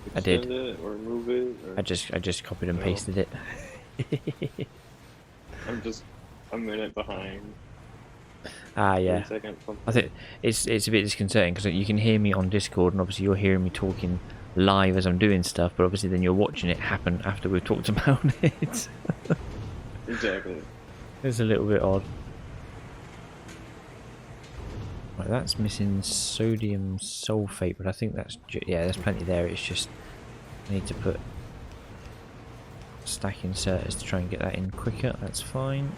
extend it or move it. Or... I just copied and pasted it. I'm just a minute behind. Ah, yeah. I think it's a bit disconcerting because you can hear me on Discord, and obviously you're hearing me talking live as I'm doing stuff, but obviously then you're watching it happen after we've talked about it. Exactly. It's a little bit odd. Right, that's missing sodium sulfate, but I think that's yeah, there's plenty there. It's just I need to put stack inserters to try and get that in quicker. That's fine.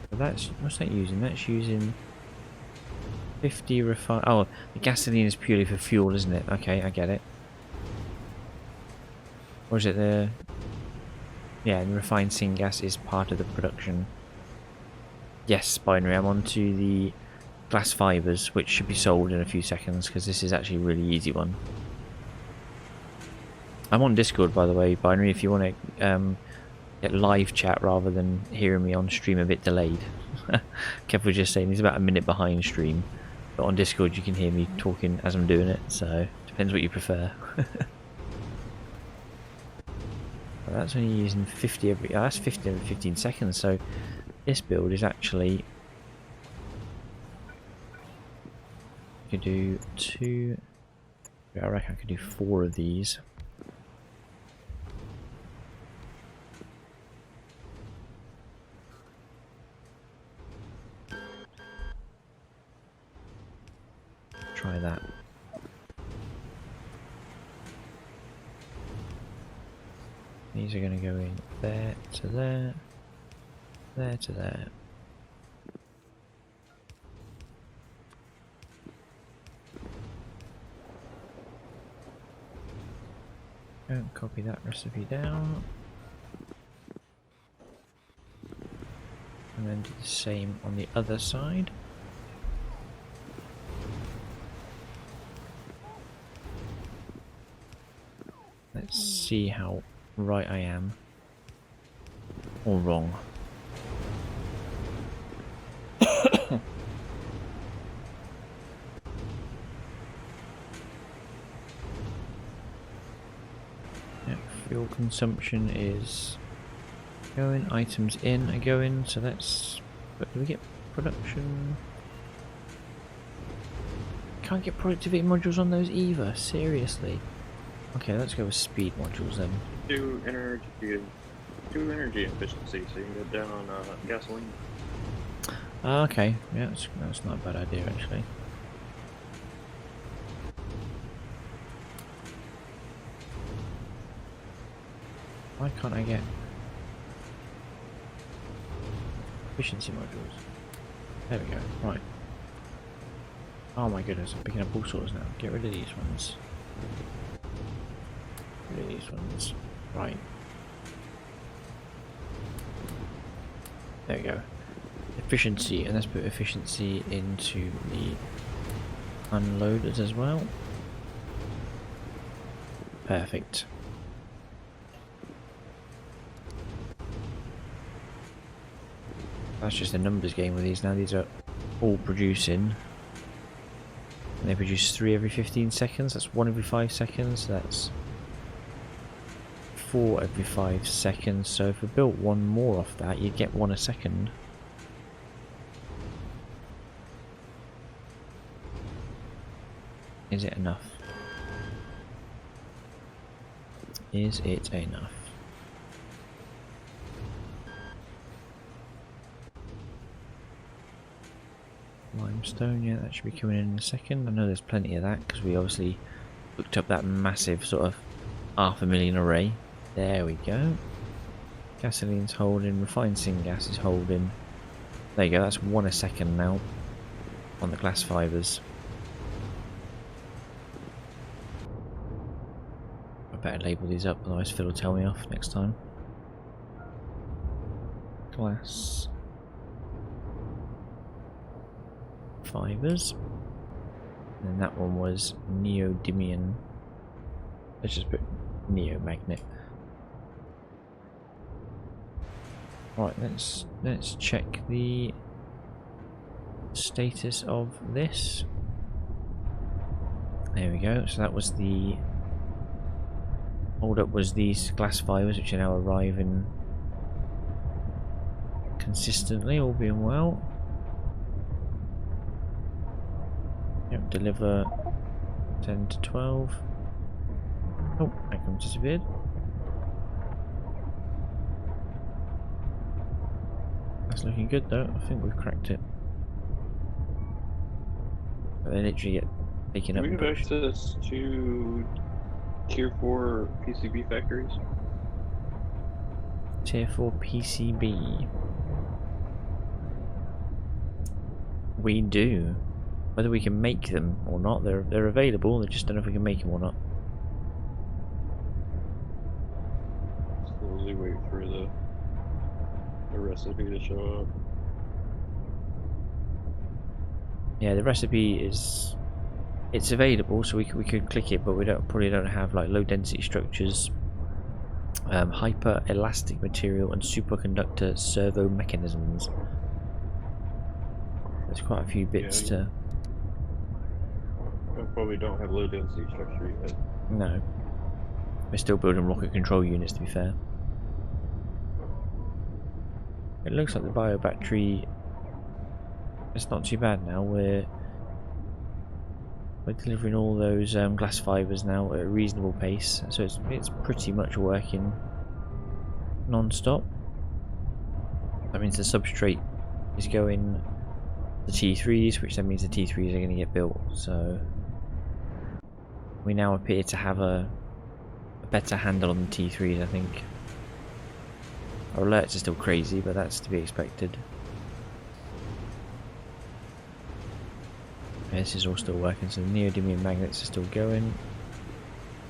But that's what's that using? That's using 50 refined. Oh, the gasoline is purely for fuel, isn't it? Okay, I get it. Or is it the? Yeah, the refined syngas is part of the production. Yes, binary. I'm on to the glass fibers, which should be sold in a few seconds because this is actually a really easy one. I'm on Discord, by the way, binary. If you want to get live chat rather than hearing me on stream a bit delayed. Kev was just saying he's about a minute behind stream, but on Discord you can hear me talking as I'm doing it. So depends what you prefer. But that's only using 50 every. Oh, that's 50 every 15 seconds. So. This build is actually, I could do 2, I reckon I could do 4 of these. Try that. These are going to go in there to there. There to there. Don't copy that recipe down. And then do the same on the other side. Let's see how right I am. Or wrong. Fuel consumption is going, items in are going, so that's... But do we get production? Can't get productivity modules on those either, seriously. Okay, let's go with speed modules then. Do energy efficiency so you can go down on gasoline. Okay, yeah, that's not a bad idea actually. Why can't I get efficiency modules? There we go, right. Oh my goodness, I'm picking up all sorts now. Get rid of these ones. Get rid of these ones. Right. There we go. Efficiency, and let's put efficiency into the unloaders as well. Perfect. That's just a numbers game with these now. These are all producing. And they produce 3 every 15 seconds. That's 1 every 5 seconds. That's 4 every 5 seconds. So if we built one more off that, you'd get 1 a second. Is it enough? Is it enough? Limestone, yeah, that should be coming in a second. I know there's plenty of that because we obviously looked up that massive sort of 500,000 array. There we go. Gasoline's holding, refined syngas is holding. There you go, that's 1 a second now on the glass fibres. I better label these up, otherwise Phil will tell me off next time. Glass fibres. And that one was neodymium. Let's just put neomagnet. Right, let's check the status of this. There we go. So that was the hold up was these glass fibres, which are now arriving consistently, all being well. Yep, deliver 10 to 12. Oh, that comes disappeared. That's looking good though. I think we've cracked it. But they literally get taken up. Do we have access to Tier 4 PCB factories? Tier 4 PCB. We do. Whether we can make them or not, they're available. I just don't know if we can make them or not. Slowly wait for the recipe to show up. Yeah, the recipe is it's available, so we could click it, but we probably don't have like low density structures, hyper elastic material, and superconductor servo mechanisms. There's quite a few bits to. I probably don't have low density structure yet. No, we're still building rocket control units, to be fair. It looks like the bio battery. It's not too bad now. We're delivering all those glass fibres now at a reasonable pace, so it's pretty much working non-stop. That means the substrate is going the T3s, which then means the T3s are going to get built. So we now appear to have a better handle on the T3s, I think. Our alerts are still crazy, but that's to be expected. Okay, this is all still working, so the neodymium magnets are still going,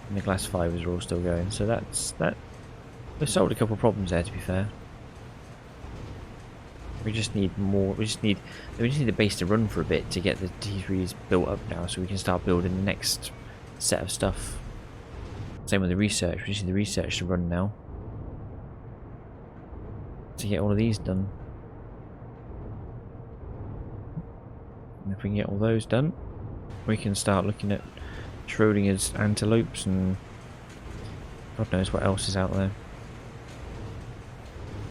and the glass fibres are all still going. So that. We've solved a couple of problems there, to be fair. We just need more. We just need the base to run for a bit to get the T3s built up now, so we can start building the next set of stuff. Same with the research. We just need the research to run now to get all of these done. And if we can get all those done, we can start looking at Schrodinger's antelopes and God knows what else is out there.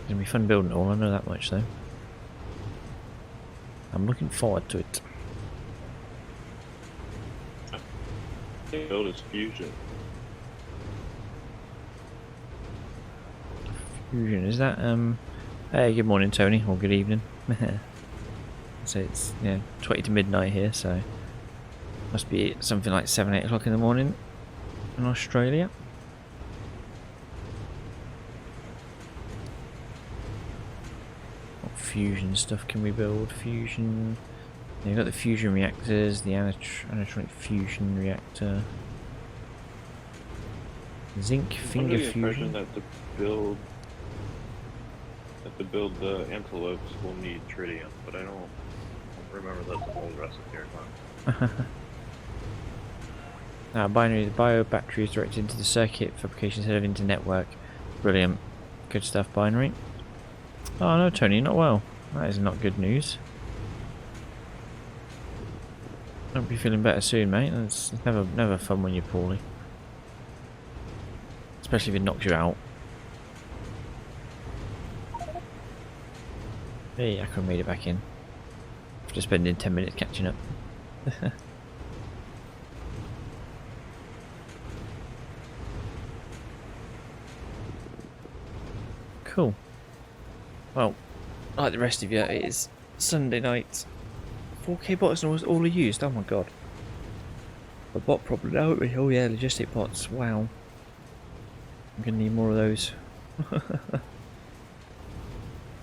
It's gonna be fun building it all, I know that much though. I'm looking forward to it. I think build is fusion. Fusion, is that hey, good morning Tony, or good evening. So it's 20 to midnight here, so must be something like 7-8 o'clock in the morning in Australia. What fusion stuff can we build? Fusion. Yeah, you've got the fusion reactors, the anatronic fusion reactor, zinc finger fusion. That to build the antelopes will need tritium, but I don't remember that's a whole recipe or not. Binary, the bio battery is directed into the circuit fabrication instead of into network. Brilliant. Good stuff, Binary. Oh no, Tony, not well. That is not good news. Hope you're feeling better soon, mate. It's never fun when you're poorly. Especially if it knocks you out. Hey, I could have made it back in. After spending 10 minutes catching up. Cool. Well, like the rest of you, it is Sunday night. 4K bots and all are used. Oh my god. A bot problem now. Oh yeah, logistic bots. Wow. I'm gonna need more of those. It's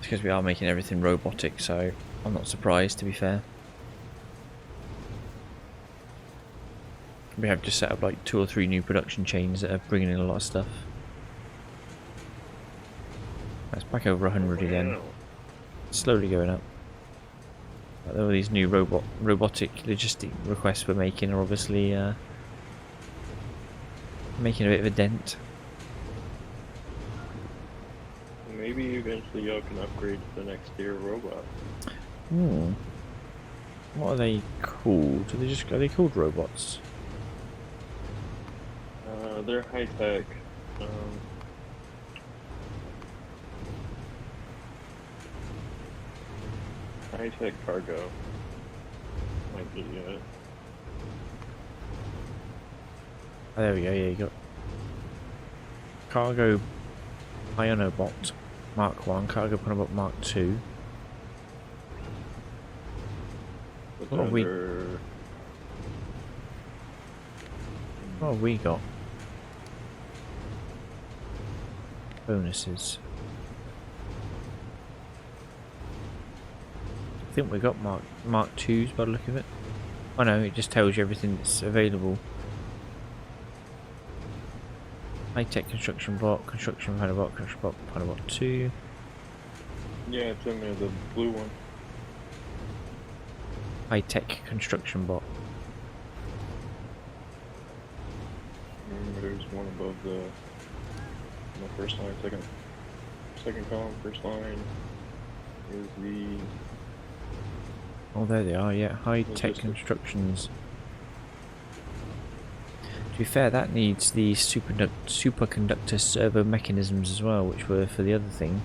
because we are making everything robotic, so I'm not surprised, to be fair. We have just set up like 2 or 3 new production chains that are bringing in a lot of stuff. That's back over 100 again. Slowly going up. But all these new robotic logistic requests we're making are obviously making a bit of a dent. Maybe eventually y'all can upgrade to the next tier robot. What are they called? Are they called robots? They're high tech. High tech cargo. Might be it. Oh, there we go. Yeah, you got cargo Pyanodon Mark 1, cargo Pyanodon Mark 2. What have we got? Bonuses. I think we got Mark 2s by the look of it. Oh no, it just tells you everything that's available. High-tech construction bot, construction bot, 2. Yeah, it's in there, the blue one. High-tech construction bot. There's one above the first line, second column, first line is the... Oh, there they are, yeah. High-tech constructions. To be fair, that needs the superconductor servo mechanisms as well, which were for the other thing.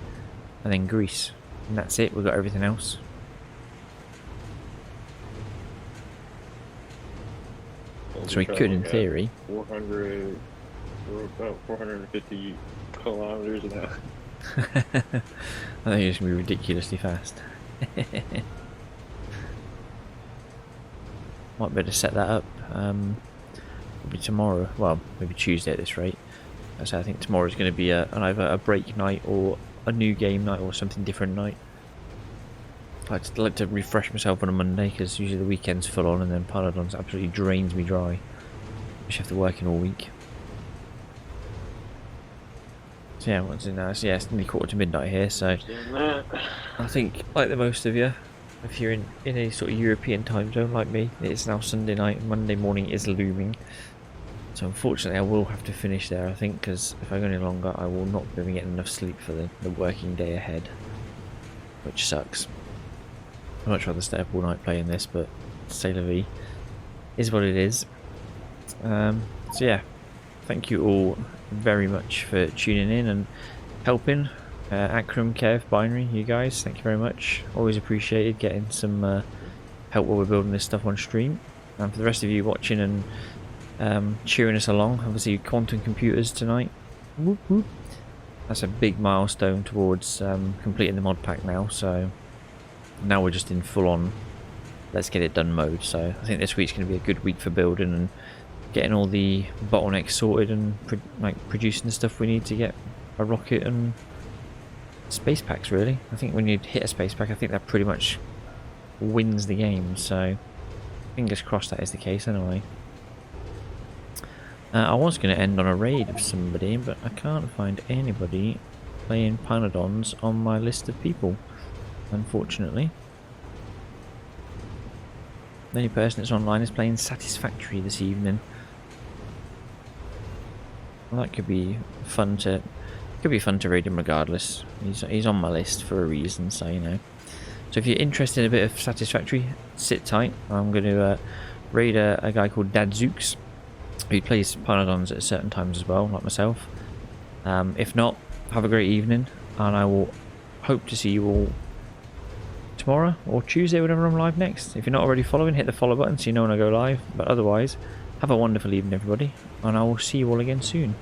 And then grease. And that's it, we've got everything else. So we could, in theory. 400, we're about 450 kilometers an hour. I think it's going to be ridiculously fast. Might better set that up. Maybe tomorrow. Well, maybe Tuesday at this rate. So I think tomorrow is going to be either a break night or a new game night or something different night. I'd like to refresh myself on a Monday because usually the weekend's full on and then Pyanodons absolutely drains me dry. Just have to work in all week. So yeah, what's in there? So yeah, it's nearly 1:45 here, so I think, like the most of you, if you're in a sort of European time zone like me, it's now Sunday night and Monday morning is looming. So unfortunately I will have to finish there, I think, because if I go any longer I will not be able to get enough sleep for the working day ahead. Which sucks. I'd much rather stay up all night playing this, but c'est la vie. Is what it is. So yeah, thank you all very much for tuning in and helping. Akram, Kev, Binary, you guys, thank you very much. Always appreciated getting some help while we're building this stuff on stream. And for the rest of you watching and cheering us along, obviously quantum computers tonight. Whoop, whoop. That's a big milestone towards completing the mod pack now, so now we're just in full on let's get it done mode. So I think this week's going to be a good week for building and getting all the bottlenecks sorted and producing the stuff we need to get a rocket and space packs, really. I think when you hit a space pack, I think that pretty much wins the game, so fingers crossed that is the case anyway. I was going to end on a raid of somebody, but I can't find anybody playing Pyanodons on my list of people, unfortunately. The only person that's online is playing Satisfactory this evening. Well, that could be fun to raid him regardless. He's on my list for a reason, so you know. So if you're interested in a bit of Satisfactory, sit tight. I'm going to raid a guy called Dadzooks, who plays Pyanodons at certain times as well, like myself. If not, have a great evening, and I will hope to see you all tomorrow or Tuesday, whenever I'm live next. If you're not already following, hit the follow button so you know when I go live. But otherwise, have a wonderful evening, everybody, and I will see you all again soon.